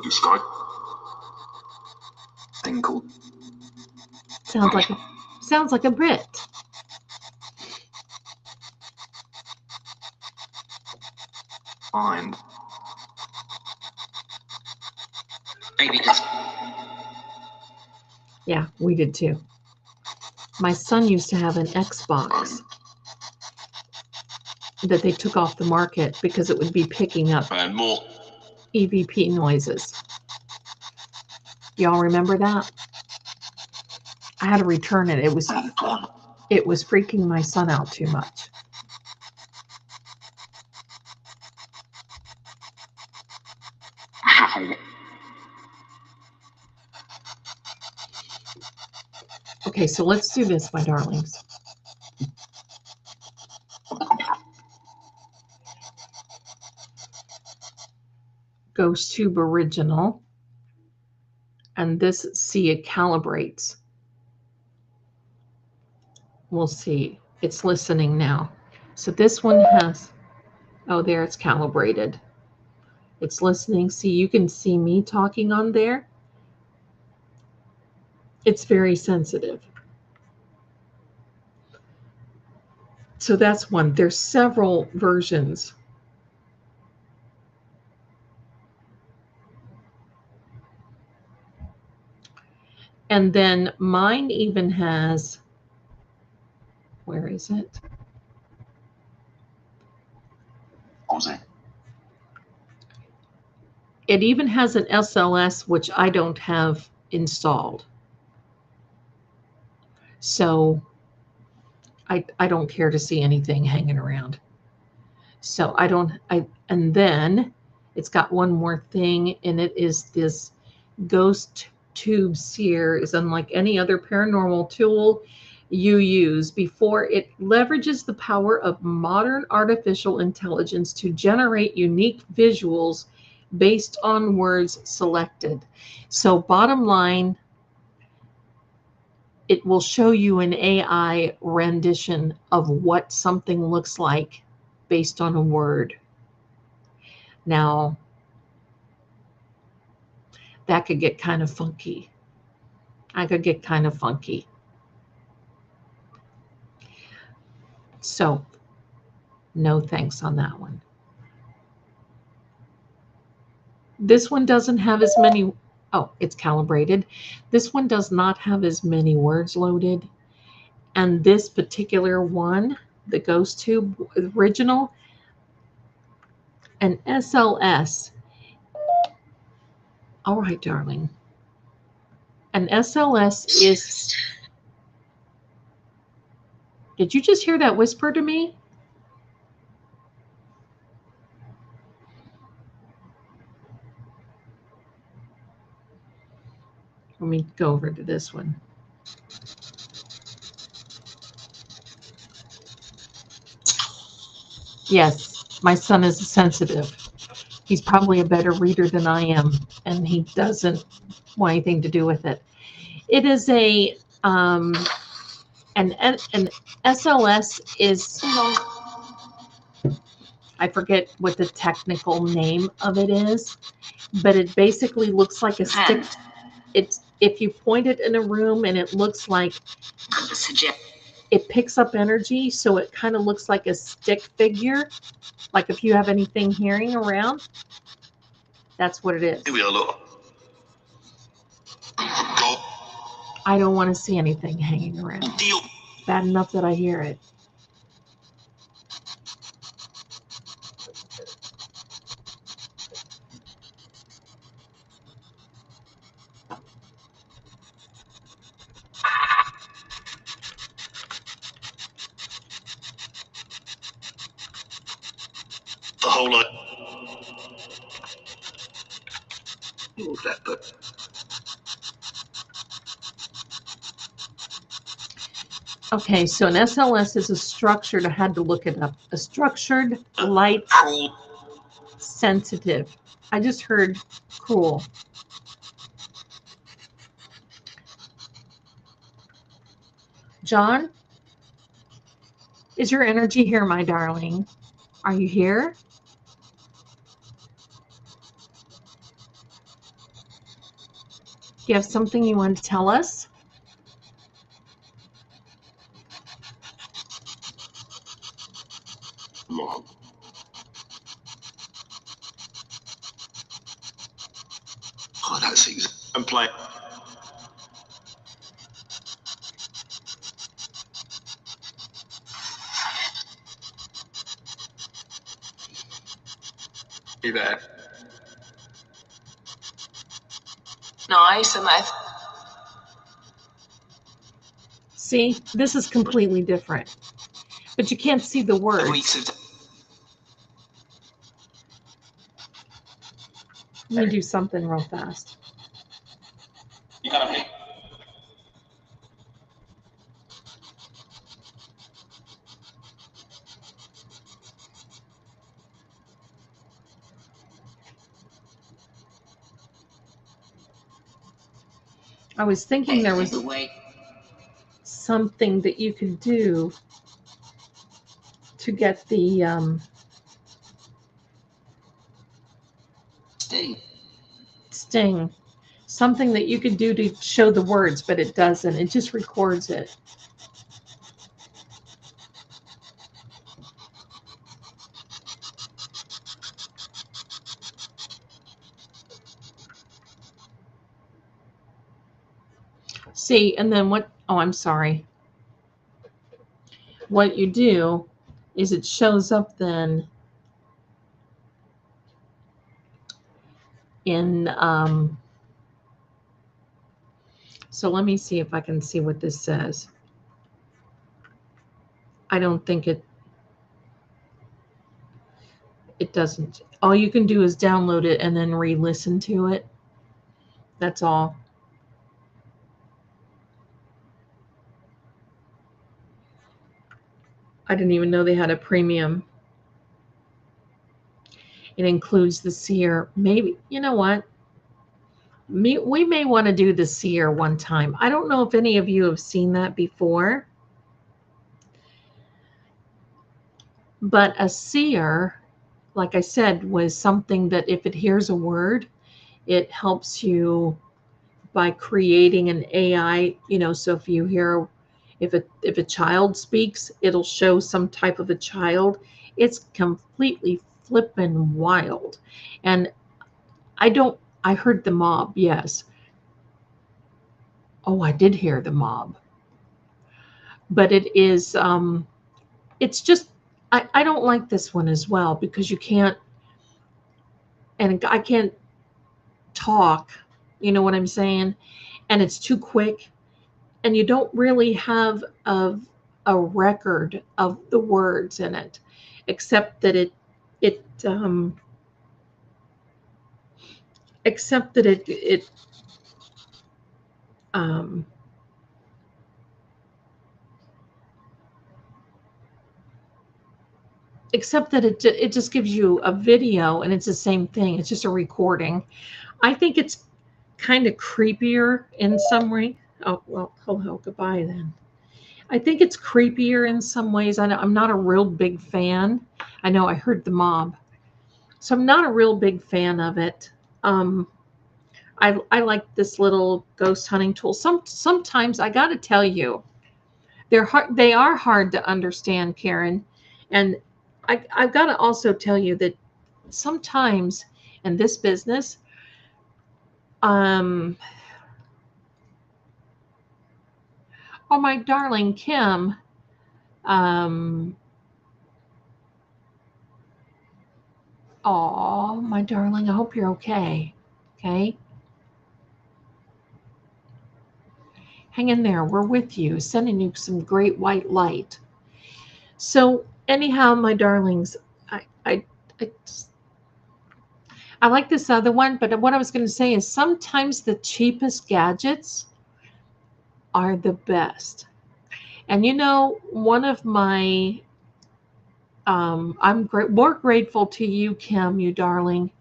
this guy thing called Sounds like a Brit. mind. Maybe Yeah, we did too. My son used to have an Xbox that they took off the market because it would be picking up and more. EVP noises. Y'all remember that? I had to return it. It was freaking my son out too much. Okay, so let's do this, my darlings. Goes Tube Original. And this, see, it calibrates. We'll see. It's listening now. So this one has, oh, there it's calibrated. It's listening. See, you can see me talking on there. It's very sensitive. So that's one. There's several versions. And then mine even has, where is it? It even has an SLS, which I don't have installed. So I don't care to see anything hanging around. So and then it's got one more thing, and it is this Ghost Tube Seer is unlike any other paranormal tool you use before. It leverages the power of modern artificial intelligence to generate unique visuals based on words selected. So bottom line, it will show you an AI rendition of what something looks like based on a word. Now, that could get kind of funky. I could get kind of funky. So no thanks on that one. This one doesn't have as many, oh, it's calibrated. This one does not have as many words loaded. And this particular one, the Ghost Tube original, an SLS. All right, darling. An SLS is, did you just hear that whisper to me? Let me go over to this one. Yes, my son is sensitive. He's probably a better reader than I am, and he doesn't want anything to do with it. It is a an SLS is, I forget what the technical name of it is, but it basically looks like a stick. It's, if you point it in a room and it looks like it picks up energy, so it kind of looks like a stick figure. Like if you have anything hearing around, that's what it is. I don't want to see anything hanging around. Bad enough that I hear it. The whole lot. Okay, so an SLS is a structured, I had to look it up, a structured light sensitive. I just heard cruel. John, is your energy here, my darling? Are you here? Do you have something you want to tell us? Log. Oh, that's easy. I'm playing. Be there. Nice, and I. See, this is completely different, but you can't see the words. Let me do something real fast. You gotta be. I was thinking there was something that you could do to get the sting. Something that you could do to show the words, but it doesn't. It just records it. See, and then what, oh, I'm sorry. What you do is it shows up then in, so let me see if I can see what this says. I don't think it doesn't. All you can do is download it and then re-listen to it. That's all. I didn't even know they had a premium. It includes the seer. Maybe, you know what? We may want to do the seer one time. I don't know if any of you have seen that before. But a seer, like I said, was something that if it hears a word, it helps you by creating an AI, so if you hear, if a child speaks, it'll show some type of a child. It's completely flippin' wild. And I heard the mob, yes. Oh, I did hear the mob. But it is, it's just, I don't like this one as well, because you can't, and I can't talk, you know what I'm saying? And it's too quick, and you don't really have a record of the words in it, except that except that um, except that it just gives you a video, and it's the same thing. It's just a recording. I think it's kind of creepier in some way. Oh, well, hello, goodbye then. I think it's creepier in some ways. I'm not a real big fan. I know I heard the mob. So I'm not a real big fan of it. I like this little ghost hunting tool. Sometimes I got to tell you, they are hard to understand, Karen. And I've got to also tell you that sometimes in this business, oh, my darling Kim, oh, my darling, I hope you're okay. Okay. Hang in there. We're with you, sending you some great white light. So anyhow, my darlings, I like this other one, but what I was going to say is sometimes the cheapest gadgets are the best. And one of my, I'm more grateful to you, Kim, you darling.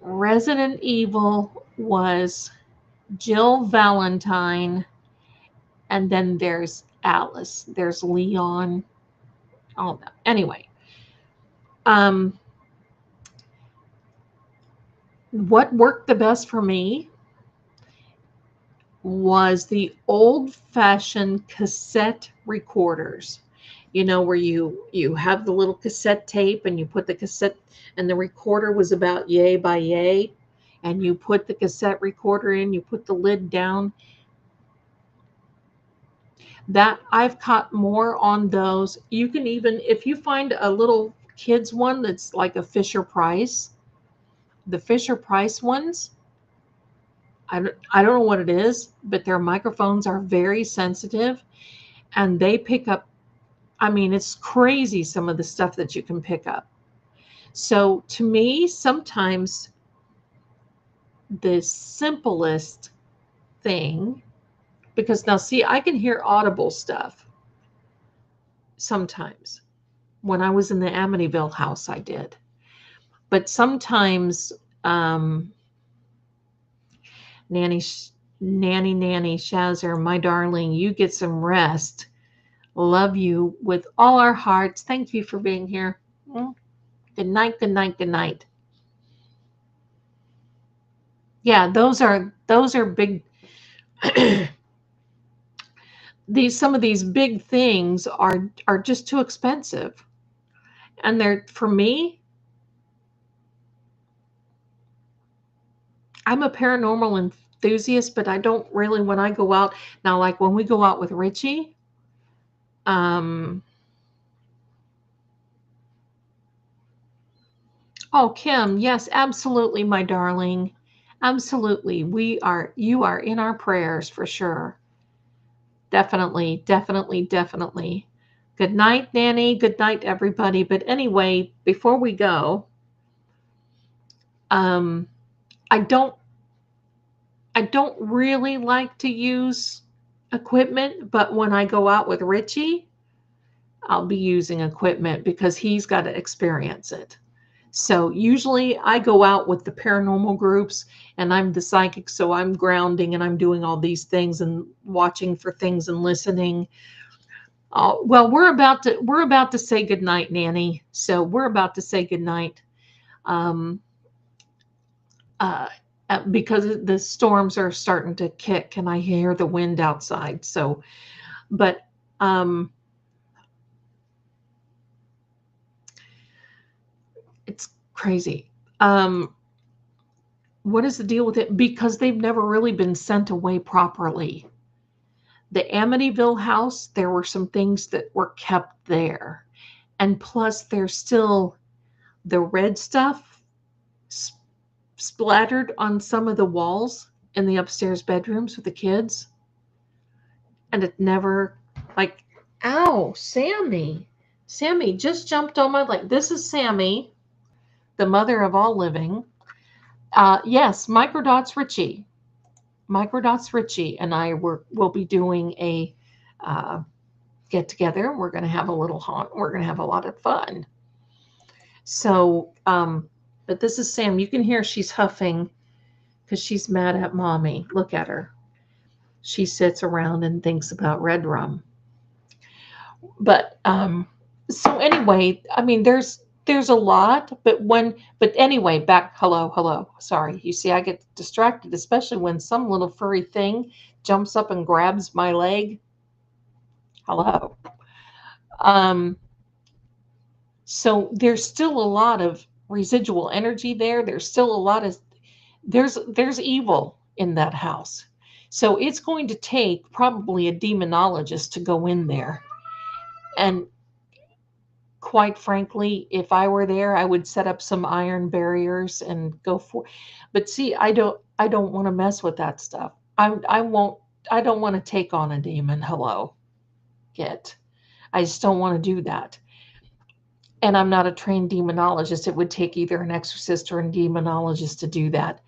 Resident Evil was Jill Valentine, and then there's Alice, there's Leon, all that. Anyway, what worked the best for me was the old-fashioned cassette recorders, where you have the little cassette tape, and you put the cassette, and the recorder was about yay by yay, and you put the cassette recorder in, you put the lid down. That I've caught more on those. You can even, if you find a little kids one that's like a Fisher Price, the Fisher Price ones, I don't know what it is, but their microphones are very sensitive, and they pick up, I mean, it's crazy some of the stuff that you can pick up. So to me, sometimes the simplest thing, because now see, I can hear audible stuff sometimes. When I was in the Amityville house, I did. But sometimes, Nanny Shazzer, my darling, you get some rest. Love you with all our hearts. Thank you for being here. Good night, good night, good night. Yeah, those are big. Some of these big things are just too expensive. And they're, for me, I'm a paranormal enthusiast, but I don't really, when I go out now, like when we go out with Richie, oh, Kim, yes, absolutely, my darling. Absolutely. You are in our prayers for sure. Definitely, definitely, definitely. Good night, Nanny. Good night, everybody. But anyway, before we go, I don't really like to use equipment, but when I go out with Richie, I'll be using equipment because he's got to experience it. So usually I go out with the paranormal groups, and I'm the psychic, so I'm grounding and I'm doing all these things and watching for things and listening. Oh, well, we're about to say goodnight, Nanny. So we're about to say goodnight. Um, uh, because the storms are starting to kick and I hear the wind outside. So, but um, it's crazy. Um, what is the deal with it? Because they've never really been sent away properly. The Amityville house, there were some things that were kept there. And plus, there's still the red stuff splattered on some of the walls in the upstairs bedrooms with the kids. And it never, like, ow, Sammy. Sammy just jumped on my leg. This is Sammy, the mother of all living. Yes, Microdots Richie. Microdots Richie and I will be doing a get together. We're going to have a little haunt. We're going to have a lot of fun. So, but this is Sam. You can hear she's huffing because she's mad at mommy. Look at her. She sits around and thinks about red rum. But so anyway, I mean, there's a lot, but anyway, back. Hello. Sorry, you see, I get distracted, especially when some little furry thing jumps up and grabs my leg. Hello. Um, so there's still a lot of residual energy there. There's still a lot of there's evil in that house. So it's going to take probably a demonologist to go in there. And quite frankly, if I were there, I would set up some iron barriers and go for. But see, I don't want to mess with that stuff. I won't. I don't want to take on a demon. Hello, get. I just don't want to do that. And I'm not a trained demonologist. It would take either an exorcist or a demonologist to do that.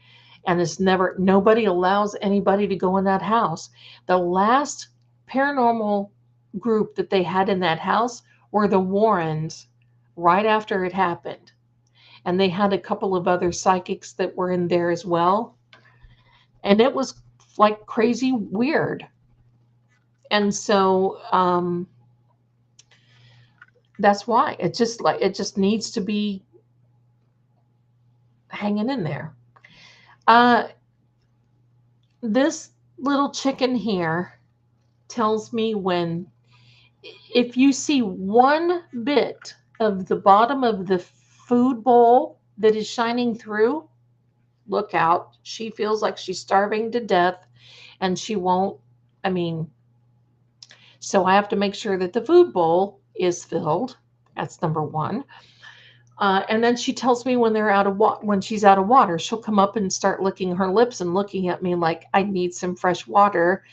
And it's never, nobody allows anybody to go in that house. The last paranormal group that they had in that house were the Warrens right after it happened. And they had a couple of other psychics that were in there as well. And it was like crazy weird. And so that's why it just needs to be hanging in there. Uh, this little chicken here tells me when if you see one bit of the bottom of the food bowl that is shining through, look out. She feels like she's starving to death and she won't, I mean, so I have to make sure that the food bowl is filled. That's number one. And then she tells me when when she's out of water, she'll come up and start licking her lips and looking at me like I need some fresh water.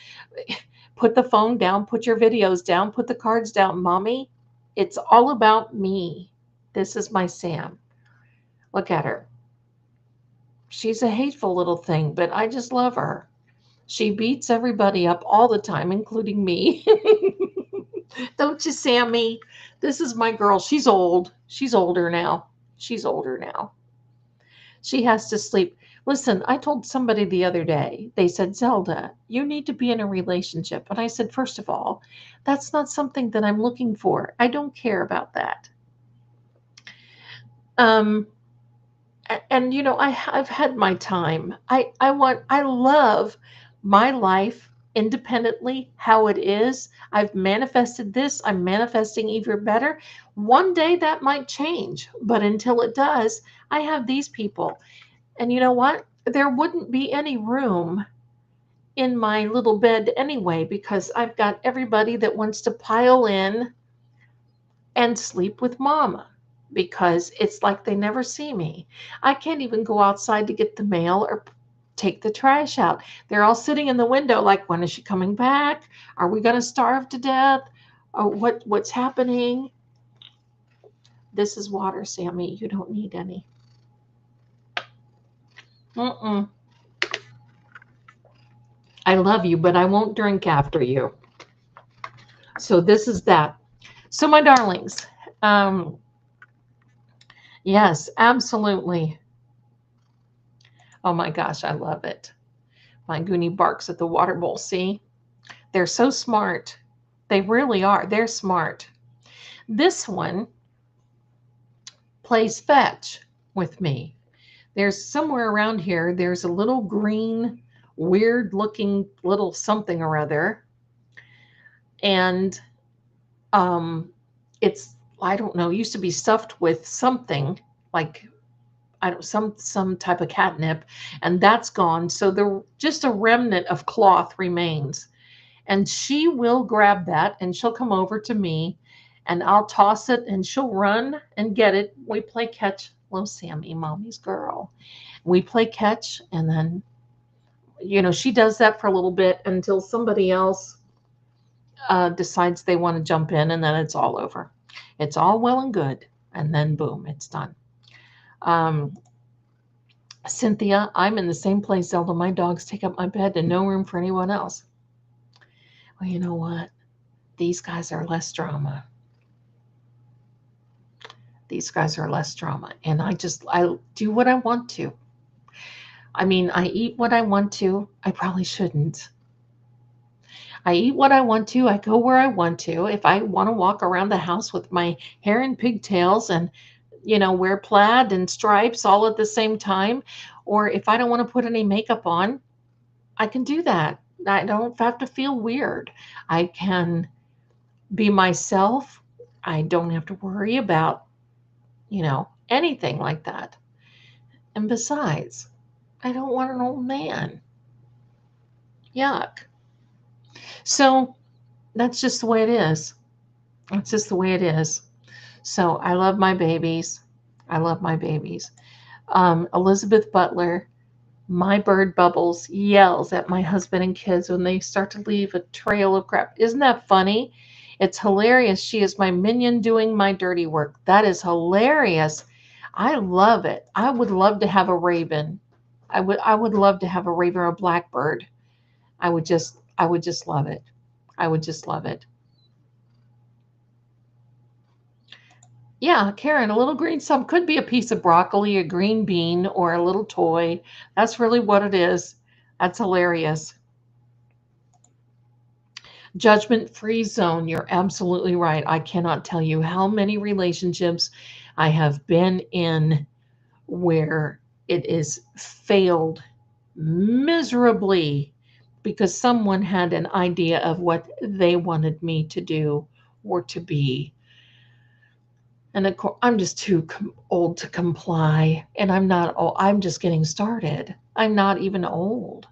Put the phone down, put your videos down, put the cards down, mommy. It's all about me. This is my Sam. Look at her. She's a hateful little thing, but I just love her. She beats everybody up all the time, including me. Don't you, Sammy? This is my girl. She's old. She's older now. She's older now. She has to sleep. Listen, I told somebody the other day, they said, Zelda, you need to be in a relationship. And I said, first of all, that's not something that I'm looking for. I don't care about that. And you know, I've had my time. I love my life independently how it is. I've manifested this. I'm manifesting even better. One day that might change, but until it does, I have these people. And you know what? There wouldn't be any room in my little bed anyway because I've got everybody that wants to pile in and sleep with mama because it's like they never see me. I can't even go outside to get the mail or take the trash out. They're all sitting in the window like, when is she coming back? Are we going to starve to death? Or what's happening? This is water, Sammy. You don't need any. Mm-mm. I love you, but I won't drink after you. So this is that. So my darlings, yes, absolutely. Oh my gosh, I love it. My Goonie barks at the water bowl. See, they're so smart. They really are. They're smart. This one plays fetch with me. There's somewhere around here, there's a little green, weird looking little something or other. And it's, I don't know, used to be stuffed with something like, I don't, some type of catnip, and that's gone. So there just a remnant of cloth remains. And she will grab that and she'll come over to me and I'll toss it and she'll run and get it. We play catch. Hello, Sammy, mommy's girl. We play catch, and then, she does that for a little bit until somebody else decides they want to jump in, and then it's all over. It's all well and good. And then boom, it's done. Cynthia, I'm in the same place, Zelda. My dogs take up my bed and no room for anyone else. Well, you know what? These guys are less drama. These guys are less drama. And I do what I want to. I mean, I eat what I want to. I probably shouldn't. I eat what I want to. I go where I want to. If I want to walk around the house with my hair in pigtails and, wear plaid and stripes all at the same time, or if I don't want to put any makeup on, I can do that. I don't have to feel weird. I can be myself. I don't have to worry about, anything like that. And besides, I don't want an old man. Yuck. So that's just the way it is. That's just the way it is. So I love my babies. I love my babies. Elizabeth Butler, my bird Bubbles, yells at my husband and kids when they start to leave a trail of crap. Isn't that funny? It's hilarious. She is my minion doing my dirty work. That is hilarious. I love it. I would love to have a raven. I would love to have a raven or a blackbird. I would just love it. I would just love it. Yeah, Karen, a little green sub could be a piece of broccoli, a green bean, or a little toy. That's really what it is. That's hilarious. Judgment-free zone. You're absolutely right. I cannot tell you how many relationships I have been in where it is failed miserably because someone had an idea of what they wanted me to do or to be. And of course, I'm just too old to comply. And I'm not old. I'm just getting started. I'm not even old.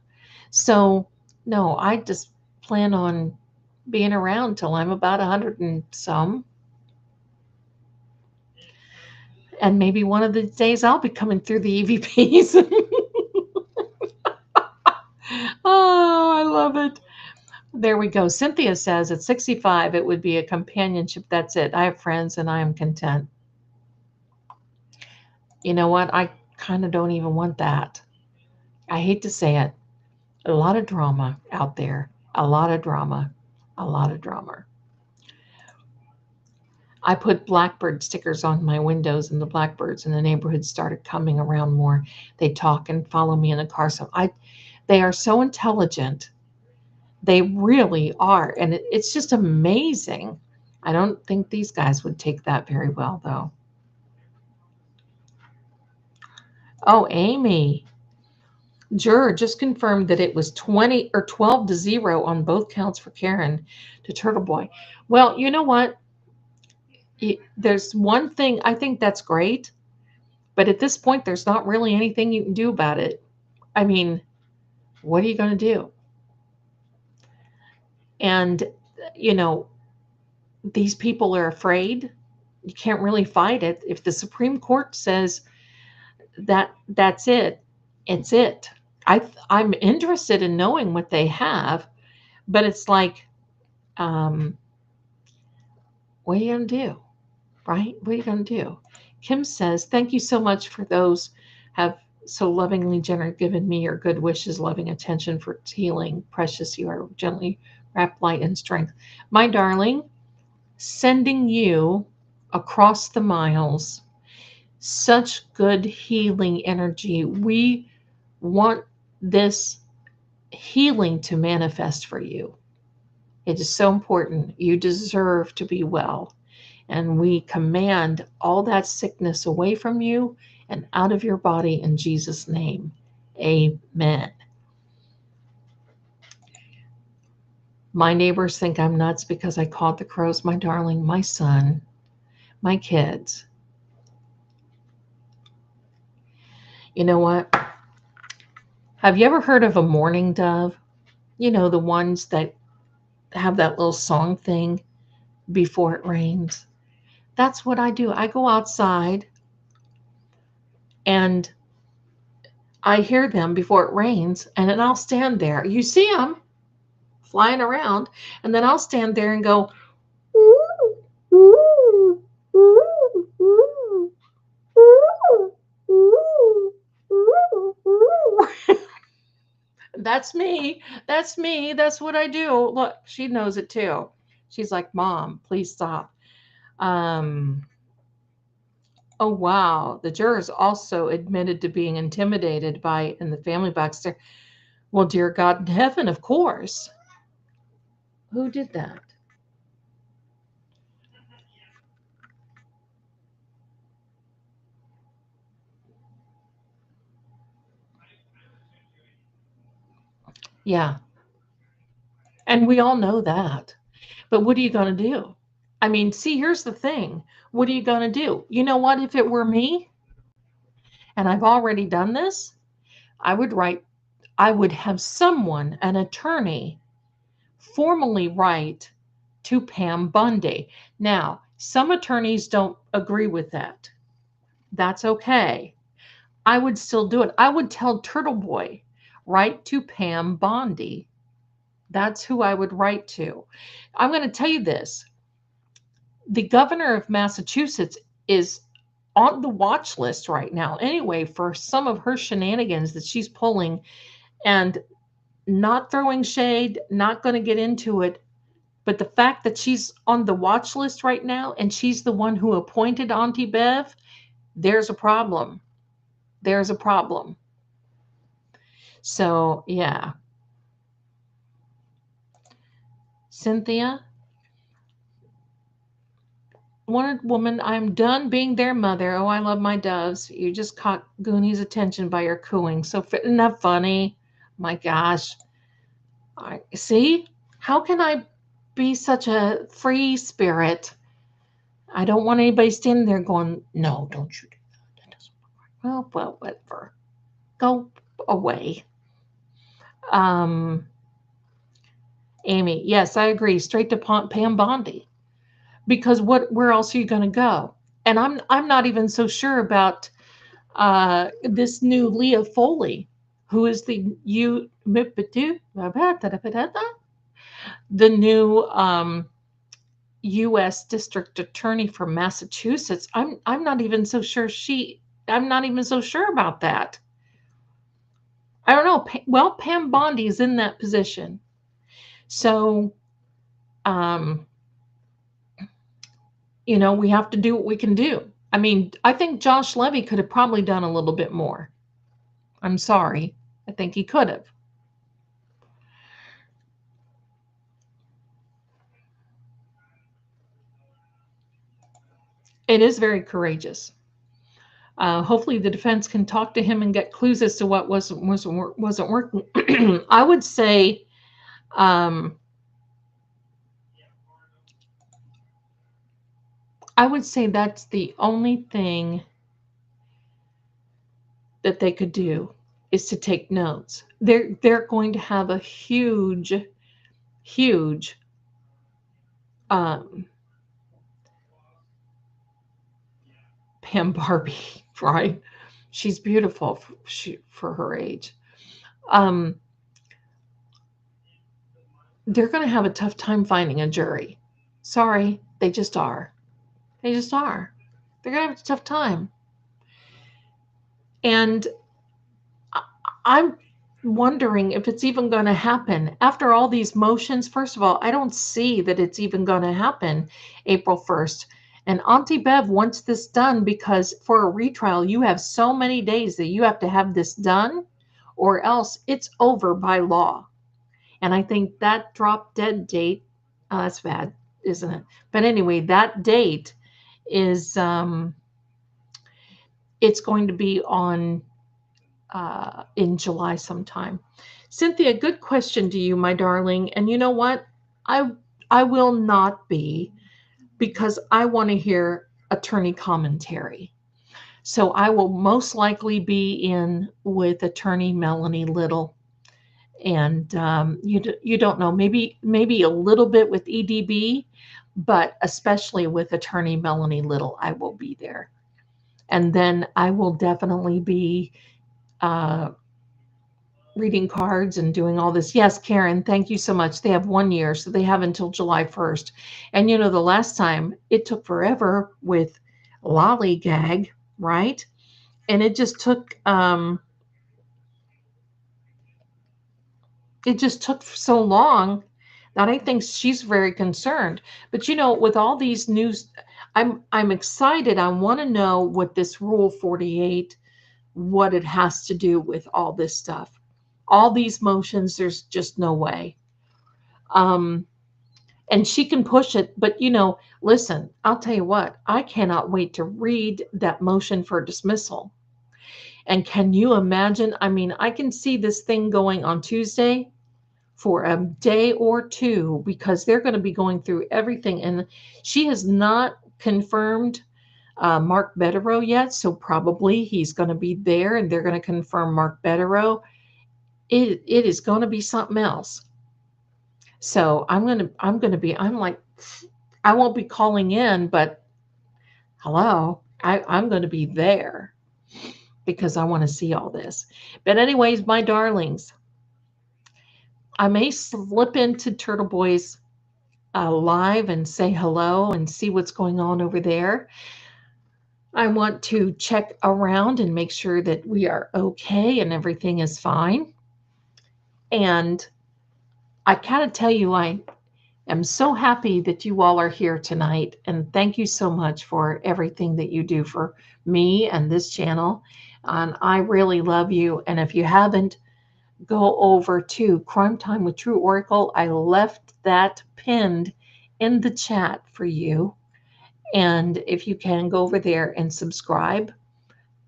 So, no, I just plan on being around till I'm about 100 and some. And maybe one of the days I'll be coming through the EVPs. Oh, I love it. There we go. Cynthia says at 65, it would be a companionship. That's it. I have friends and I am content. You know what? I kind of don't even want that. I hate to say it. A lot of drama out there. A lot of drama. A lot of drama. I put blackbird stickers on my windows, and the blackbirds in the neighborhood started coming around more. They talk and follow me in the car. So they are so intelligent. They really are. And it's just amazing. I don't think these guys would take that very well, though. Oh, Amy. Juror just confirmed that it was 20 or 12 to 0 on both counts for Karen to Turtle Boy. Well, you know what? There's one thing, I think that's great, but at this point, there's not really anything you can do about it. I mean, what are you going to do? And, these people are afraid. You can't really fight it. If the Supreme Court says that's it, it's it. I'm interested in knowing what they have, but it's like, what are you going to do? Right? What are you going to do? Kim says, thank you so much for those have so lovingly given me your good wishes, loving attention for healing. Precious, you are gently wrapped light and strength. My darling, sending you across the miles such good healing energy. We want this healing to manifest for you. It is so important. You deserve to be well. And we command all that sickness away from you and out of your body in Jesus' name. Amen. My neighbors think I'm nuts because I called the crows my darling, my son, my kids. You know what? Have you ever heard of a mourning dove? You know, the ones that have that little song thing before it rains. That's what I do. I go outside and I hear them before it rains, and then I'll stand there. You see them flying around, and then I'll stand there and go, ooh, ooh, ooh, ooh, ooh, ooh, ooh, ooh. That's me. That's me. That's what I do. Look, she knows it too. She's like, Mom, please stop. Oh, wow. The jurors also admitted to being intimidated by in the family box there. Well, dear God in heaven, of course. Who did that? Yeah. And we all know that. But what are you going to do? I mean, see, here's the thing. What are you going to do? You know what? If it were me, and I've already done this, I would have someone, an attorney, formally write to Pam Bundy. Now, some attorneys don't agree with that. That's okay. I would still do it. I would tell Turtle Boy, write to Pam Bondi. That's who I would write to. I'm going to tell you this. The governor of Massachusetts is on the watch list right now, anyway, for some of her shenanigans that she's pulling, and not throwing shade, not going to get into it. But the fact that she's on the watch list right now and she's the one who appointed Auntie Bev, there's a problem. There's a problem. So, yeah. Cynthia, Wonder Woman, I'm done being their mother. Oh, I love my doves. You just caught Goonie's attention by your cooing. So, isn't that funny? My gosh. See? How can I be such a free spirit? I don't want anybody standing there going, no, don't you do that. That doesn't look right. Well, whatever. Go away. Amy, yes, I agree. Straight to Pam Bondi. Because where else are you going to go? And I'm not even so sure about this new Leah Foley, who is the new U.S. District Attorney for Massachusetts. I'm not even so sure I'm not even so sure about that. I don't know. Well, Pam Bondi is in that position. So, we have to do what we can do. I mean, I think Josh Levy could have probably done a little bit more. I'm sorry. I think he could have. It is very courageous. Hopefully the defense can talk to him and get clues as to what wasn't working. I would say that's the only thing that they could do is to take notes. They're going to have a huge Pam Barbie, right? She's beautiful for her age. They're going to have a tough time finding a jury. Sorry, they just are. They just are. They're going to have a tough time. And I'm wondering if it's even going to happen after all these motions. First of all, I don't see that it's even going to happen April 1st. And Auntie Bev wants this done because for a retrial, you have so many days that you have to have this done, or else it's over by law. And I think that drop dead date Oh, that's bad, isn't it? But anyway, that date is it's going to be on in July sometime. Cynthia, good question to you, my darling. And you know what? I will not be, because I want to hear attorney commentary. So I will most likely be in with attorney Melanie Little. And you don't know, maybe a little bit with EDB, but especially with attorney Melanie Little, I will be there. And then I will definitely be reading cards and doing all this. Yes, Karen, thank you so much. They have 1 year, so they have until July 1st. And you know, the last time it took forever with Lollygag, right? And it just took so long that I think she's very concerned. But you know, with all these news, I'm excited. I want to know what this Rule 48, what it has to do with all this stuff. All these motions, there's just no way. And she can push it, but you know, listen, I'll tell you what, I cannot wait to read that motion for dismissal. And can you imagine? I mean, I can see this thing going on Tuesday for a day or two, because they're going to be going through everything. And she has not confirmed Mark Betterow yet, so probably he's going to be there and they're going to confirm Mark Betterow. It is going to be something else. So I'm like, I won't be calling in, but hello, I'm going to be there because I want to see all this. But anyways, my darlings, I may slip into Turtle Boy's live and say hello and see what's going on over there. I want to check around and make sure that we are okay and everything is fine. And I kind of tell you, I am so happy that you all are here tonight. And thank you so much for everything that you do for me and this channel. And I really love you. And if you haven't, go over to Crime Time with True Oracle. I left that pinned in the chat for you. And if you can go over there and subscribe,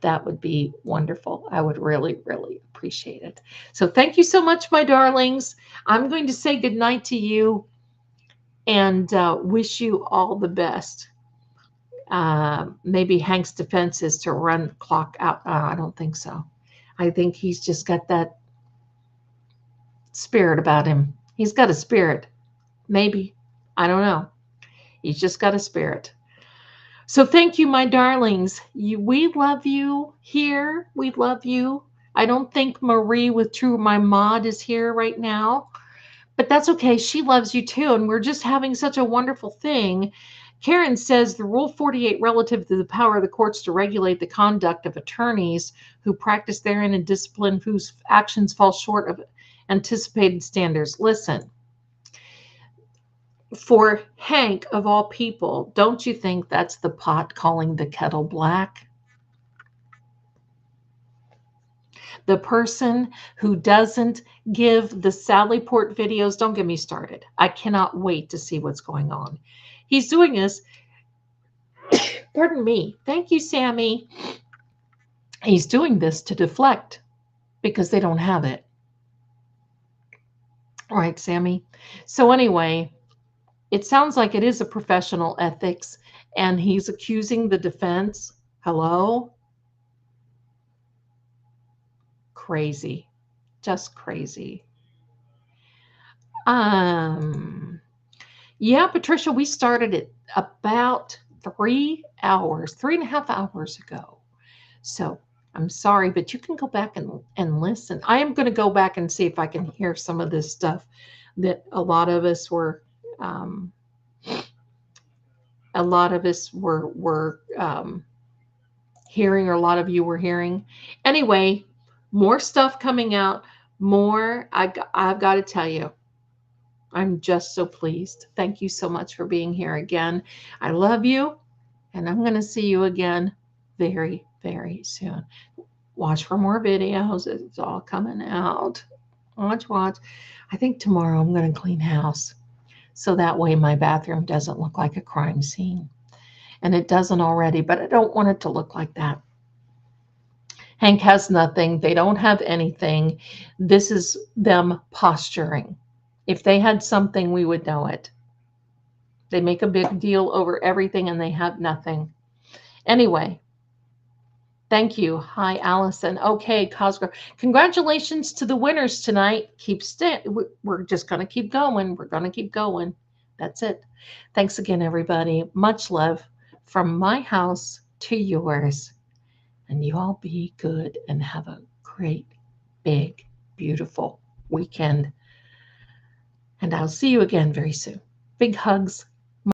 that would be wonderful. I would really, really appreciate it. So thank you so much, my darlings. I'm going to say goodnight to you and wish you all the best. Maybe Hank's defense is to run the clock out. I don't think so. I think he's just got that spirit about him. He's got a spirit. Maybe. I don't know. He's just got a spirit. So thank you, my darlings. We love you here. We love you. I don't think Marie withTrue, my mod, is here right now, but that's okay. She loves you too, and we're just having such a wonderful thing. Karen says the Rule 48 relative to the power of the courts to regulate the conduct of attorneys who practice therein and discipline whose actions fall short of anticipated standards. Listen, for Hank, of all people, don't you think that's the pot calling the kettle black? The person who doesn't give the Sally Port videos, don't get me started. I cannot wait to see what's going on. He's doing this, pardon me, thank you, Sammy. He's doing this to deflect because they don't have it. All right, Sammy. So anyway, it sounds like it is a professional ethics, and he's accusing the defense. Hello? Crazy. Just crazy. Yeah, Patricia, we started it about 3.5 hours ago. So I'm sorry, but you can go back and listen. I am going to go back and see if I can hear some of this stuff that a lot of us were hearing, or a lot of you were hearing. Anyway, more stuff coming out. More. I've got to tell you, I'm just so pleased. Thank you so much for being here again. I love you, and I'm going to see you again very, very soon. Watch for more videos. It's all coming out. Watch. I think tomorrow I'm going to clean house. so that way my bathroom doesn't look like a crime scene. And it doesn't already, but I don't want it to look like that. Hank has nothing. They don't have anything. This is them posturing. If they had something, we would know it. They make a big deal over everything and they have nothing. Anyway, thank you. Hi, Allison. Okay, Cosgrove. Congratulations to the winners tonight. We're just going to keep going. We're going to keep going. That's it. Thanks again, everybody. Much love from my house to yours. And you all be good and have a great, big, beautiful weekend. And I'll see you again very soon. Big hugs.